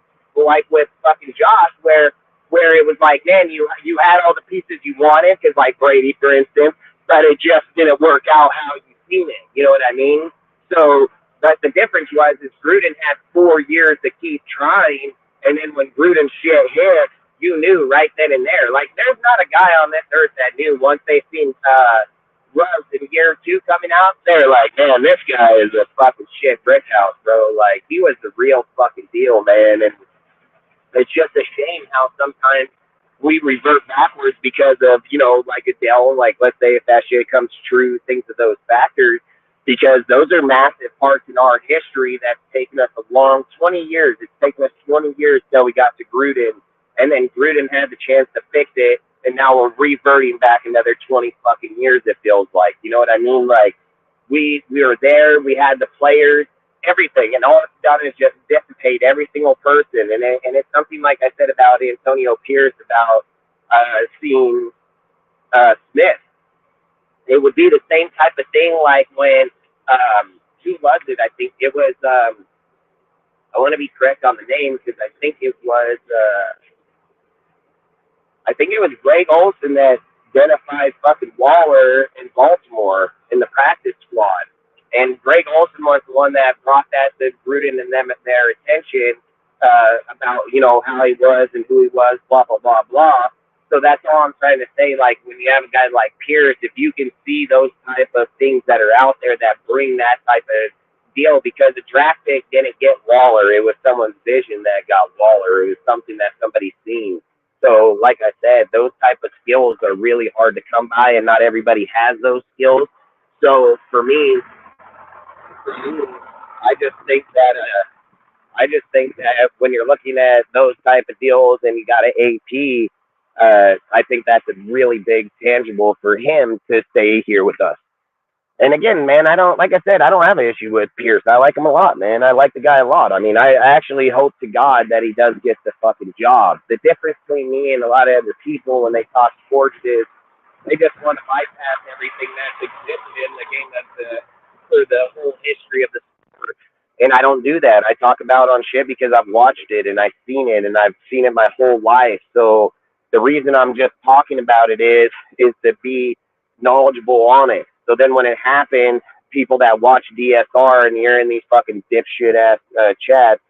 with fucking Josh, where it was like, man, you had all the pieces you wanted, because like Brady, for instance, but it just didn't work out how you seen it. You know what I mean? So, but the difference was is Gruden had 4 years to keep trying, and then when Gruden shit hit, you knew right then and there. Like, there's not a guy on this earth that knew once they seen Russ in year 2 coming out, they're like, man, this guy is a fucking shit brick house, bro. Like, he was the real fucking deal, man. And it's just a shame how sometimes we revert backwards because of, you know, like Adele, like, let's say if that shit comes true, things of those factors, because those are massive parts in our history that's taken us a long 20 years. It's taken us 20 years till we got to Gruden, and then Gruden had the chance to fix it, and now we're reverting back another 20 fucking years, it feels like. You know what I mean? Like, we were there, we had the players, everything, and all it's done is just dissipate every single person. And it's something like I said about Antonio Pierce, about seeing Smith. It would be the same type of thing like when, who was it? I think it was, I want to be correct on the name because I think it was Greg Olson that identified fucking Waller in Baltimore in the practice squad. And Greg Olson was the one that brought that to Gruden and them at their attention about, you know, how he was and who he was, blah, blah, blah, blah. So that's all I'm trying to say. Like, when you have a guy like Pierce, if you can see those type of things that are out there that bring that type of deal, because the draft pick didn't get Waller. It was someone's vision that got Waller. It was something that somebody's seen. So, like I said, those type of skills are really hard to come by, and not everybody has those skills. So, for me, I just think that when you're looking at those type of deals and you got an AP, I think that's a really big tangible for him to stay here with us. And again, man, I don't have an issue with Pierce. I like him a lot, man. I like the guy a lot. I mean, I actually hope to God that he does get the fucking job. The difference between me and a lot of other people when they talk sports is they just want to bypass everything that's existed in the game for the whole history of the sport. And I don't do that. I talk about on shit because I've watched it and I've seen it and I've seen it my whole life. So the reason I'm just talking about it is to be knowledgeable on it. So then when it happens, people that watch DSR and you're in these fucking dipshit ass chats,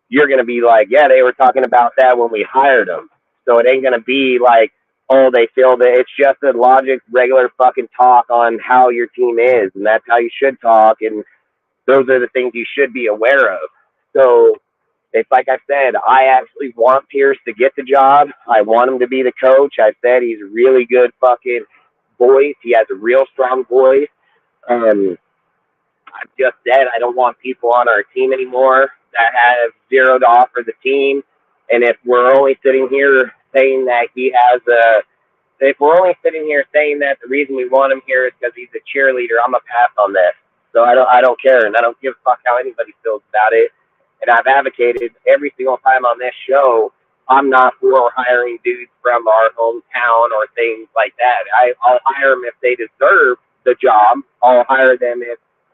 you're going to be like, yeah, they were talking about that when we hired them. So it ain't going to be like, oh, they feel that. It's just a logic, regular fucking talk on how your team is. And that's how you should talk. And those are the things you should be aware of. So it's like I said, I actually want Pierce to get the job. I want him to be the coach. I said he's a really good fucking voice. He has a real strong voice. I've just said I don't want people on our team anymore that have zero to offer the team. And if we're only sitting here saying that if we're only sitting here saying that the reason we want him here is because he's a cheerleader, I'm a pass on that. So I don't care, and I don't give a fuck how anybody feels about it. And I've advocated every single time on this show, I'm not for hiring dudes from our hometown or things like that. I'll hire them if they deserve the job. I'll hire them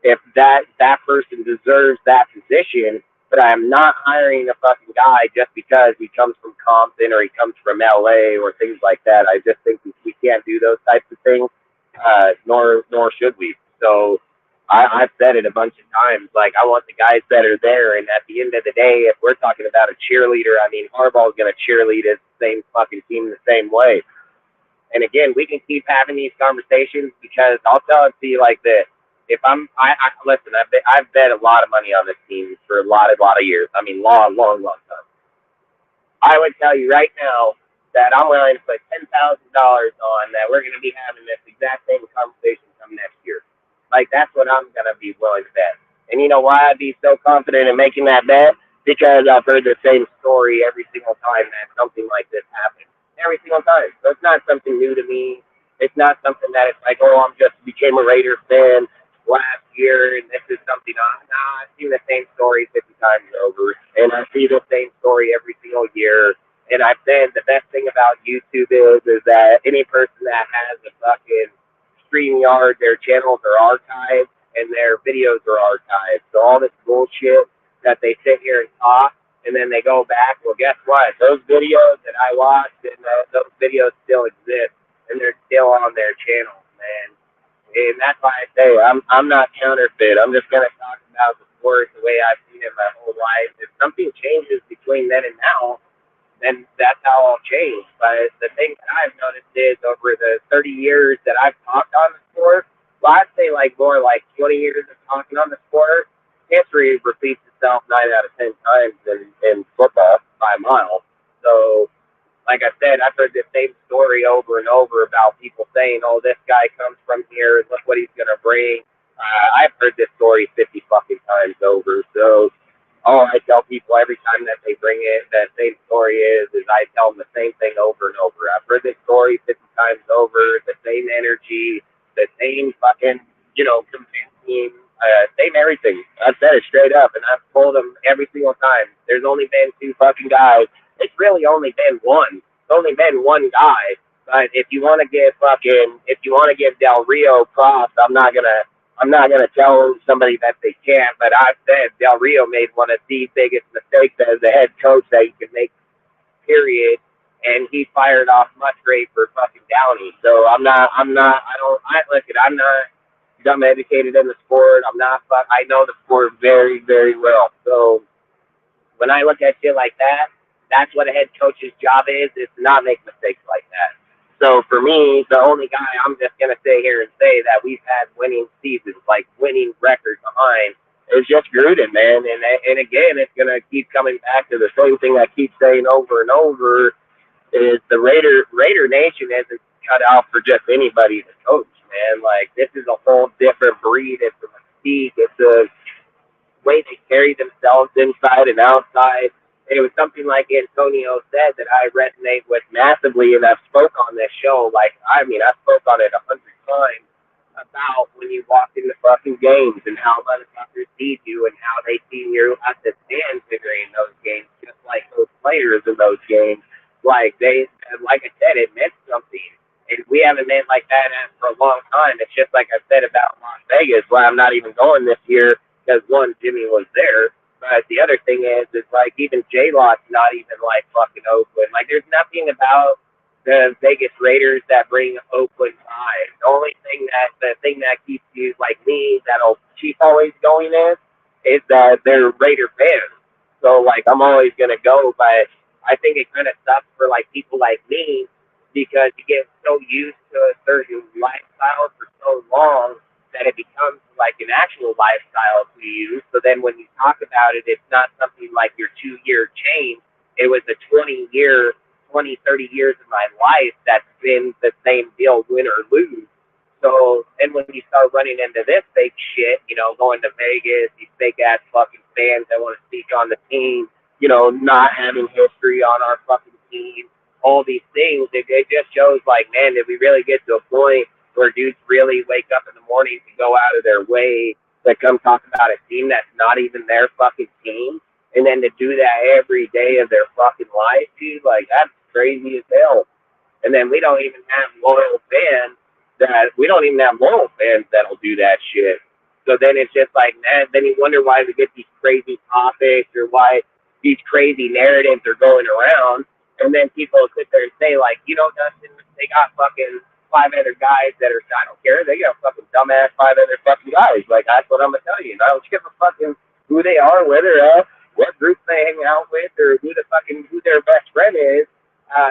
if that person deserves that position. But I'm not hiring a fucking guy just because he comes from Compton or he comes from LA or things like that. I just think we can't do those types of things, nor should we. So I've said it a bunch of times. Like, I want the guys that are there. And at the end of the day, if we're talking about a cheerleader, I mean, Harbaugh's going to cheerlead his same fucking team the same way. And again, we can keep having these conversations because I'll tell it to you like this. If listen, I've bet a lot of money on this team for a lot of years. I mean, long time. I would tell you right now that I'm willing to put $10,000 on that we're going to be having this exact same conversation come next year. Like, that's what I'm going to be willing to bet. And you know why I'd be so confident in making that bet? Because I've heard the same story every single time that something like this happens. Every single time. So it's not something new to me. It's not something that it's like, oh, I'm just became a Raider fan last year and this is something. No, I've seen the same story 50 times over. And I've see the same story every single year. And I've said the best thing about YouTube is that any person that has a fucking StreamYard, their channels are archived and their videos are archived. So all this bullshit that they sit here and talk and then they go back, well, guess what? Those videos that I watched, and those videos still exist and they're still on their channels, man. And that's why I say I'm not counterfeit. I'm just gonna talk about the sport the way I've seen it my whole life. If something changes between then and now, then that's how I'll change. But the thing that I've noticed is over the 30 years that I've talked on the sport, well, I'd say like more like 20 years of talking on the sport, history repeats itself 9 out of 10 times in football by a mile. So, like I said, I've heard the same story over and over about people saying, oh, this guy comes from here, and look what he's going to bring. I've heard this story 50 fucking times over. So all I tell people every time that they bring it, that same story is I tell them the same thing over and over. I've heard this story 50 times over, the same energy, the same fucking, convincing, same everything. I've said it straight up, and I've told them every single time. There's only been 2 fucking guys. It's really only been one. It's only been one guy. But if you want to give Del Rio props, I'm not gonna tell somebody that they can't. But I've said Del Rio made one of the biggest mistakes as a head coach that you can make. Period. And he fired off Musgrave for fucking Downey. So I'm not dumb educated in the sport. I know the sport very, very well. So when I look at shit like that, that's what a head coach's job is to not make mistakes like that. So for me, the only guy I'm just going to sit here and say that we've had winning seasons, like winning records behind, is just Gruden, man. And again, it's going to keep coming back to the same thing I keep saying over and over, is the Raider Nation isn't cut out for just anybody to coach, man. Like, this is a whole different breed. It's a mystique. It's a way they carry themselves inside and outside. It was something like Antonio said that I resonate with massively, and I've spoke on this show. I spoke on it 100 times about when you walk into fucking games and how motherfuckers see you and how they see you at the stand figuring those games, just like those players in those games. Like I said, it meant something. And we haven't been like that for a long time. It's just like I said about Las Vegas, why I'm not even going this year, because one, Jimmy was there. But the other thing is like even J-Lot's not even like fucking Oakland. Like there's nothing about the Vegas Raiders that bring Oakland high. The thing that keeps you like me that'll keep always going is that they're Raider fans. So like I'm always gonna go, but I think it kind of sucks for like people like me because you get so used to a certain lifestyle for so long that it becomes like an actual lifestyle to you. So then when you talk about it, it's not something like your 2-year change. It was a 20, 30 years of my life that's been the same deal, win or lose. So then when you start running into this fake shit, going to Vegas, these fake ass fucking fans that want to speak on the team, not having history on our fucking team, all these things, it just shows like, man, did we really get to a point where dudes really wake up in the morning to go out of their way to come talk about a team that's not even their fucking team, and then to do that every day of their fucking life, dude, like, that's crazy as hell. And then we don't even have loyal fans that'll do that shit. So then it's just like, man, then you wonder why we get these crazy topics or why these crazy narratives are going around. And then people sit there and say, like, Dustin, they got fucking 5 other guys that are, I don't care, they got fucking dumbass 5 other fucking guys. Like, that's what I'm going to tell you. I don't give a fucking who they are, where they're at, what group they hang out with, or who their best friend is.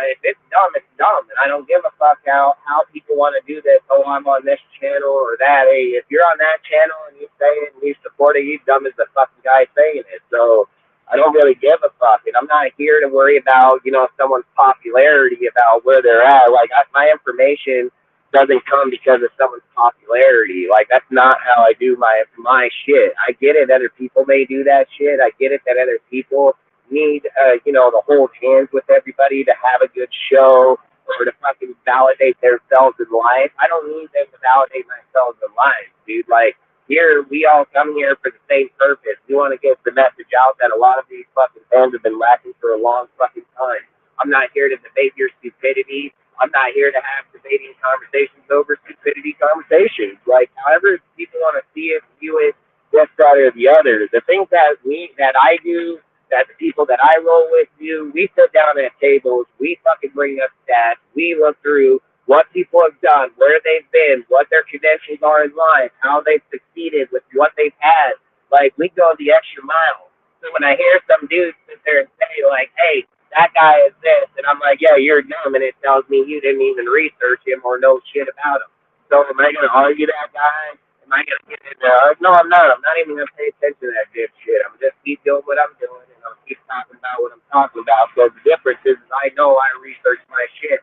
If it's dumb, it's dumb. And I don't give a fuck how people want to do this. Oh, I'm on this channel or that. Hey, if you're on that channel and you say it and you support it, you dumb as the fucking guy saying it. So I don't really give a fuck. And I'm not here to worry about, someone's popularity, about where they're at. Like, my information doesn't come because of someone's popularity. Like, that's not how I do my shit. I get it. Other people may do that shit. I get it that other people need, to hold hands with everybody to have a good show or to fucking validate themselves in life. I don't need them to validate themselves in life, dude. Like, Here, we all come here for the same purpose. We want to get the message out that a lot of these fucking fans have been lacking for a long fucking time. I'm not here to debate your stupidity. I'm not here to have debating conversations over stupidity conversations. Like, however people want to see it, view it, this side or the other. The things that I do, that the people that I roll with do, we sit down at tables, we fucking bring up stats, we look through what people have done, where they've been, what their credentials are in life, how they've succeeded with what they've had. Like, we go the extra mile. So when I hear some dude sit there and say, like, hey, that guy is this, and I'm like, yeah, you're dumb, and it tells me you didn't even research him or know shit about him. So am I going to argue that guy? Am I going to get in there? No, I'm not. I'm not even going to pay attention to that shit. I'm just keep doing what I'm doing, and I'll keep talking about what I'm talking about. So the difference is I know I research my shit.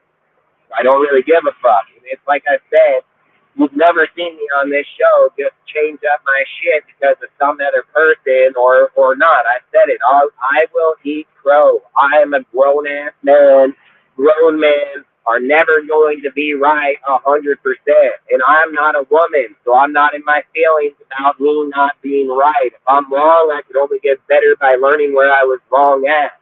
I don't really give a fuck. And it's like I said, you've never seen me on this show just change up my shit because of some other person or not. I said it. I will eat crow. I am a grown-ass man. Grown men are never going to be right 100%. And I'm not a woman, so I'm not in my feelings about me not being right. If I'm wrong, I can only get better by learning where I was wrong at.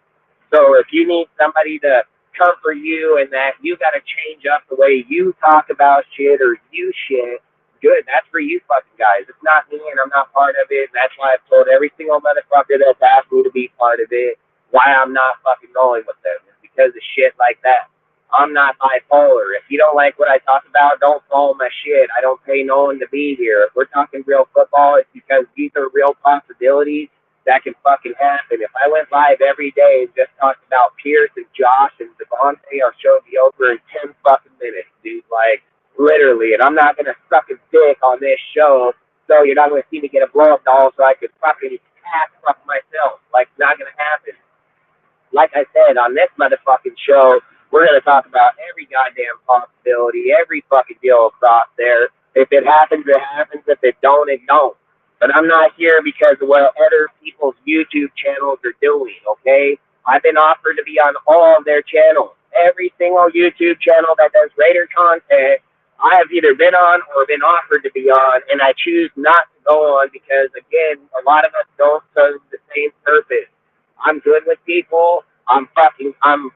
So if you need somebody to comfort you and that you got to change up the way you talk about shit or you shit, good. That's for you fucking guys. It's not me, and I'm not part of it. That's why I've told every single motherfucker that's asked me to be part of it why I'm not fucking going with them. It's because of shit like that. I'm not bipolar. If you don't like what I talk about, don't follow my shit. I don't pay no one to be here. If we're talking real football, it's because these are real possibilities that can fucking happen. If I went live every day and just talked about Pierce and Josh and Devontae, our show would be over in 10 fucking minutes, dude. Like, literally. And I'm not going to suck a dick on this show, so you're not going to see me get a blow-up doll so I could fucking fuck myself. Like, it's not going to happen. Like I said, on this motherfucking show, we're going to talk about every goddamn possibility, every fucking deal across there. If it happens, it happens. If it don't, it don't. But I'm not here because of what other people's YouTube channels are doing, okay? I've been offered to be on all of their channels. Every single YouTube channel that does Raider content, I have either been on or been offered to be on, and I choose not to go on because, again, a lot of us don't serve the same purpose. I'm good with people. I'm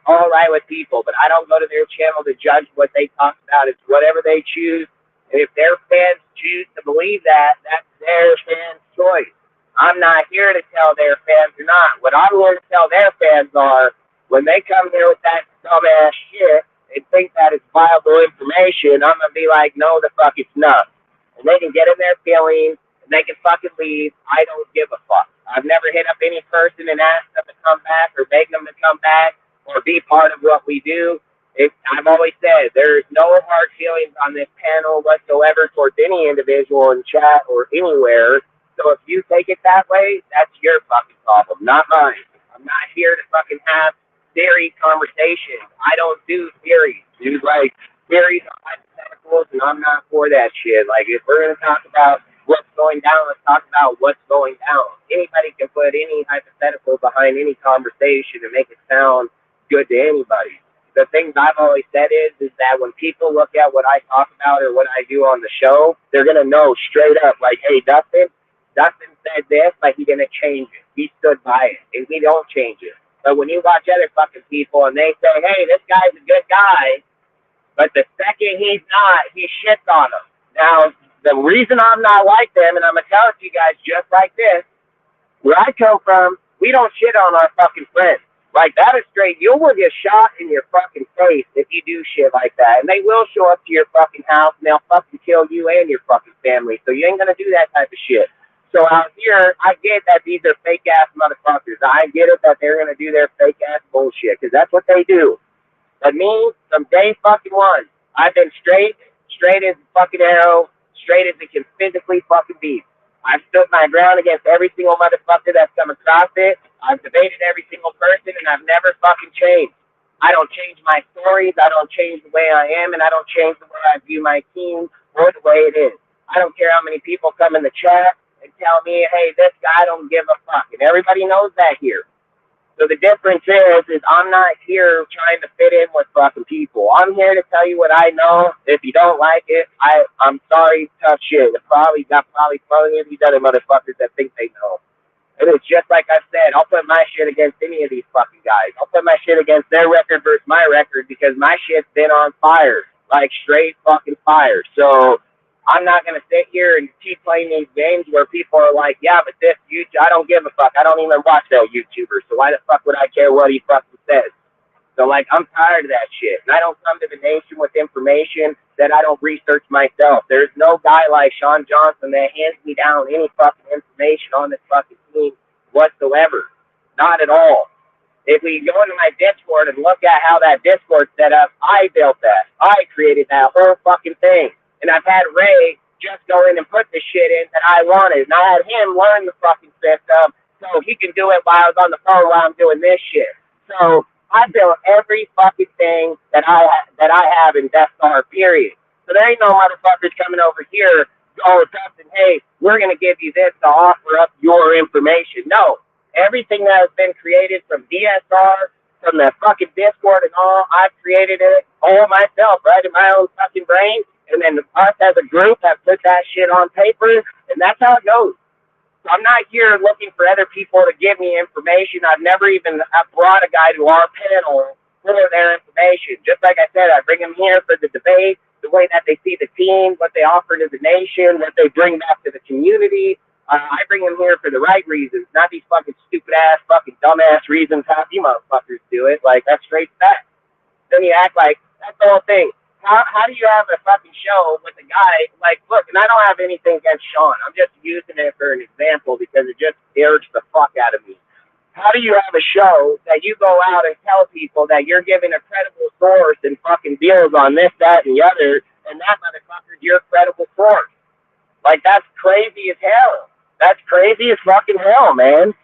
all right with people, but I don't go to their channel to judge what they talk about. It's whatever they choose. And if their fans choose to believe that, that's their fans' choice. I'm not here to tell their fans or not. What I'm here to tell their fans are, when they come here with that dumbass shit and think that it's viable information, I'm going to be like, no, the fuck it's not. And they can get in their feelings, and they can fucking leave. I don't give a fuck. I've never hit up any person and asked them to come back or begged them to come back or be part of what we do. I've always said there's no hard feelings on this panel whatsoever towards any individual in chat or anywhere. So if you take it that way, that's your fucking problem, not mine. I'm not here to fucking have theory conversations. I don't do theories, dude. Like, theories are hypotheticals, and I'm not for that shit. Like, if we're going to talk about what's going down, let's talk about what's going down. Anybody can put any hypothetical behind any conversation and make it sound good to anybody. The things I've always said is that when people look at what I talk about or what I do on the show, they're going to know straight up, like, hey, Dustin said this, but he didn't change it. He stood by it, and we don't change it. But when you watch other fucking people and they say, hey, this guy's a good guy, but the second he's not, he shits on him. Now, the reason I'm not like them, and I'm going to tell it to you guys just like this, where I come from, we don't shit on our fucking friends. Like, that is straight. You will get shot in your fucking face if you do shit like that. And they will show up to your fucking house, and they'll fucking kill you and your fucking family. So you ain't going to do that type of shit. So out here, I get that these are fake-ass motherfuckers. I get it that they're going to do their fake-ass bullshit, because that's what they do. But me, from day fucking one, I've been straight as a fucking arrow, straight as it can physically fucking be. I've stood my ground against every single motherfucker that's come across it. I've debated every single person, and I've never fucking changed. I don't change my stories. I don't change the way I am, and I don't change the way I view my team or the way it is. I don't care how many people come in the chat and tell me, hey, this guy don't give a fuck. And everybody knows that here. So the difference is I'm not here trying to fit in with fucking people. I'm here to tell you what I know. If you don't like it, I'm sorry, tough shit. Probably plenty of these other motherfuckers that think they know. And it's just like I said, I'll put my shit against any of these fucking guys. I'll put my shit against their record versus my record because my shit's been on fire. Like straight fucking fire. So I'm not going to sit here and keep playing these games where people are like, yeah, but this YouTube, I don't give a fuck. I don't even watch that YouTuber. So why the fuck would I care what he fucking says? So, like, I'm tired of that shit. And I don't come to the nation with information that I don't research myself. There's no guy like Sean Johnson that hands me down any fucking information on this fucking team whatsoever. Not at all. If we go into my Discord and look at how that Discord's set up, I built that. I created that whole fucking thing. And I've had Ray just go in and put the shit in that I wanted. And I had him learn the fucking system so he can do it while I was on the phone while I'm doing this shit. So I built every fucking thing that I have in Death Star, period. So there ain't no motherfuckers coming over here going something, hey, we're going to give you this to offer up your information. No. Everything that has been created from DSR, from the fucking Discord and all, I created it all myself, right, in my own fucking brain. And then us as a group have put that shit on paper, and that's how it goes. So I'm not here looking for other people to give me information. I've never even brought a guy to our panel for their information. Just like I said, I bring them here for the debate, the way that they see the team, what they offer to the nation, what they bring back to the community. I bring them here for the right reasons, not these fucking stupid-ass, fucking dumbass reasons how you motherfuckers do it. Like, that's straight fact. Then you act like, that's the whole thing. How do you have a fucking show with a guy, like, look, and I don't have anything against Sean. I'm just using it for an example because it just irks the fuck out of me. How do you have a show that you go out and tell people that you're giving a credible source and fucking deals on this, that, and the other, and that motherfucker's your credible source? Like, that's crazy as hell. That's crazy as fucking hell, man.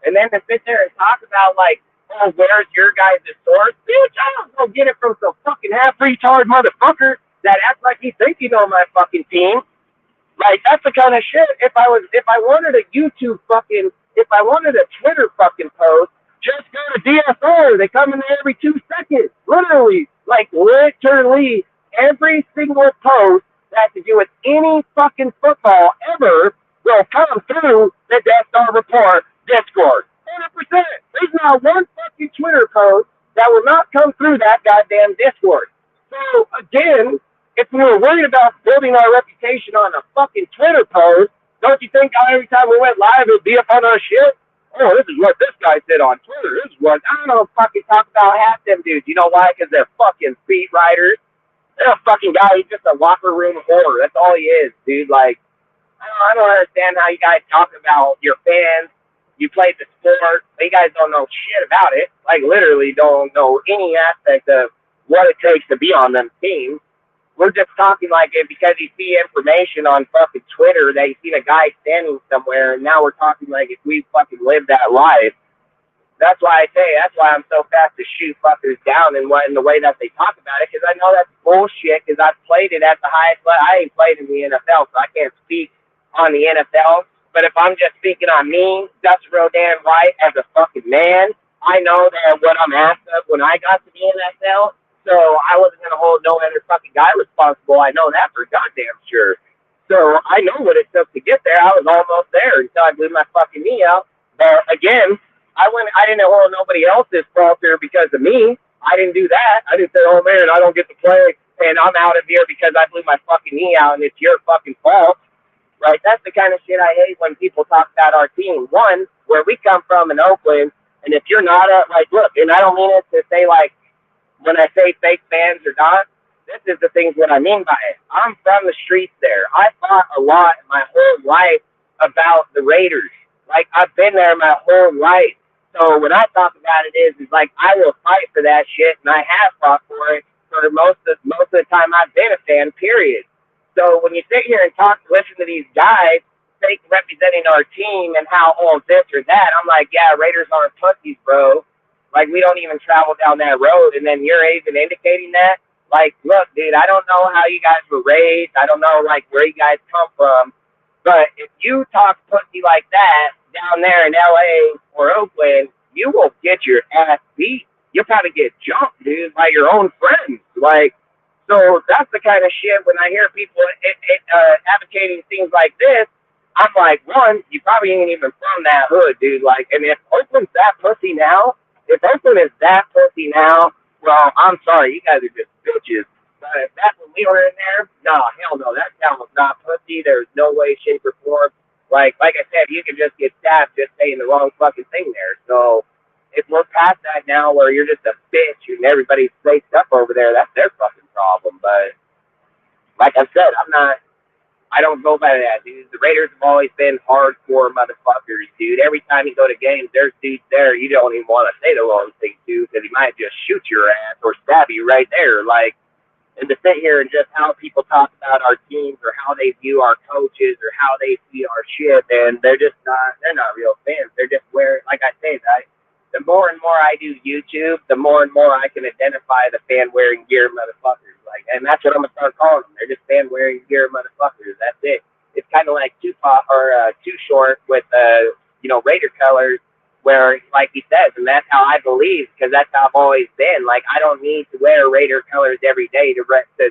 And then to sit there and talk about, like, oh, where's your guys' source? Bitch, I don't go get it from some fucking half-retard motherfucker that acts like he thinks he know my fucking team. Like, that's the kind of shit. If I wanted a YouTube fucking, if I wanted a Twitter fucking post, just go to DSR. They come in there every 2 seconds. Literally, every single post that has to do with any fucking football ever will come through the Death Star Report Discord. 100%. There's not one fucking Twitter post that will not come through that goddamn Discord. So, again, if we were worried about building our reputation on a fucking Twitter post, don't you think every time we went live, it would be up on our shit? Oh, this is what this guy said on Twitter. This is what, I don't know, fucking talk about half them dudes. You know why? Because they're fucking beat writers. They're a fucking guy. He's just a locker room whore. That's all he is, dude. Like, I don't understand how you guys talk about your fans. You played the sport. You guys don't know shit about it. Like, literally don't know any aspect of what it takes to be on them teams. We're just talking like it because you see information on fucking Twitter that you seen a guy standing somewhere, and now we're talking like if we fucking lived that life. That's why that's why I'm so fast to shoot fuckers down in the way that they talk about it, because I know that's bullshit, because I've played it at the highest level. I ain't played in the NFL, so I can't speak on the NFL. But if I'm just speaking on me, Dustin Rodan White, as a fucking man, I know that what I'm asked of when I got to the NFL, so I wasn't going to hold no other fucking guy responsible. I know that for goddamn sure. So I know what it took to get there. I was almost there until I blew my fucking knee out. But again, I didn't hold nobody else's falter because of me. I didn't do that. I didn't say, oh man, I don't get to play and I'm out of here because I blew my fucking knee out and it's your fucking fault. Right? That's the kind of shit I hate when people talk about our team. One, where we come from in Oakland, and if you're not look, and I don't mean it to say like when I say fake fans or not, this is the things that I mean by it. I'm from the streets there. I fought a lot in my whole life about the Raiders. Like, I've been there my whole life. So when I talk about it is like I will fight for that shit, and I have fought for it for most of the time I've been a fan, period. So when you sit here and listen to these guys representing our team and how this or that, I'm like, yeah, Raiders aren't pussies, bro. Like, we don't even travel down that road, and then you're even indicating that. Like, look, dude, I don't know how you guys were raised. I don't know, like, where you guys come from. But if you talk pussy like that down there in L.A. or Oakland, you will get get your ass beat. You'll probably get jumped, dude, by your own friends. Like, so that's the kind of shit when I hear people advocating things like this, I'm like, one, you probably ain't even from that hood, dude. Like, and if Oakland's that pussy now, if Oakland is that pussy now, well, I'm sorry, you guys are just bitches. But if that's when we were in there, no, hell no, that town was not pussy. There's no way, shape, or form. Like I said, you can just get stabbed just saying the wrong fucking thing there. So if we're past that now where you're just a bitch and everybody's flaked up over there, that's their fucking problem. But like I said, I don't go by that, dude. The Raiders have always been hardcore motherfuckers, dude. Every time you go to games, there's dudes there you don't even want to say the wrong thing to because he might just shoot your ass or stab you right there. Like, and to sit here and just how people talk about our teams or how they view our coaches or how they see our shit, and they're not real fans. They're just like I say, the more and more I do YouTube, the more and more I can identify the fan wearing gear motherfuckers. Like, and that's what I'm gonna start calling them. They're just fan wearing gear motherfuckers. That's it. It's kind of like Too Short with Raider colors, where like he says, and that's how I believe, because that's how I've always been. Like, I don't need to wear Raider colors every day to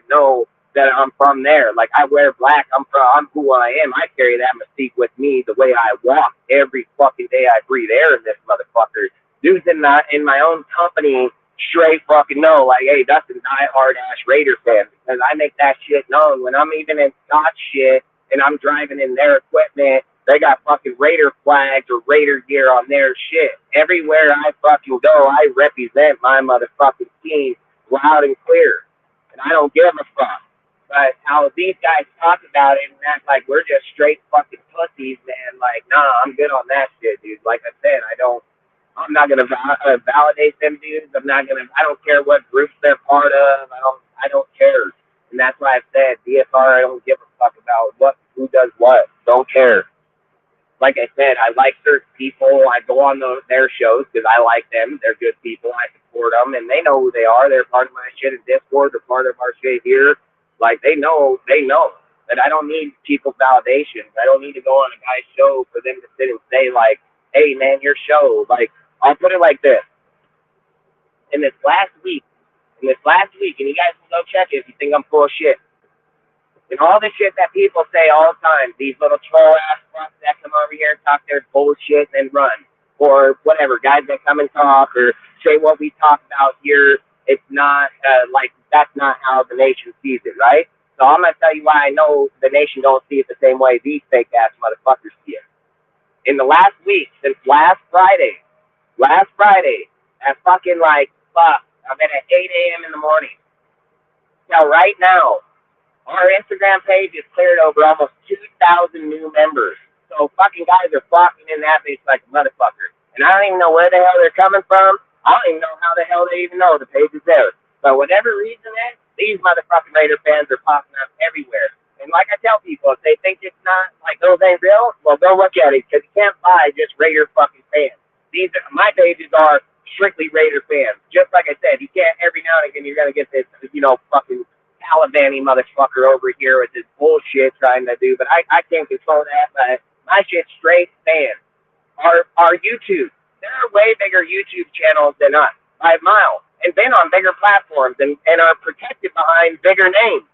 know that I'm from there. Like, I wear black. I'm who I am. I carry that mystique with me the way I walk every fucking day I breathe air in this motherfucker. Dudes in my own company straight fucking know, like, hey, Dustin's diehard ass Raider fan, because I make that shit known. When I'm even in Scott shit and I'm driving in their equipment, they got fucking Raider flags or Raider gear on their shit. Everywhere I fucking go, I represent my motherfucking team loud and clear. And I don't give a fuck. But how these guys talk about it and act like we're just straight fucking pussies, man. Like, nah, I'm good on that shit, dude. Like I said, I'm not gonna validate them dudes. I don't care what groups they're part of. I don't care. And that's why I said DFR, I don't give a fuck about who does what. Don't care. Like I said, I like certain people. I go on their shows because I like them. They're good people. I support them, and they know who they are. They're part of my shit in Discord. They're part of our shit here. Like, they know that I don't need people's validations. I don't need to go on a guy's show for them to sit and say, like, hey, man, your show. Like, I'll put it like this. In this last week, and you guys can go check it if you think I'm full of shit. And all the shit that people say all the time, these little troll-ass fucks that come over here and talk their bullshit and run. Or whatever, guys that come and talk or say what we talk about here, it's not, that's not how the nation sees it, right? So I'm going to tell you why I know the nation don't see it the same way these fake-ass motherfuckers see it. In the last week, since last Friday, at fucking I've been at 8 a.m. in the morning. Now, right now, our Instagram page is cleared over almost 2,000 new members. So fucking guys are flocking in that bitch like a motherfucker. And I don't even know where the hell they're coming from. I don't even know how the hell they even know the page is there. But whatever reason is, these motherfucking Raider fans are popping up everywhere. And like I tell people, if they think it's not, like, those ain't real, well, go look at it, because you can't buy just Raider fucking fans. My pages are strictly Raider fans. Just like I said, you can't, every now and again, you're going to get this, fucking Taliban-y motherfucker over here with this bullshit trying to do, but I can't control that, but my shit's straight fans. Our YouTube, there are way bigger YouTube channels than us, by a mile, and been on bigger platforms and are protected behind bigger names.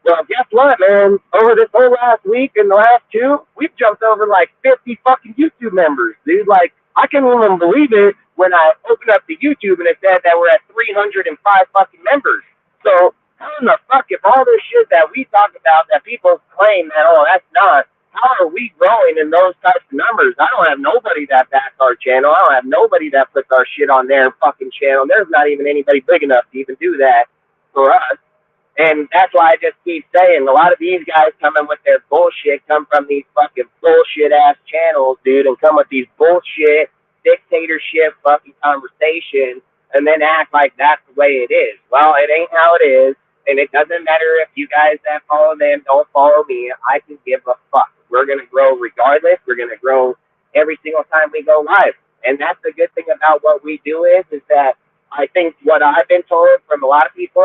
Well, guess what, man? Over this whole last week and the last two, we've jumped over like 50 fucking YouTube members, dude. Like, I can't even believe it when I opened up the YouTube and it said that we're at 305 fucking members. So, how in the fuck, if all this shit that we talk about that people claim that, oh, that's not, how are we growing in those types of numbers? I don't have nobody that backs our channel. I don't have nobody that puts our shit on their fucking channel. There's not even anybody big enough to even do that for us. And that's why I just keep saying, a lot of these guys coming with their bullshit come from these fucking bullshit-ass channels, dude, and come with these bullshit, dictatorship fucking conversations, and then act like that's the way it is. Well, it ain't how it is, and it doesn't matter if you guys that follow them don't follow me. I can give a fuck. We're going to grow regardless. We're going to grow every single time we go live. And that's the good thing about what we do is that I think what I've been told from a lot of people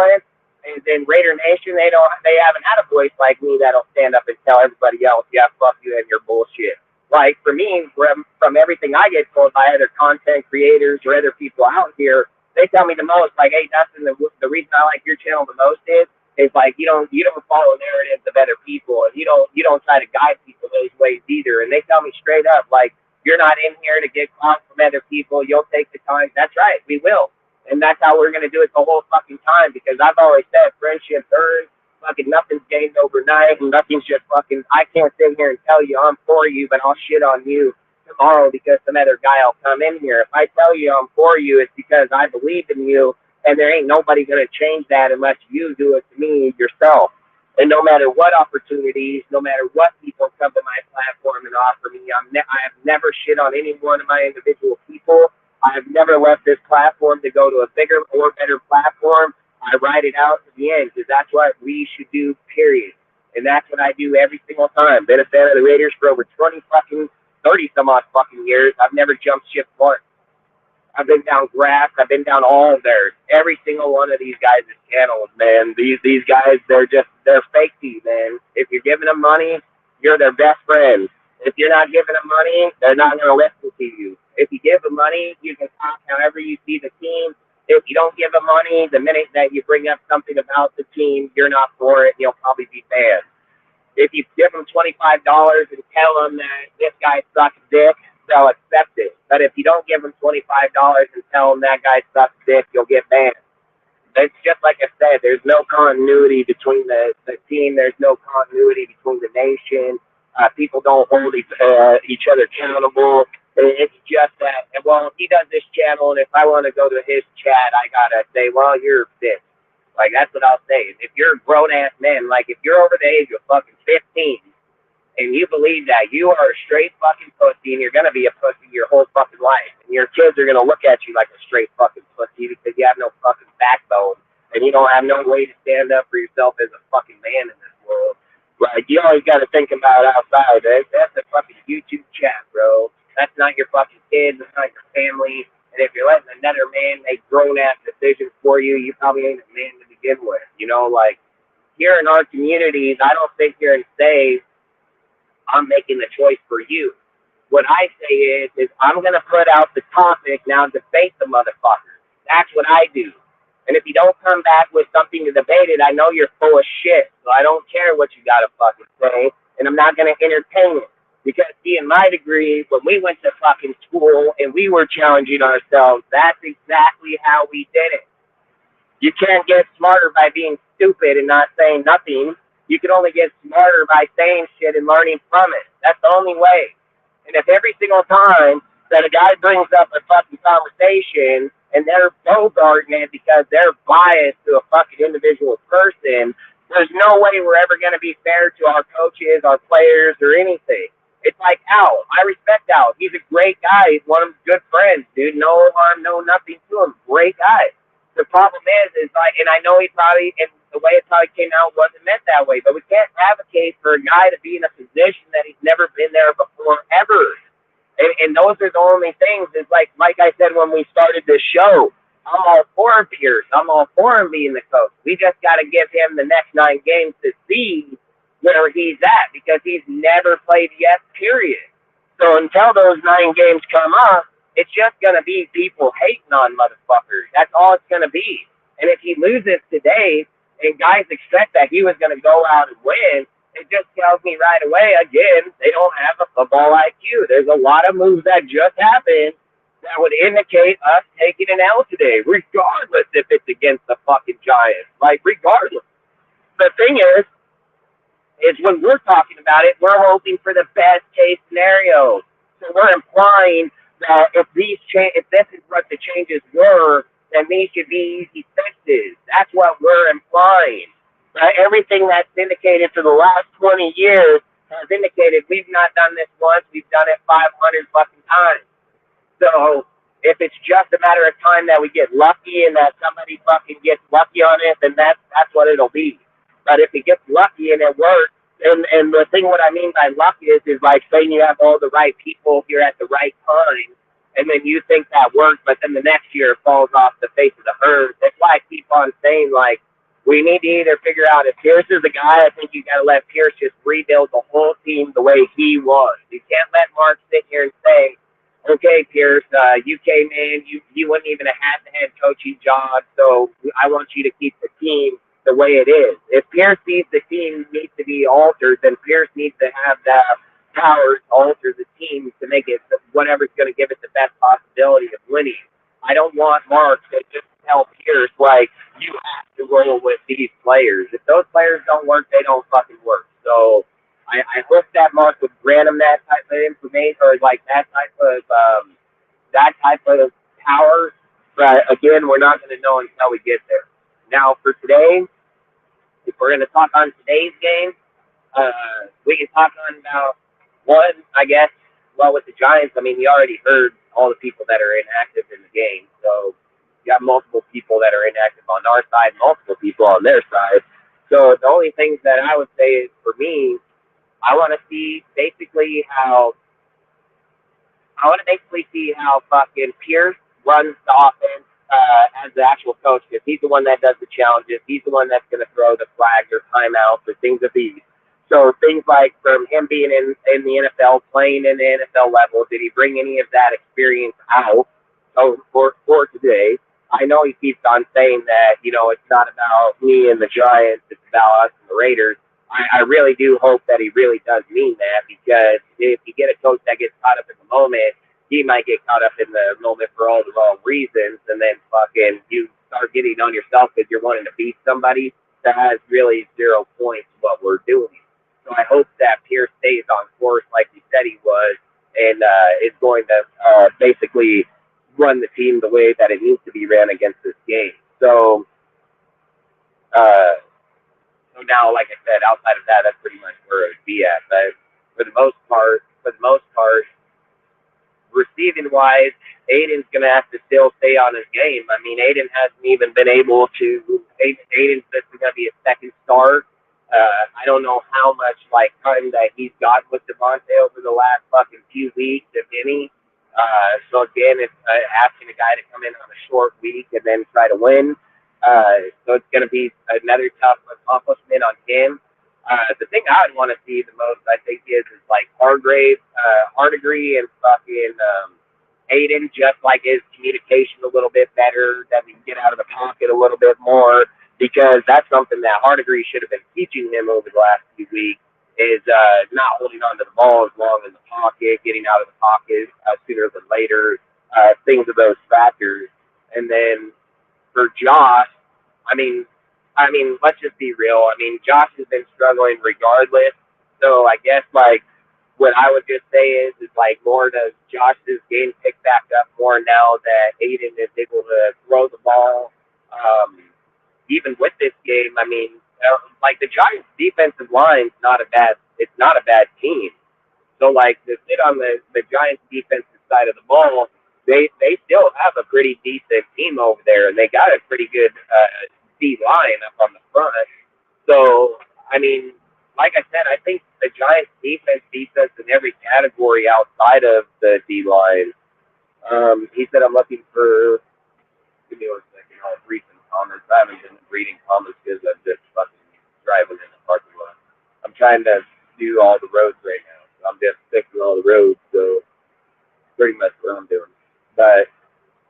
is in Raider Nation, they haven't had a voice like me that'll stand up and tell everybody else, yeah, fuck you and your bullshit. Like for me, from everything I get told by other content creators or other people out here, they tell me the most. Like, hey, Dustin, the reason I like your channel the most is like you don't follow narratives of other people, and you don't try to guide people those ways either. And they tell me straight up, like, you're not in here to get clout from other people. You'll take the time. That's right, we will, and that's how we're gonna do it the whole fucking time. Because I've always said, friendships earned. Fucking nothing's gained overnight, and nothing's just fucking. I can't sit here and tell you I'm for you, but I'll shit on you tomorrow because some other guy will come in here. If I tell you I'm for you, it's because I believe in you, and there ain't nobody gonna change that unless you do it to me yourself. And no matter what opportunities, no matter what people come to my platform and offer me, I have never shit on any one of my individual people. I have never left this platform to go to a bigger or better platform. I ride it out to the end because that's what we should do, period. And that's what I do every single time. Been a fan of the Raiders for over 30 some odd fucking years. I've never jumped ship once. I've been down grass. I've been down all of theirs. Every single one of these guys' channels, man. These guys, they're fake to you, man. If you're giving them money, you're their best friend. If you're not giving them money, they're not going to listen to you. If you give them money, you can talk however you see the team. If you don't give them money, the minute that you bring up something about the team, you're not for it, and you'll probably be banned. If you give them $25 and tell them that this guy sucks dick, they'll accept it. But if you don't give them $25 and tell them that guy sucks dick, you'll get banned. It's just like I said, there's no continuity between the team. There's no continuity between the nation. People don't hold each other accountable. It's just that, well, if he does this channel, and if I want to go to his chat, I got to say, well, you're this. Like, that's what I'll say. If you're a grown-ass man, like, if you're over the age of fucking 15, and you believe that you are a straight fucking pussy, and you're going to be a pussy your whole fucking life, and your kids are going to look at you like a straight fucking pussy because you have no fucking backbone, and you don't have no way to stand up for yourself as a fucking man in this world. Like, you always got to think about outside. That's a fucking YouTube chat, bro. That's not your fucking kids. That's not your family. And if you're letting another man make grown-ass decisions for you, you probably ain't a man to begin with. You know, like, here in our communities, I don't sit here and say, I'm making the choice for you. What I say is I'm going to put out the topic, now debate the motherfucker. That's what I do. And if you don't come back with something to debate it, I know you're full of shit. So I don't care what you got to fucking say, and I'm not going to entertain it. Because, see, in my degree, when we went to fucking school and we were challenging ourselves, that's exactly how we did it. You can't get smarter by being stupid and not saying nothing. You can only get smarter by saying shit and learning from it. That's the only way. And if every single time that a guy brings up a fucking conversation and they're bogarting it because they're biased to a fucking individual person, there's no way we're ever going to be fair to our coaches, our players, or anything. It's like Al. I respect Al. He's a great guy. He's one of my good friends, dude. No harm, no nothing to him. Great guy. The problem is like, and I know he probably, and the way it probably came out wasn't meant that way, but we can't advocate for a guy to be in a position that he's never been there before, ever. And those are the only things. It's like I said when we started this show, I'm all for Pierce. I'm all for him being the coach. We just got to give him the next 9 games to see where he's at, because he's never played yet, period. So until those 9 games come up, it's just going to be people hating on motherfuckers. That's all it's going to be. And if he loses today, and guys expect that he was going to go out and win, it just tells me right away, again, they don't have a football IQ. There's a lot of moves that just happened that would indicate us taking an L today, regardless if it's against the fucking Giants. Like, regardless. The thing is when we're talking about it, we're hoping for the best case scenario. So we're implying that if this is what the changes were, then these should be easy fixes. That's what we're implying. Right? Everything that's indicated for the last 20 years has indicated we've not done this once, we've done it 500 fucking times. So if it's just a matter of time that we get lucky and that somebody fucking gets lucky on it, then that's what it'll be. But if it gets lucky and it works, and the thing what I mean by luck is like saying you have all the right people here at the right time, and then you think that works, but then the next year it falls off the face of the earth. That's why I keep on saying, like, we need to either figure out if Pierce is the guy. I think you got to let Pierce just rebuild the whole team the way he wants. You can't let Mark sit here and say, okay, Pierce, you came in, you wouldn't even have had the head coaching job, so I want you to keep the team the way it is. If Pierce sees the team needs to be altered, then Pierce needs to have the power to alter the team to make it whatever's going to give it the best possibility of winning. I don't want Mark to just tell Pierce, like, you have to roll with these players. If those players don't work, they don't fucking work. So I hope that Mark would grant him that type of information, or like that type of power. But again, we're not going to know until we get there. Now, for today, if we're going to talk on today's game, we can talk on about one, I guess. Well, with the Giants, I mean, you already heard all the people that are inactive in the game. So you got multiple people that are inactive on our side, multiple people on their side. So the only things that I would say is, for me, I want to basically see how fucking Pierce runs the offense as the actual coach, because he's the one that does the challenges. He's the one that's going to throw the flags or timeouts or things of these. So things like from him being in the NFL, playing in the NFL level, did he bring any of that experience out for today? I know he keeps on saying that, it's not about me and the Giants, it's about us and the Raiders. I really do hope that he really does mean that, because if you get a coach that gets caught up in the moment, he might get caught up in the moment for all the wrong reasons, and then fucking you start getting on yourself because you're wanting to beat somebody that has really 0 points to what we're doing. So I hope that Pierce stays on course like he said he was, and is going to basically run the team the way that it needs to be ran against this game. So now, like I said, outside of that, that's pretty much where it would be at. But for the most part, receiving wise, Aiden's going to have to still stay on his game. I mean, Aiden hasn't even been able to. Aiden's going to be a second start. I don't know how much time that he's got with Devontae over the last fucking few weeks, if any. So again, it's asking a guy to come in on a short week and then try to win. So it's going to be another tough accomplishment on him. The thing I would want to see the most, I think, is Hardigree and fucking Aiden, just like his communication a little bit better, that we can get out of the pocket a little bit more, because that's something that Hardigree should have been teaching him over the last few weeks, is not holding on to the ball as long in the pocket, getting out of the pocket sooner than later, things of those factors. And then for Josh, I mean, let's just be real. I mean, Josh has been struggling regardless. So I guess what I would just say is more does Josh's game pick back up more now that Aiden is able to throw the ball. Even with this game, I mean, the Giants' defensive line is not a bad team. So to sit on the Giants' defensive side of the ball, they still have a pretty decent team over there, and they got a pretty good D line up on the front. So I mean, like I said, I think the Giants' defense in every category outside of the D line. He said, I'm looking for. Give me 1 second. I'll read some comments. I haven't been reading comments because I'm just fucking driving in the parking lot. I'm trying to do all the roads right now. So I'm just fixing all the roads. So pretty much what I'm doing. But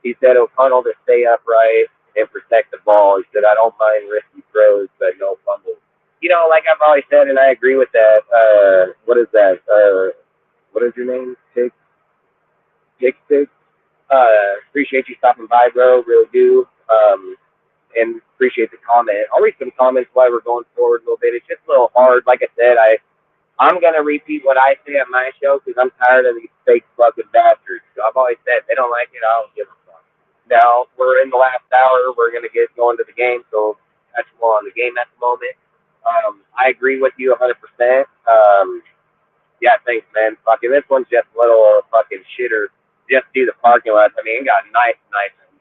he said O'Connell to stay upright and protect the ball. He said, I don't mind risky throws, but no fumbles. Like I've always said, and I agree with that. What is that? What is your name? Tick? Appreciate you stopping by, bro. Really do. And appreciate the comment. I'll read some comments while we're going forward a little bit. It's just a little hard. Like I said, I'm going to repeat what I say on my show because I'm tired of these fake fucking bastards. So I've always said, if they don't like it, I don't give a fuck. Now, we're in the last hour. We're going to get going to the game, so that's more on the game at the moment. I agree with you 100%. Yeah, thanks, man. Fucking this one's just a little fucking shitter. Just do the parking lots. I mean, it got nice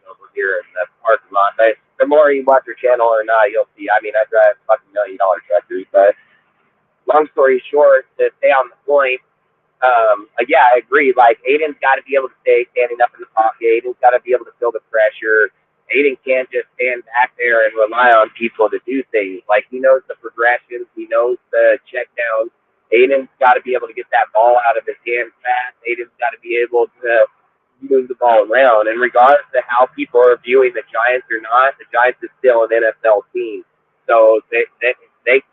over here in the parking lot. But the more you watch your channel or not, you'll see. I mean, I drive fucking $1 million tractors, but long story short, to stay on the point, yeah, I agree. Aiden's got to be able to stay standing up in the pocket. Aiden's got to be able to feel the pressure. Aiden can't just stand back there and rely on people to do things. Like, he knows the progressions, he knows the check downs. Aiden's got to be able to get that ball out of his hands fast. Aiden's got to be able to move the ball around. And regardless of how people are viewing the Giants or not, the Giants is still an NFL team. So they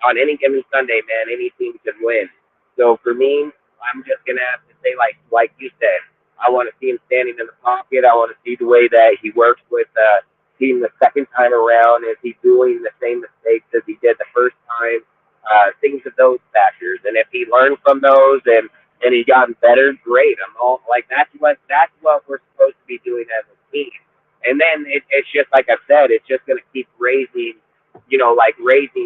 on any given Sunday, man, any team can win. So for me, I'm just gonna have to say, like you said, I want to see him standing in the pocket. I want to see the way that he works with the team the second time around. Is he doing the same mistakes as he did the first time? Things of those factors. And if he learned from those and he gotten better, great. I'm all like, that's what we're supposed to be doing as a team. And then it's just like I said, it's just gonna keep raising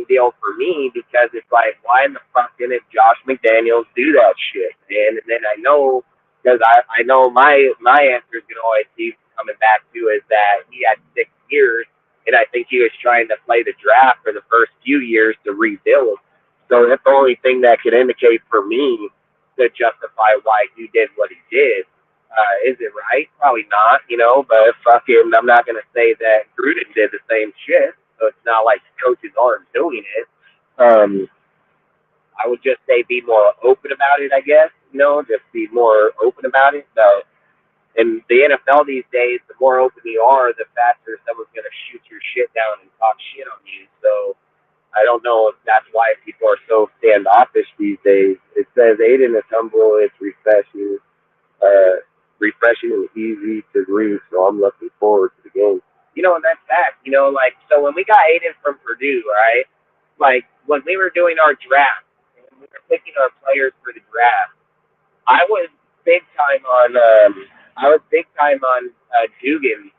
deal for me, because it's like, why in the fuck didn't Josh McDaniels do that shit? And then I know, because I know my answer is going to always keep coming back to is that he had 6 years, and I think he was trying to play the draft for the first few years to rebuild. So that's the only thing that could indicate for me to justify why he did what he did. Is it right? Probably not, but fucking, I'm not going to say that Gruden did the same shit. So it's not like the coaches aren't doing it. I would just say be more open about it, I guess. Just be more open about it. So in the NFL these days, the more open you are, the faster someone's going to shoot your shit down and talk shit on you. So I don't know if that's why people are so standoffish these days. It says Aiden is humble, it's refreshing and easy to read. So I'm looking forward to the game. And that's fact, so when we got Aiden from Purdue, right, like, when we were doing our draft, and we were picking our players for the draft, I was big time on Dugan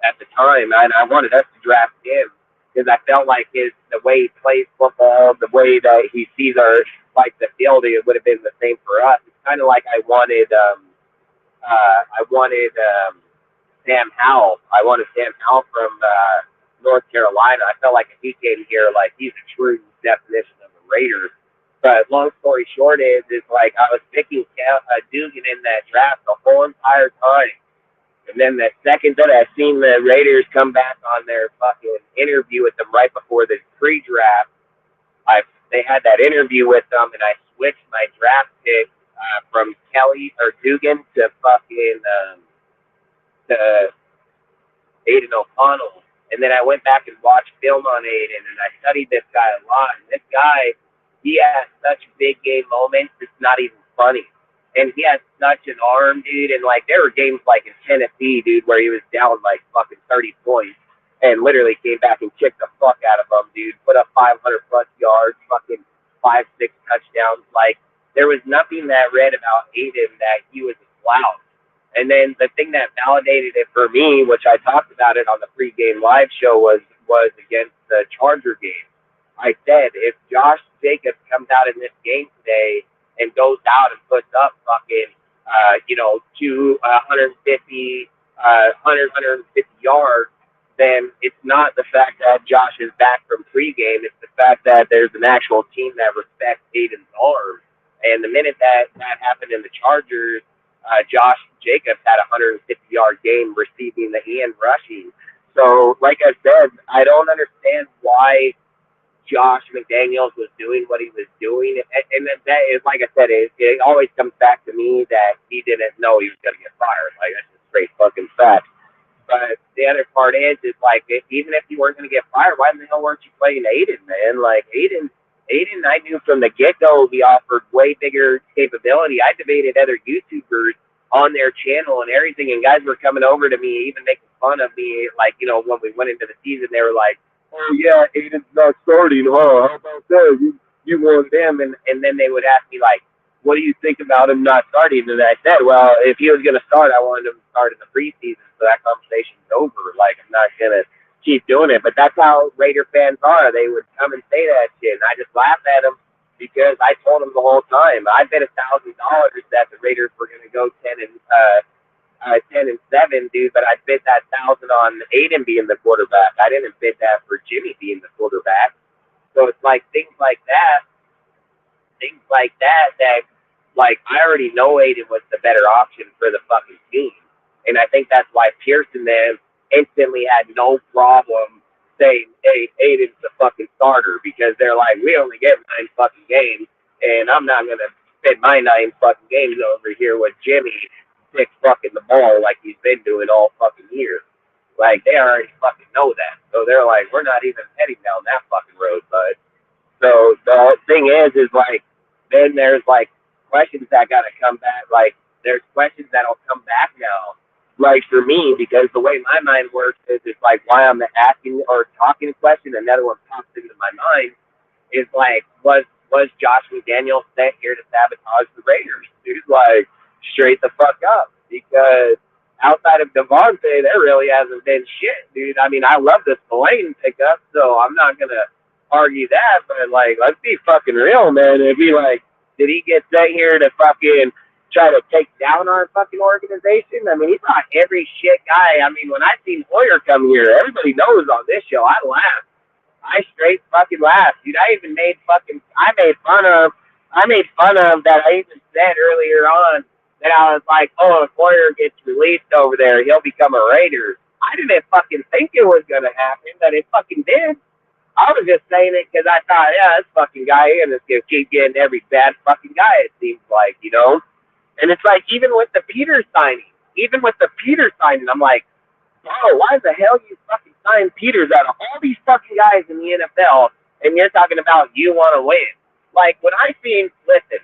at the time, and I wanted us to draft him, because I felt like the way he plays football, the way that he sees the field, it would have been the same for us. It's kind of like I wanted Sam Howell. I wanted Sam Howell from North Carolina. I felt like if he came here, like, he's a true definition of a Raider. But long story short is like, I was picking Dugan in that draft the whole entire time. And then the second that I seen the Raiders come back on their fucking interview with them right before the pre-draft, they had that interview with them, and I switched my draft pick from Kelly or Dugan to fucking to Aiden O'Connell. And then I went back and watched film on Aiden, and I studied this guy a lot. And this guy, he has such big game moments, it's not even funny. And he has such an arm, dude. And, like, there were games like in Tennessee, dude, where he was down like fucking 30 points and literally came back and kicked the fuck out of them, dude. Put up 500-plus yards, fucking 5-6 touchdowns. Like, there was nothing that read about Aiden that he was a slouch. And then the thing that validated it for me, which I talked about it on the pregame live show, was against the Charger game. I said, if Josh Jacobs comes out in this game today and goes out and puts up fucking, 150 yards, then it's not the fact that Josh is back from pregame. It's the fact that there's an actual team that respects Aiden's arm. And the minute that happened in the Chargers, Josh Jacobs had a 150-yard game receiving and rushing. So, like I said, I don't understand why Josh McDaniels was doing what he was doing. And that is, like I said, it always comes back to me that he didn't know he was going to get fired. Like, that's just straight fucking fact. But the other part is like, even if you weren't going to get fired, why the hell weren't you playing Aiden, man? Like, Aiden, I knew from the get-go he offered way bigger capability. I debated other YouTubers on their channel and everything, and guys were coming over to me, even making fun of me, like, when we went into the season, they were like, oh, yeah, Aiden's not starting, huh? How about that? You want them? And then they would ask me, like, what do you think about him not starting? And I said, well, if he was going to start, I wanted him to start in the preseason, so that conversation's over. Like, I'm not going to keep doing it. But that's how Raider fans are. They would come and say that shit, and I just laughed at them because I told them the whole time. I bet $1,000 that the Raiders were going to go 10-7, dude, but I bet that 1,000 on Aiden being the quarterback. I didn't bet that for Jimmy being the quarterback. So it's like things like that, like, I already know Aiden was the better option for the fucking team. And I think that's why Pearson then instantly had no problem saying, hey, Aiden's the fucking starter, because they're like, we only get 9 fucking games, and I'm not going to spend my 9 fucking games over here with Jimmy dick fucking the ball like he's been doing all fucking year. Like, they already fucking know that. So they're like, we're not even heading down that fucking road, bud. So the thing is like, then there's like questions that got to come back. Like, there's questions that'll come back now. Like, for me, because the way my mind works is it's like why I'm asking or talking a question, another one pops into my mind is like, was Josh McDaniels sent here to sabotage the Raiders? Dude, like, straight the fuck up. Because outside of Devontae, there really hasn't been shit, dude. I mean, I love the Spillane pickup, so I'm not going to argue that, but, like, let's be fucking real, man. It'd be like, did he get sent here to fucking try to take down our fucking organization? I mean, he's not every shit guy. I mean, when I seen Hoyer come here, everybody knows on this show, I laughed. I straight fucking laughed, dude. I made fun of that. I even said earlier on that I was like, oh, if Hoyer gets released over there, he'll become a Raider. I didn't fucking think it was going to happen, but it fucking did. I was just saying it because I thought, yeah, this fucking guy is just going to keep getting every bad fucking guy, it seems like, you know? And it's like, even with the Peters signing, I'm like, bro, why the hell you fucking sign Peters out of all these fucking guys in the NFL, and you're talking about you want to win? Like, when I seen, listen,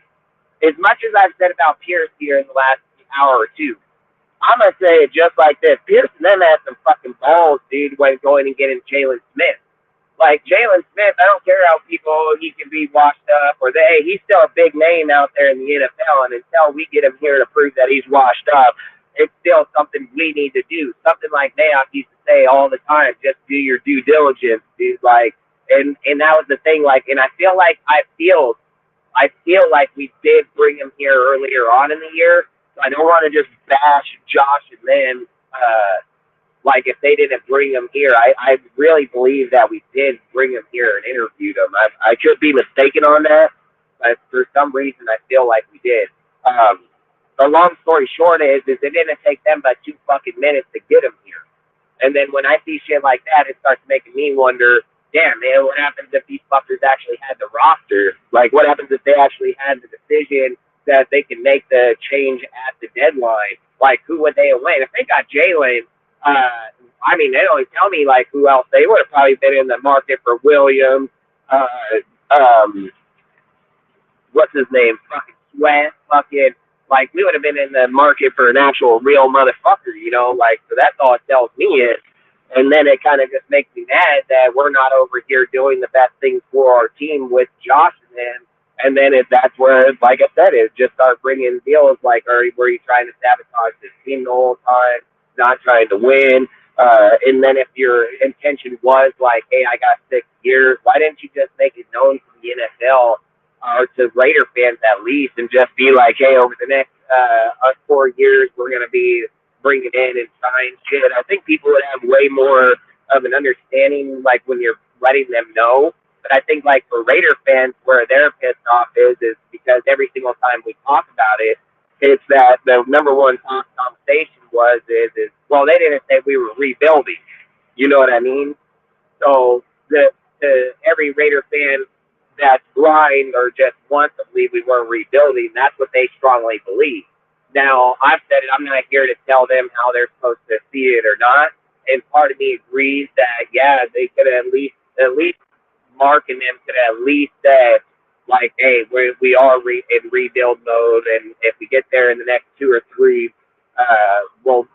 as much as I've said about Pierce here in the last hour or two, I'm going to say it just like this. Pierce and them had some fucking balls, dude, when going and getting Jalen Smith. Like, Jalen Smith, I don't care how he can be washed up, or he's still a big name out there in the NFL, and until we get him here to prove that he's washed up, it's still something we need to do. Something like Mayock used to say all the time, just do your due diligence, dude. Like, and that was the thing, like, and I feel like we did bring him here earlier on in the year, so I don't want to just bash Josh and them, like, if they didn't bring him here. I really believe that we did bring him here and interviewed him. I could be mistaken on that, but for some reason I feel like we did. The long story short is it didn't take them but 2 fucking minutes to get him here. And then when I see shit like that, it starts making me wonder, damn, man, what happens if these fuckers actually had the roster? Like, what happens if they actually had the decision that they can make the change at the deadline? Like, who would they have went? If they got Jalen, I mean, they don't tell me, like, who else. They would have probably been in the market for Williams, what's his name, fucking Sweat, fucking, like, we would have been in the market for an actual real motherfucker, you know, like, so that's all it tells me is. And then it kind of just makes me mad that we're not over here doing the best things for our team with Josh and him. And then that's where, like I said, it just start bringing deals like, were you trying to sabotage this team the whole time, not trying to win? And then if your intention was like, hey, I got 6 years, why didn't you just make it known to the NFL or to Raider fans at least and just be like, hey, over the next 4 years, we're going to be bringing in and sign shit. I think people would have way more of an understanding, like, when you're letting them know. But I think, like, for Raider fans, where they're pissed off is because every single time we talk about it, it's that the number one conversation is well, they didn't say we were rebuilding. You know what I mean? So every Raider fan that's blind or just wants to believe we weren't rebuilding, that's what they strongly believe. Now, I've said it, I'm not here to tell them how they're supposed to see it or not. And part of me agrees that, yeah, they could at least Mark and them could at least say, like, hey, we are in rebuild mode, and if we get there in the next 2 or 3, we'll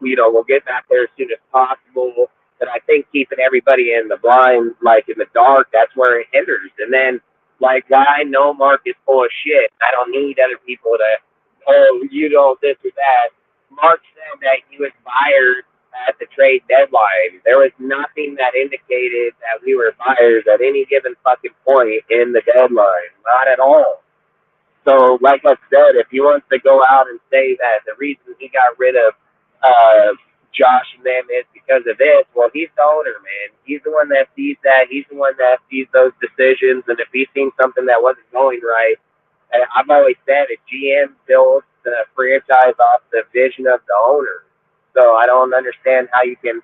get back there as soon as possible. But I think keeping everybody in the blind, like in the dark, that's where it hinders. And then, like, I know Mark is full of shit. I don't need other people to, oh, you know, this or that. Mark said that he was fired at the trade deadline. There was nothing that indicated that we were buyers at any given fucking point in the deadline. Not at all. So, like I said, if he wants to go out and say that the reason he got rid of Josh and them is because of this, well, he's the owner, man. He's the one that sees that. He's the one that sees those decisions. And if he's seen something that wasn't going right, I've always said a GM builds the franchise off the vision of the owner. So I don't understand how you can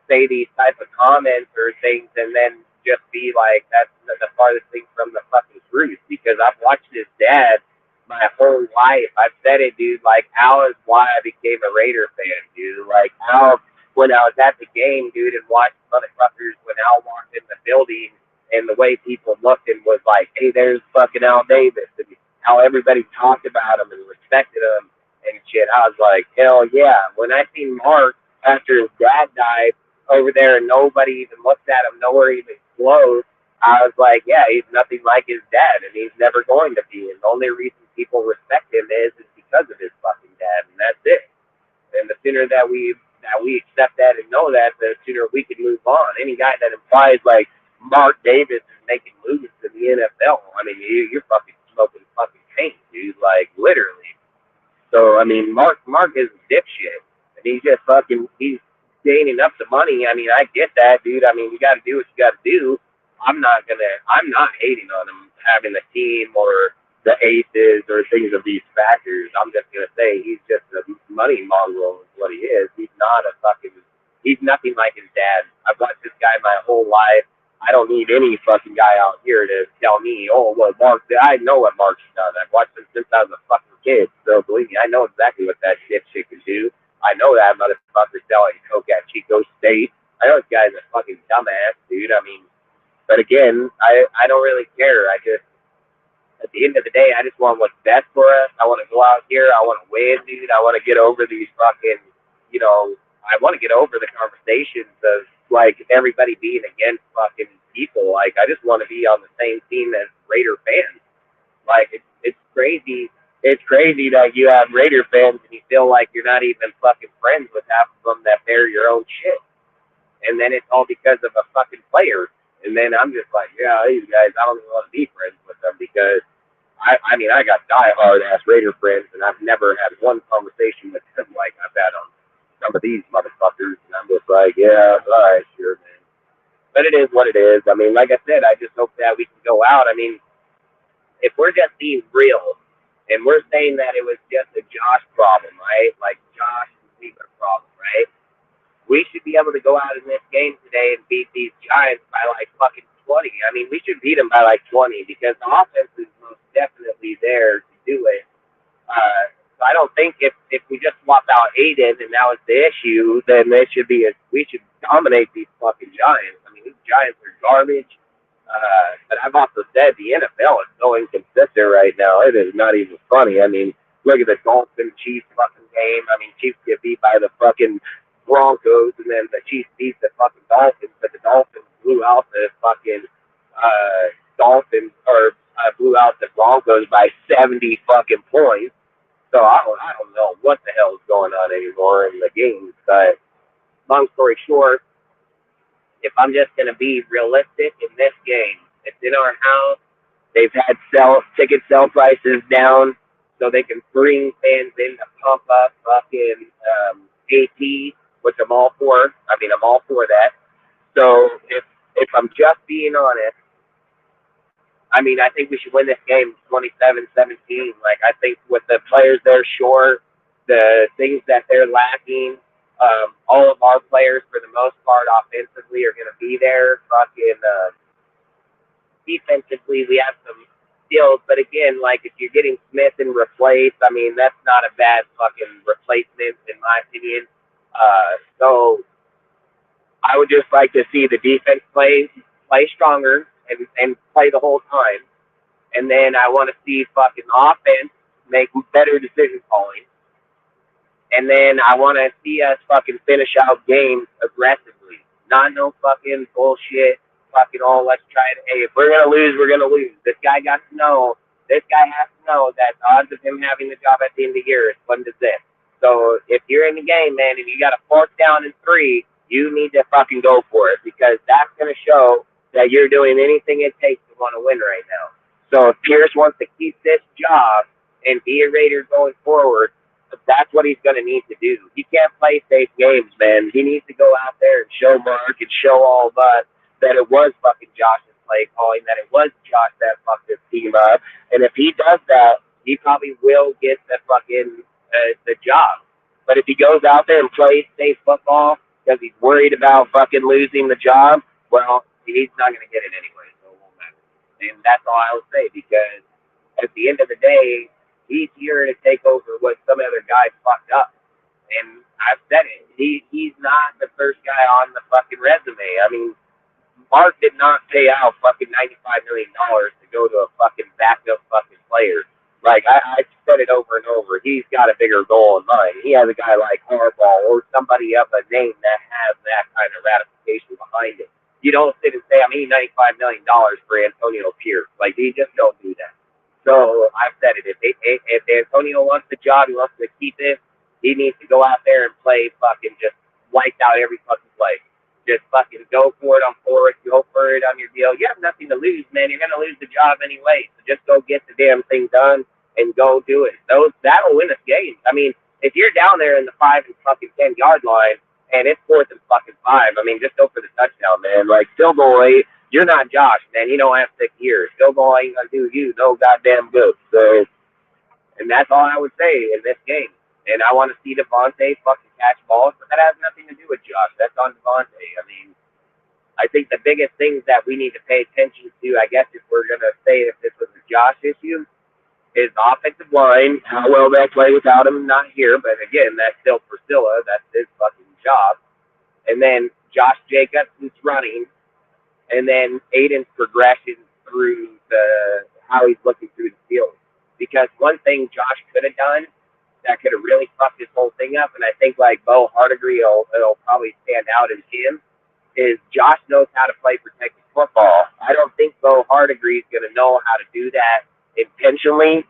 say these type of comments or things and then just be like, that's the farthest thing from the fucking truth, because I've watched his dad my whole life. I've said it, dude. Like, Al is why I became a Raider fan, dude. Like, Al, when I was at the game, dude, and watched motherfuckers when Al walked in the building and the way people looked and was like, hey, there's fucking Al Davis, and how everybody talked about him and respected him and shit. I was like, hell yeah. When I seen Mark after his dad died over there and nobody even looked at him, nowhere even close, I was like, yeah, he's nothing like his dad, and he's never going to be. And the only reason people respect him is because of his fucking dad, and that's it. And the sooner that we accept that and know that, the sooner we can move on. Any guy that implies like Mark Davis is making moves in the NFL, I mean, you're fucking smoking fucking paint, dude. Like, literally. So I mean, Mark is a dipshit, and he's gaining up the money. I mean, I get that, dude. I mean, you got to do what you got to do. I'm not hating on him having a team or the aces or things of these factors. I'm just gonna say he's just a money mongrel is what he is. He's nothing like his dad. I've watched this guy my whole life. I don't need any fucking guy out here to tell me, oh, well, Mark, I know what Mark's done. I've watched him since I was a fucking kid. So believe me, I know exactly what that dipshit can do. I know that motherfucker selling coke at Chico State. I know this guy's a fucking dumbass, dude. I mean, but again, I don't really care. I just, at the end of the day, I just want what's best for us. I want to go out here. I want to win, dude. I want to get over these fucking, I want to get over the conversations of, like, everybody being against fucking people. Like, I just want to be on the same team as Raider fans. Like, it's crazy. It's crazy that you have Raider fans and you feel like you're not even fucking friends with half of them that bear your own shit. And then it's all because of a fucking player. And then I'm just like, yeah, these guys, I don't even want to be friends with them, because I mean, I got diehard ass Raider friends, and I've never had one conversation with them like I've had on some of these motherfuckers. And I'm just like, yeah, all right, sure, man. But it is what it is. I mean, like I said, I just hope that we can go out. I mean, if we're just being real, and we're saying that it was just a Josh problem, right? Like, Josh and Weaver problem, right? We should be able to go out in this game today and beat these Giants by like fucking 20. I mean, we should beat them by like 20, because the offense is most definitely there to do it. So I don't think if we just swap out Aiden and that was the issue, then we should dominate these fucking Giants. I mean, these Giants are garbage. But I've also said the NFL is so inconsistent right now. It is not even funny. I mean, look at the Dolphins Chiefs fucking game. I mean, Chiefs get beat by the fucking Broncos, and then the Chiefs beat the fucking Dolphins, but the Dolphins blew out the fucking blew out the Broncos by 70 fucking points. So I don't know what the hell is going on anymore in the games. But long story short, if I'm just gonna be realistic in this game, it's in our house. They've had ticket sell prices down so they can bring fans in to pump up fucking AP, which I'm all for. I mean, I'm all for that. So if I'm just being honest, I mean, I think we should win this game 27-17. Like, I think with the players they're short, the things that they're lacking, all of our players, for the most part, offensively are going to be there. Fucking defensively, we have some skills. But again, like, if you're getting Smith and replaced, I mean, that's not a bad fucking replacement, in my opinion. So I would just like to see the defense play stronger and play the whole time. And then I want to see fucking offense make better decision calling. And then I want to see us fucking finish out games aggressively. Not no fucking bullshit. Fucking, let's try it. Hey, if we're going to lose, we're going to lose. This guy has to know that the odds of him having the job at the end of the year is 1 to 6. So if you're in the game, man, and you got a 4th down and 3, you need to fucking go for it, because that's going to show that you're doing anything it takes to want to win right now. So if Pierce wants to keep this job and be a Raider going forward, that's what he's going to need to do. He can't play safe games, man. He needs to go out there and show Mark and show all of us that it was fucking Josh's play calling, that it was Josh that fucked this team up. And if he does that, he probably will get the fucking the job. But if he goes out there and plays safe football because he's worried about fucking losing the job, well, he's not going to get it anyway, so it won't matter. And that's all I will say, because at the end of the day, he's here to take over what some other guy fucked up. And I've said it. He's not the first guy on the fucking resume. I mean, Mark did not pay out fucking $95 million to go to a fucking backup fucking player. Like, I've said it over and over. He's got a bigger goal in mind. He has a guy like Harbaugh or somebody of a name that has that kind of ratification behind it. You don't sit and say, I'm eating $95 million for Antonio Pierce. Like, you just don't do that. So I've said it. If Antonio wants the job, he wants to keep it, he needs to go out there and play fucking just wiped out every fucking play. Just fucking go for it on fourth, go for it on your deal. You have nothing to lose, man. You're going to lose the job anyway. So just go get the damn thing done and go do it. That'll win us games. I mean, if you're down there in the 5 and fucking 10 yard line and it's 4th and fucking 5, I mean, just go for the touchdown, man. Like, field goal, you're not Josh, man. You don't have 6 years. Field goal ain't going to do you no goddamn good. So, and that's all I would say in this game. And I want to see Devontae fucking catch balls, but that has nothing to do with Josh. That's on Devontae. I mean, I think the biggest things that we need to pay attention to, I guess if we're going to say if this was a Josh issue, is offensive line, how well they play without him, not here. But again, that's still Priscilla. That's his fucking job. And then Josh Jacobson's running. And then Aiden's progression through how he's looking through the field. Because one thing Josh could have done that could have really fucked this whole thing up, and I think like Bo Hardigree it'll probably stand out in him, is Josh knows how to play protected football. I don't think Bo Hardigree is going to know how to do that intentionally,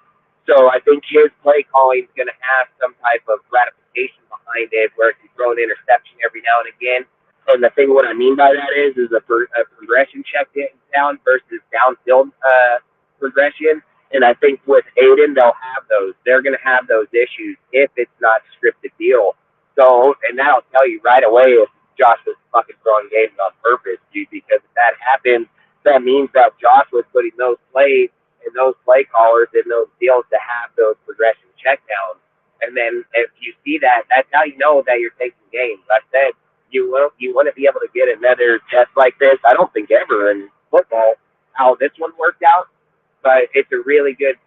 so I think his play calling is going to have some type of gratification behind it where it can throw an interception every now and again. And the thing, what I mean by that is a progression check down versus downfield progression. And I think with Aiden, they'll have those. They're going to have those issues if it's not a scripted deal. So, and that'll tell you right away if Josh was fucking throwing games on purpose, dude, because if that happens, that means that Josh was putting those plays and those play callers in those deals to have those progression checkdowns. And then if you see that, that's how you know that you're taking games. I said you want to be able to get another test like this. I don't think ever in football how this one worked out. But it's a really good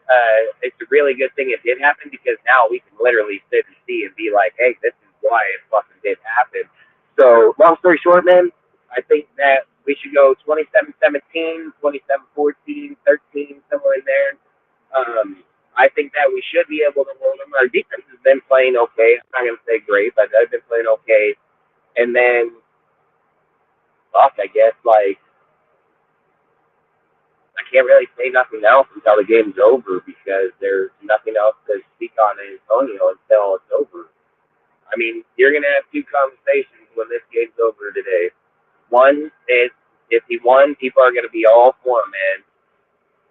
thing it did happen, because now we can literally sit and see and be like, hey, this is why it fucking did happen. So long story short, man, I think that we should go 27-17, 27-14, 13, somewhere in there. I think that we should be able to hold them. Our defense has been playing okay. I'm not going to say great, but they've been playing okay. And then, fuck, I guess, like, I can't really say nothing else until the game's over, because there's nothing else to speak on in Antonio until it's over. I mean, you're going to have two conversations when this game's over today. One is, if he won, people are going to be all for him, man.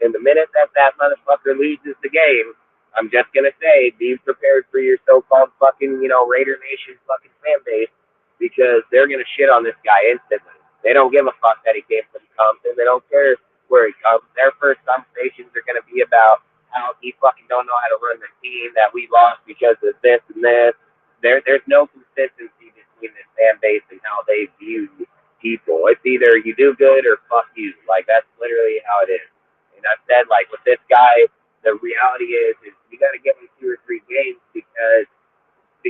And the minute that motherfucker loses the game, I'm just going to say, be prepared for your so-called fucking, Raider Nation fucking fan base, because they're going to shit on this guy instantly. They don't give a fuck that he came from Compton. They don't care where he comes. Their first conversations are going to be about how he fucking don't know how to run the team, that we lost because of this and this. There's no consistency between this fan base and how they view people. It's either you do good or fuck you. Like, that's literally how it is. And I've said, like, with this guy, the reality is you got to give him 2 or 3 games, because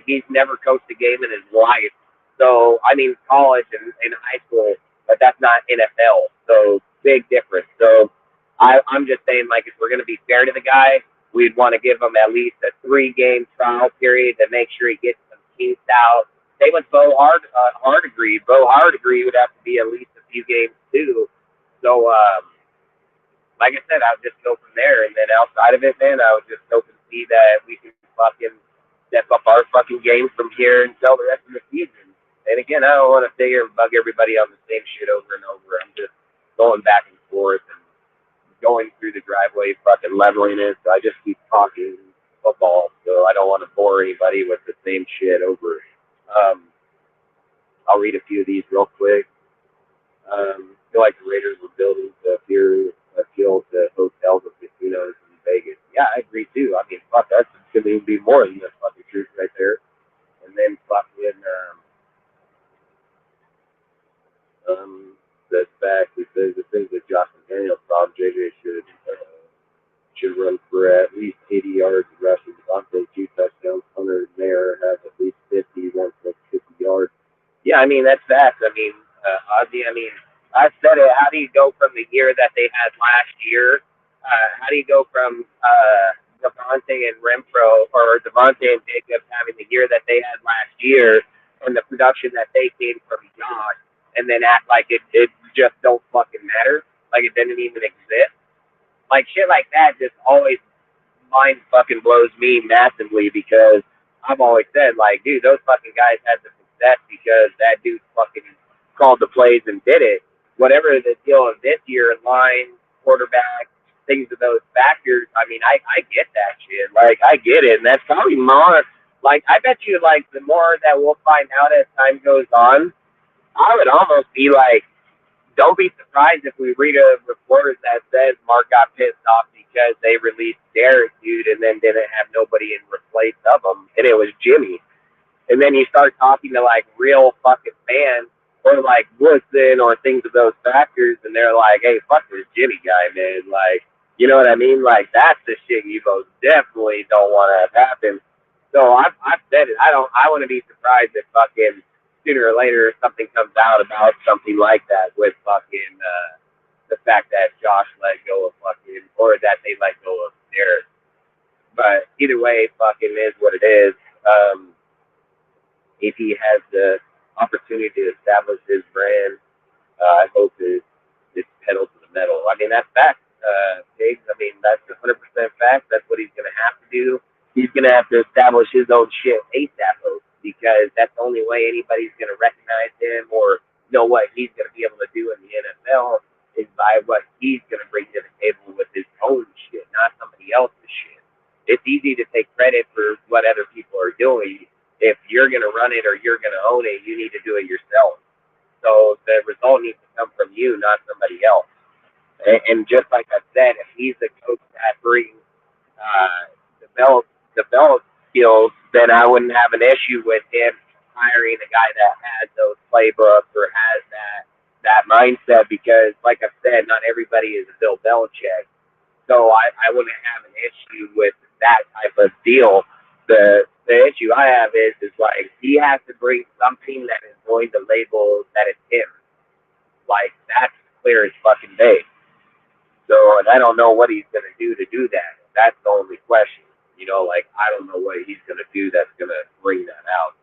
he's never coached a game in his life. So, I mean, college and high school, but that's not NFL. So, big difference. So I'm just saying, like, if we're going to be fair to the guy, we'd want to give him at least a 3-game trial period to make sure he gets some kinks out. Same with Bo Hardigree. Bo Hardigree would have to be at least a few games too. So, like I said, I would just go from there. And then outside of it, man, I would just hope to see that we can fucking step up our fucking game from here until the rest of the season. And again, I don't want to sit here and bug everybody on the same shit over and over. I'm just going back and forth and going through the driveway, fucking leveling it. So I just keep talking football. So I don't want to bore anybody with the same shit over. I'll read a few of these real quick. I feel like the Raiders were building to appeal to hotels and casinos in Vegas. Yeah, I agree too. I mean, fuck, that's going to be more than the fucking truth right there. And then fucking, says if things like Josh McDaniels problem, JJ should run for at least 80 yards and rushing. Devontae 2 touchdowns. Hunter Mayer has at least 50, 50 yards. Yeah, I mean, that's facts. I mean, Ozzy, I mean, I said it. How do you go from the year that they had last year? How do you go from Devontae and Renfro, or Devontae and Jacobs having the year that they had last year and the production that they came from Josh, and then act like it just don't fucking matter? Like it didn't even exist? Like shit like that just always mind fucking blows me massively, because I've always said, like, dude, those fucking guys had the success because that dude fucking called the plays and did it. Whatever the deal of this year, line, quarterback, things of those factors, I mean, I get that shit. Like, I get it. And that's probably more, like, I bet you, like, the more that we'll find out as time goes on, I would almost be like, don't be surprised if we read a report that says Mark got pissed off because they released Derek, dude, and then didn't have nobody in replace of him, and it was Jimmy. And then you start talking to, like, real fucking fans, or, like, Woodson, or things of those factors, and they're like, hey, fuck this Jimmy guy, man. Like, you know what I mean? Like, that's the shit you most definitely don't want to have happen. So I've said it. I want to be surprised if fucking sooner or later something comes out about something like that with fucking the fact that Josh let go of fucking, or that they let go of Derek. But either way, fucking is what it is. If he has the opportunity to establish his brand, I hope it's pedal to the metal. I mean, that's fact, Diggs. I mean, that's 100% fact. That's what he's going to have to do. He's going to have to establish his own shit ASAP, because that's the only way anybody's going to recognize him or know what he's going to be able to do in the NFL is by what he's going to bring to the table with his own shit, not somebody else's shit. It's easy to take credit for what other people are doing. If you're going to run it or you're going to own it, you need to do it yourself. So the result needs to come from you, not somebody else. And just like I said, if he's the coach that brings develop skills, then I wouldn't have an issue with him hiring a guy that has those playbooks or has that mindset, because, like I said, not everybody is a Bill Belichick. So I wouldn't have an issue with that type of deal. The issue I have is like, he has to bring something that is going to label that it's him. Like, that's clear as fucking day. So, and I don't know what he's going to do that. That's the only question. You know, like, I don't know what he's going to do that's going to bring that out.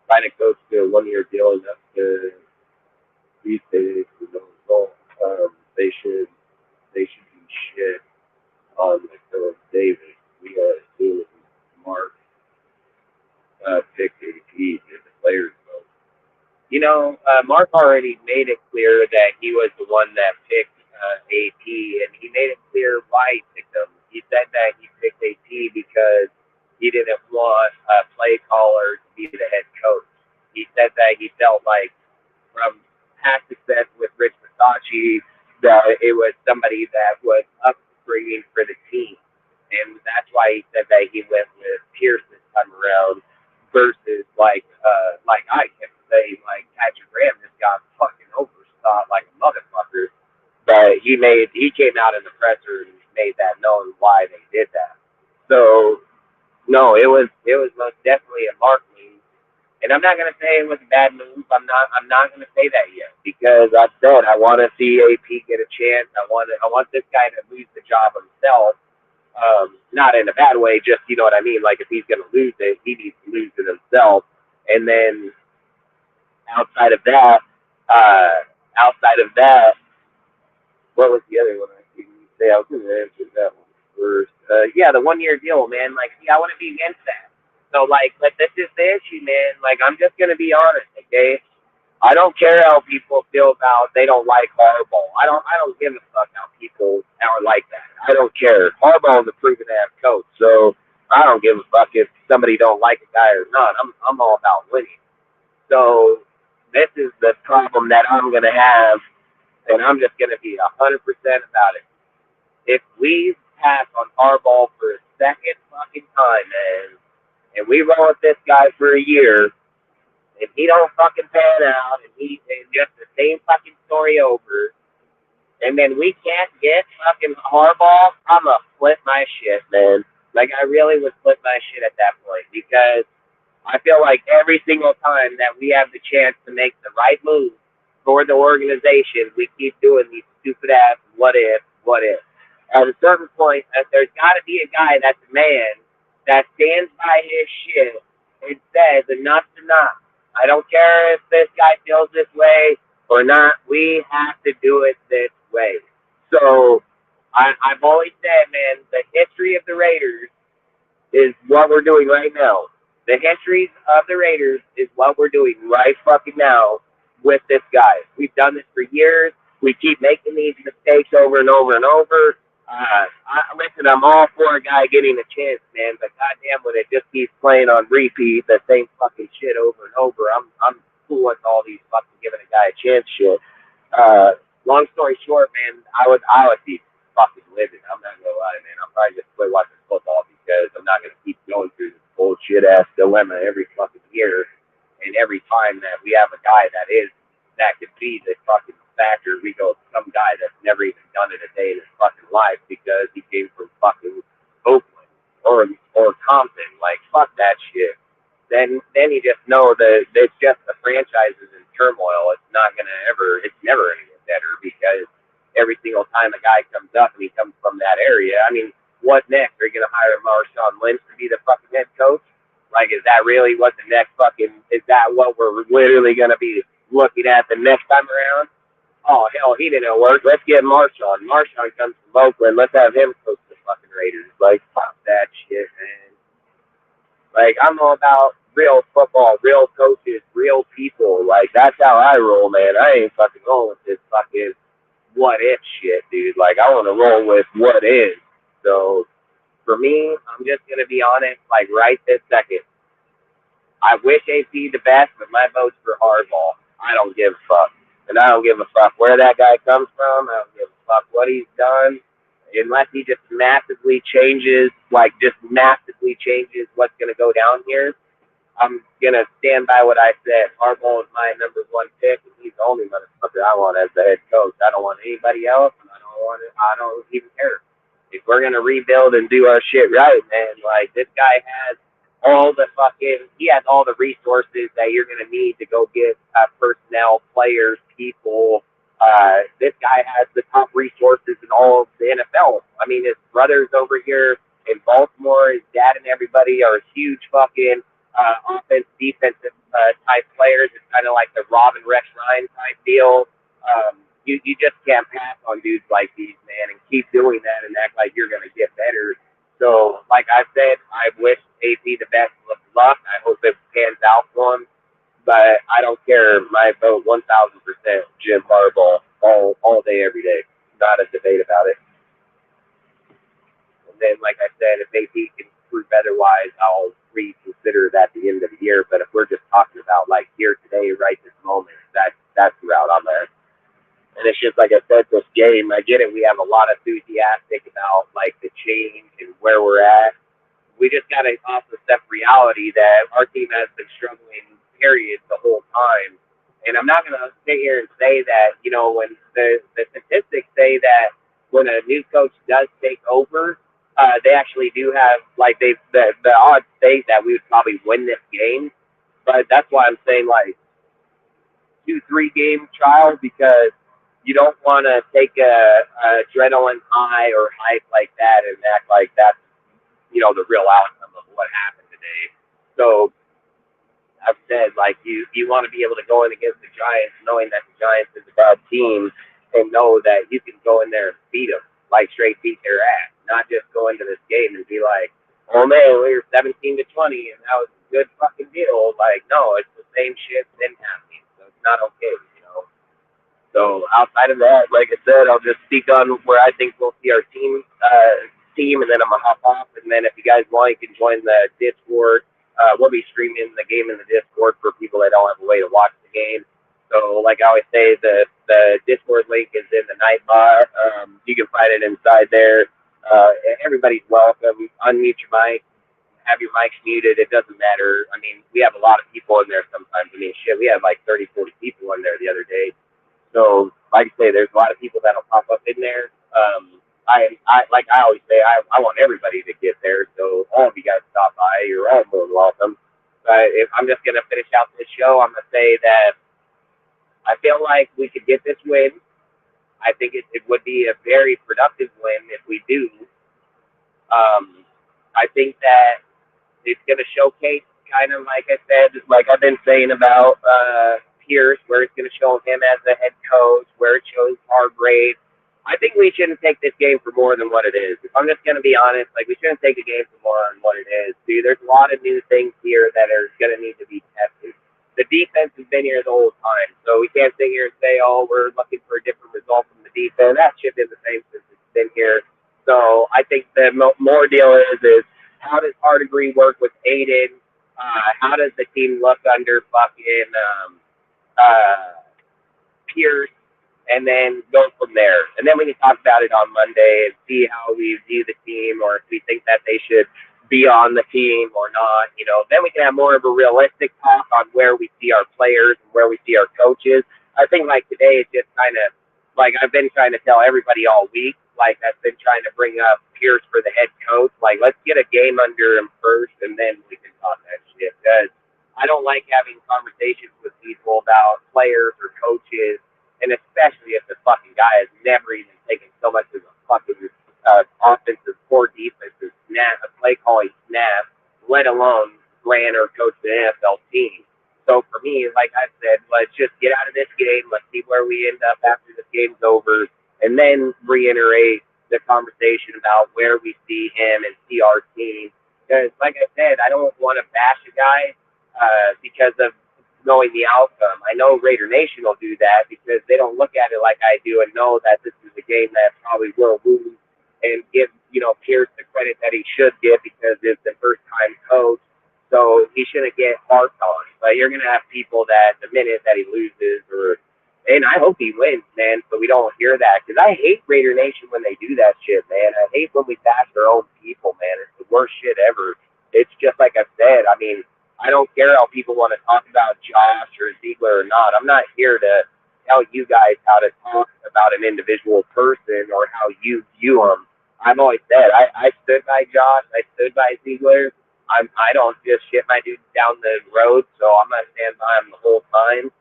Trying to coach to a 1-year deal enough to these days, they should do shit on Philip Davis. We got to do it. Mark picked AP did the players vote. You know, Mark already made it clear that he was the one that picked AP, and he made it clear why he picked him. He said that he picked AP because he didn't want a play caller to be the head coach. He said that he felt like, from past success with Rich Bisaccia, that it was somebody that was upbringing for the team. And that's why he said that he went with Pierce this time around versus like I kept saying, like, Patrick Graham just got fucking overthought like a motherfucker. But he came out in the presser and made that known why they did that. So no, it was most definitely a Mark move. And I'm not gonna say it was a bad move. I'm not gonna say that yet, because I said I want to see AP get a chance. I want this guy to lose the job himself. Not in a bad way, just, you know what I mean? Like, if he's going to lose it, he needs to lose it himself. And then outside of that, what was the other one I can say? I was going to answer that one first. Yeah, the 1-year deal, man. Like, see, I want to be against that. So, like, this is the issue, man. Like, I'm just going to be honest, okay? I don't care how people feel about they don't like Harbaugh. I don't give a fuck how people are like that. I don't care. Harbaugh is a proven ass coach, so I don't give a fuck if somebody don't like a guy or not. I'm all about winning. So this is the problem that I'm gonna have, and I'm just gonna be 100% about it. If we pass on Harbaugh for a second fucking time, man, and we roll with this guy for a year, if he don't fucking pan out, and just the same fucking story over, and then we can't get fucking Harbaugh, I'm gonna flip my shit, man. Like, I really would flip my shit at that point, because I feel like every single time that we have the chance to make the right move for the organization, we keep doing these stupid ass what if. At a certain point, there's got to be a guy that's a man that stands by his shit and says enough's enough. I don't care if this guy feels this way or not. We have to do it this way. So I've always said, man, the history of the Raiders is what we're doing right now. The history of the Raiders is what we're doing right fucking now with this guy. We've done this for years. We keep making these mistakes over and over and over. Listen, I'm all for a guy getting a chance, man, but goddamn, when it just keeps playing on repeat, the same fucking shit over and over, I'm cool with all these fucking giving a guy a chance shit. Long story short, man, I would be fucking livid. I'm not gonna lie, man. I'm probably just quit watching football because I'm not gonna keep going through this bullshit ass dilemma every fucking year, and every time that we have a guy that could be the fucking factor, we go some guy that's never even done it a day in his fucking life because he came from fucking Oakland or Compton. Like, fuck that shit. Then you just know that it's just the franchise is in turmoil. It's never gonna get better, because every single time a guy comes up and he comes from that area, I mean, what next? Are you gonna hire Marshawn Lynch to be the fucking head coach? Like, is that really what the next fucking, is that what we're literally gonna be looking at the next time around? Oh hell, he didn't work. Let's get Marshawn. Marshawn comes from Oakland. Let's have him coach the fucking Raiders. Like, fuck that shit, man. Like, I'm all about real football, real coaches, real people. Like, that's how I roll, man. I ain't fucking rolling with this fucking what if shit, dude. Like, I want to roll with what is. So, for me, I'm just going to be honest, like, right this second. I wish AP the best, but my vote's for Harbaugh. I don't give a fuck. And I don't give a fuck where that guy comes from. I don't give a fuck what he's done. Unless he just massively changes what's going to go down here, I'm going to stand by what I said. Harbaugh is my number one pick, and he's the only motherfucker I want as the head coach. I don't want anybody else, and I don't even care. If we're going to rebuild and do our shit right, man, like, this guy has all the resources that you're going to need to go get personnel, players, people. This guy has the top resources in all of the NFL. I mean, his brothers over here in Baltimore, his dad and everybody are huge fucking offense, defensive type players. It's kind of like the Robin Rex Ryan type deal. You just can't pass on dudes like these, man, and keep doing that and act like you're going to get better. So, like I said, I wish AP the best of luck. I hope it pans out for him. But I don't care. My vote, 1,000%, Jim Harbaugh, all day, every day. Not a debate about it. And then, like I said, if AP can prove otherwise, I'll reconsider that at the end of the year. But if we're just talking about, like, here today, right this moment, that's the route I'm at. And it's just like I said, this game, I get it. We have a lot of enthusiastic about, like, the change and where we're at. We just got to also accept reality that our team has been struggling, period, the whole time. And I'm not going to sit here and say that, you know, when the statistics say that when a new coach does take over, they actually do have, like, the odds state that we would probably win this game. But that's why I'm saying, like, 2-3 game trial, because you don't want to take a adrenaline high or hype like that and act like that's, you know, the real outcome of what happened today. So I've said, like, you want to be able to go in against the Giants knowing that the Giants is a bad team and know that you can go in there and beat them, like straight beat their ass, not just go into this game and be like, oh man, we were 17-20 and that was a good fucking deal. Like, no, it's the same shit been happening, so it's not okay, you know. So outside of that, like I said, I'll just speak on where I think we'll see our team, and then I'm gonna hop off. And then if you guys want, you can join the Discord. We'll be streaming the game in the Discord for people that don't have a way to watch the game. So, like I always say, the Discord link is in the night bar. You can find it inside there. Everybody's welcome. Unmute your mic. Have your mics muted. It doesn't matter. I mean, we have a lot of people in there sometimes. I mean, shit, we had like 30, 40 people in there the other day. So like I say, there's a lot of people that'll pop up in there. Like I always say, I want everybody to get there. So all of you guys stop by. You're all more than welcome. But if I'm just gonna finish out this show, I'm gonna say that I feel like we could get this win. I think it would be a very productive win if we do. I think that it's going to showcase, kind of like I said, like I've been saying about Pierce, where it's going to show him as the head coach, where it shows Hargrave. I think we shouldn't take this game for more than what it is. If I'm just going to be honest, like we shouldn't take the game for more than what it is. See, there's a lot of new things here that are going to need to be tested. The defense has been here the whole time, so we can't sit here and say, oh, we're looking for a different result from the defense. That shit been the same since it's been here. So I think the more deal is how does Hardegree work with Aiden? How does the team look under fucking Pierce? And then go from there. And then we can talk about it on Monday and see how we view the team, or if we think that they should be on the team or not. You know, then we can have more of a realistic talk on where we see our players and where we see our coaches. I think like today it's just kind of like I've been trying to tell everybody all week. Like I've been trying to bring up Pierce for the head coach. Like let's get a game under him first, and then we can talk that shit. Because I don't like having conversations with people about players or coaches. And especially if the fucking guy has never even taken so much as a fucking offensive or defensive snap, a play calling snap, let alone ran or coach the NFL team. So for me, like I said, let's just get out of this game. Let's see where we end up after this game's over, and then reiterate the conversation about where we see him and see our team. Because, like I said, I don't want to bash a guy because of knowing the outcome. I know Raider Nation will do that because they don't look at it like I do and know that this is a game that probably will lose, and give, you know, Pierce the credit that he should get because it's the first time coach. So he shouldn't get harped on. But you're going to have people that the minute that he loses, and I hope he wins, man, so we don't hear that. Because I hate Raider Nation when they do that shit, man. I hate when we bash our own people, man. It's the worst shit ever. It's just like I said. I mean, I don't care how people want to talk about Josh or Ziegler or not. I'm not here to tell you guys how to talk about an individual person or how you view them. I've always said I stood by Josh. I stood by Ziegler. I don't just shit my dude down the road, so I'm going to stand by him the whole time.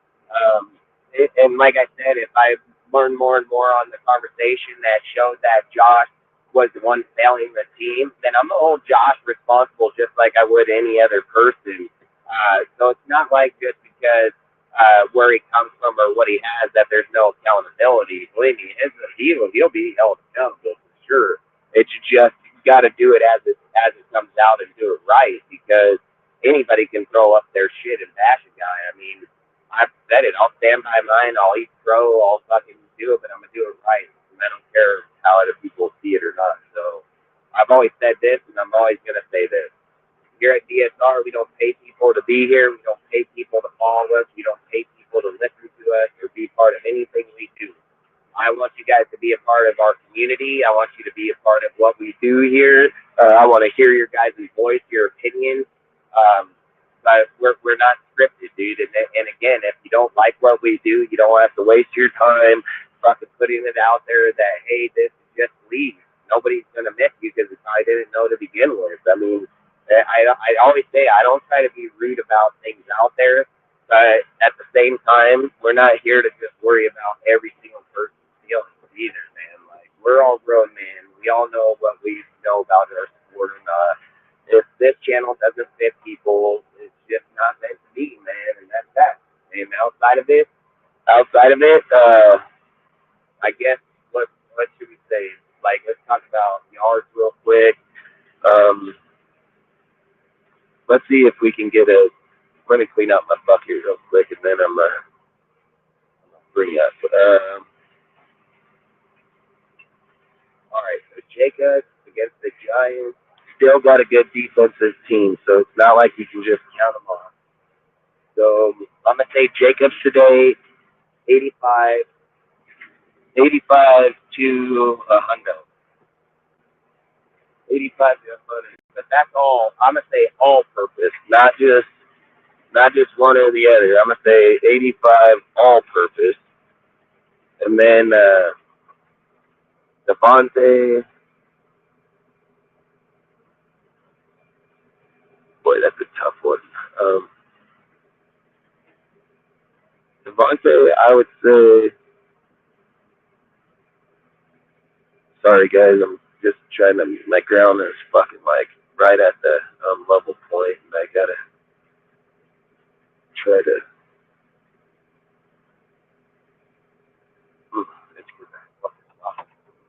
And like I said, if I learn more and more on the conversation that showed that Josh was the one failing the team, then I'm gonna hold Josh responsible just like I would any other person. So it's not like just because where he comes from or what he has that there's no accountability. Believe me, he'll be held accountable for sure. It's just you got to do it as it comes out and do it right, because anybody can throw up their shit and bash a guy. I mean, I've said it. I'll stand by mine. I'll eat crow. I'll fucking do it, but I'm gonna do it right. I don't care how other people see it or not. So I've always said this, and I'm always going to say this. Here at DSR, we don't pay people to be here. We don't pay people to follow us. We don't pay people to listen to us or be part of anything we do. I want you guys to be a part of our community. I want you to be a part of what we do here. I want to hear your guys' voice, your opinions. But we're not scripted, dude. And again, if you don't like what we do, you don't have to waste your time fucking putting it out there that, hey, this is just leave. Nobody's going to miss you because I didn't know to begin with. I mean, I always say I don't try to be rude about things out there, but at the same time, we're not here to just worry about every single person's feelings either, man. Like, we're all grown men. We all know what we know about our sport or not. If this channel doesn't fit people, it's just not meant to be, man, and that's that. And outside of it, I guess what should we say? Like, let's talk about yards real quick. Let's see if we can get let me clean up my bucket real quick, and then I'm gonna bring up. All right, so Jacobs against the Giants. Still got a good defensive team, so it's not like you can just count them off. So I'm gonna say Jacobs today, 85 to 100. 85 to 100. But that's all. I'm gonna say all purpose, not just one or the other. I'm gonna say 85 all purpose. And then Devontae. Boy, that's a tough one. Devontae, I would say. Sorry, guys. I'm just trying to. My ground is fucking like right at the level point, and I gotta try to. It's good.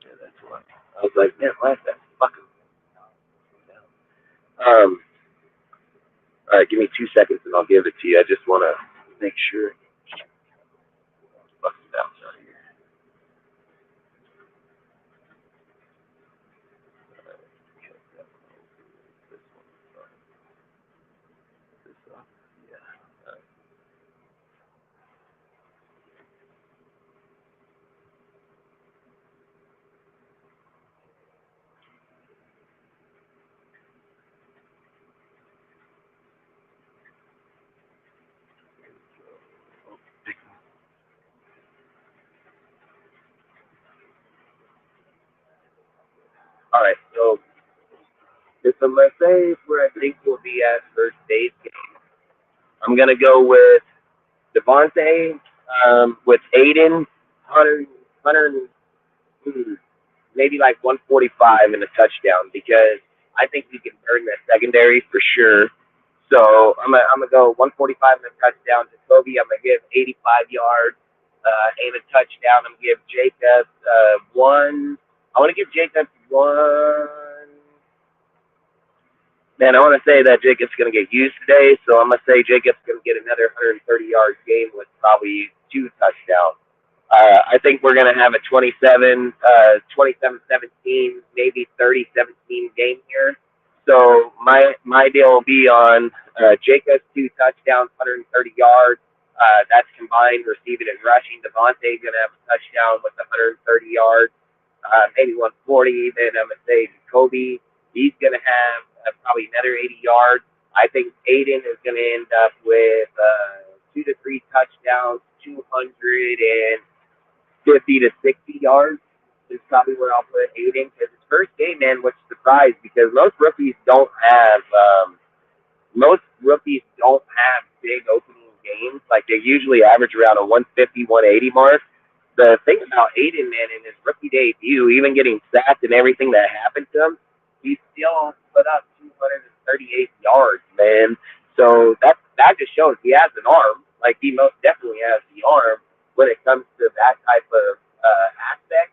Yeah, that's why. I was like, man, why is that fucking down? All right, give me 2 seconds and I'll give it to you. I just want to make sure. Fucking bounce out of here. Yeah. All right, so if I'm gonna say where I think we'll be at first base, I'm gonna go with Devontae, with Aiden, 100, maybe like 145 in a touchdown because I think we can earn that secondary for sure. So I'm gonna go 145 in a touchdown. Jacoby, I'm gonna give 85 yards, and a touchdown. I'm gonna give Jacobs one. I want to give Jacobs one. Man, I want to say that Jacobs gonna get used today, so I'm gonna say Jacobs gonna get another 130-yard game with probably 2 touchdowns. I think we're going to have a 27-17, maybe 30-17 game here. So my deal will be on Jacobs 2 touchdowns, 130 yards. That's combined receiving and rushing. Devontae going to have a touchdown with 130 yards, maybe 140. Then I'm going to say Jacoby, he's going to have probably another 80 yards. I think Aiden is going to end up with 2 to 3 touchdowns, 250 to 60 yards is probably where I'll put Aiden. Because his first game, man, was surprised because most rookies don't have big opening games. Like they usually average around a 150, 180 mark. The thing about Aiden, man, in his rookie debut, even getting sacked and everything that happened to him, he still put up 238 yards, man. So that just shows he has an arm. Like he most definitely has the arm when it comes to that type of aspect.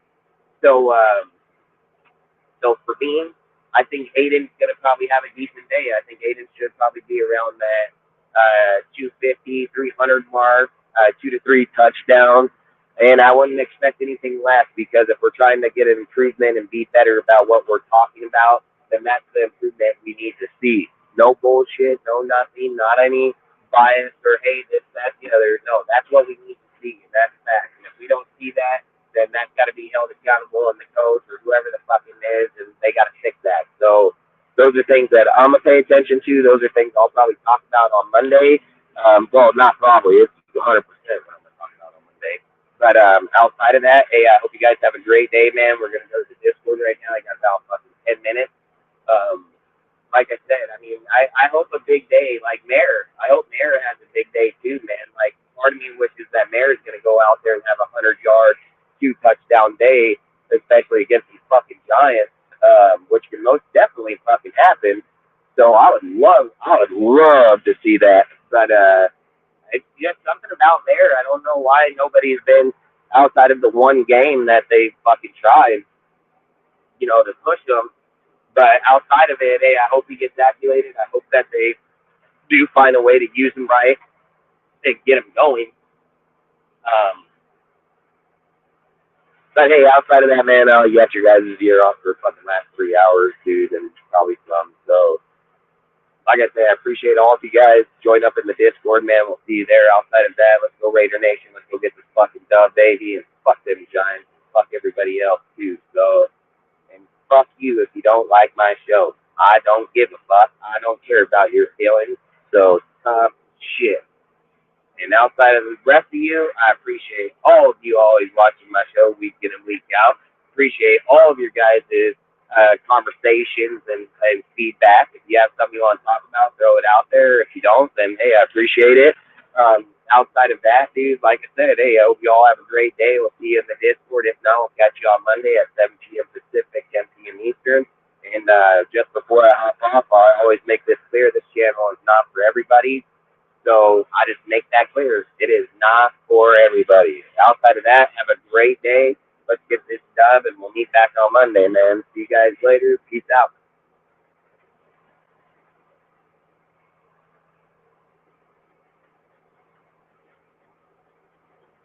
So so for me, I think Aiden's going to probably have a decent day. I think Aiden should probably be around that 250, 300 mark, 2 to 3 touchdowns. And I wouldn't expect anything less because if we're trying to get an improvement and be better about what we're talking about, then that's the improvement we need to see. No bullshit, no nothing, not any bias or hey, this, that, the other. No, that's what we need to see. And that's fact. And if we don't see that, then that's got to be held accountable in the coach or whoever the fucking is, and they got to fix that. So those are things that I'm going to pay attention to. Those are things I'll probably talk about on Monday. Well, not probably. It's 100% what I'm going to talk about on Monday. But outside of that, hey, I hope you guys have a great day, man. We're going to go to the Discord right now. I got about fucking 10 minutes. Like I said, I mean, I hope a big day like Mayor. I hope Mayor has a big day too, man. Like, part of me wishes that Mayor is going to go out there and have a 100-yard, 2-touchdown day, especially against these fucking Giants, which can most definitely fucking happen. So I would love to see that. But it's just something about Mayor. I don't know why nobody's been outside of the one game that they fucking tried, to push them. But outside of it, hey, I hope he gets activated. I hope that they do find a way to use him right to get him going. But hey, outside of that, man, you got your guys' ear off for fucking last 3 hours, dude, and probably some. So, like I said, I appreciate all of you guys. Join up in the Discord, man. We'll see you there. Outside of that, let's go Raider Nation. Let's go get this fucking dub, baby, and fuck them Giants. Fuck everybody else, too. So, and fuck you if you don't like my show. I don't give a fuck. I don't care about your feelings. So, shit. And outside of the rest of you, I appreciate all of you always watching my show week in and week out. Appreciate all of your guys' conversations and feedback. If you have something you want to talk about, throw it out there. If you don't, then hey, I appreciate it. Outside of that, dude, like I said, hey, I hope you all have a great day. We'll see you in the Discord. If not, we'll catch you on Monday at 7 p.m. Pacific, 10 p.m. Eastern. And just before I hop off, I always make this clear: this channel is not for everybody. So I just make that clear. It is not for everybody. Outside of that, have a great day. Let's get this done, and we'll meet back on Monday, man. See you guys later. Peace out.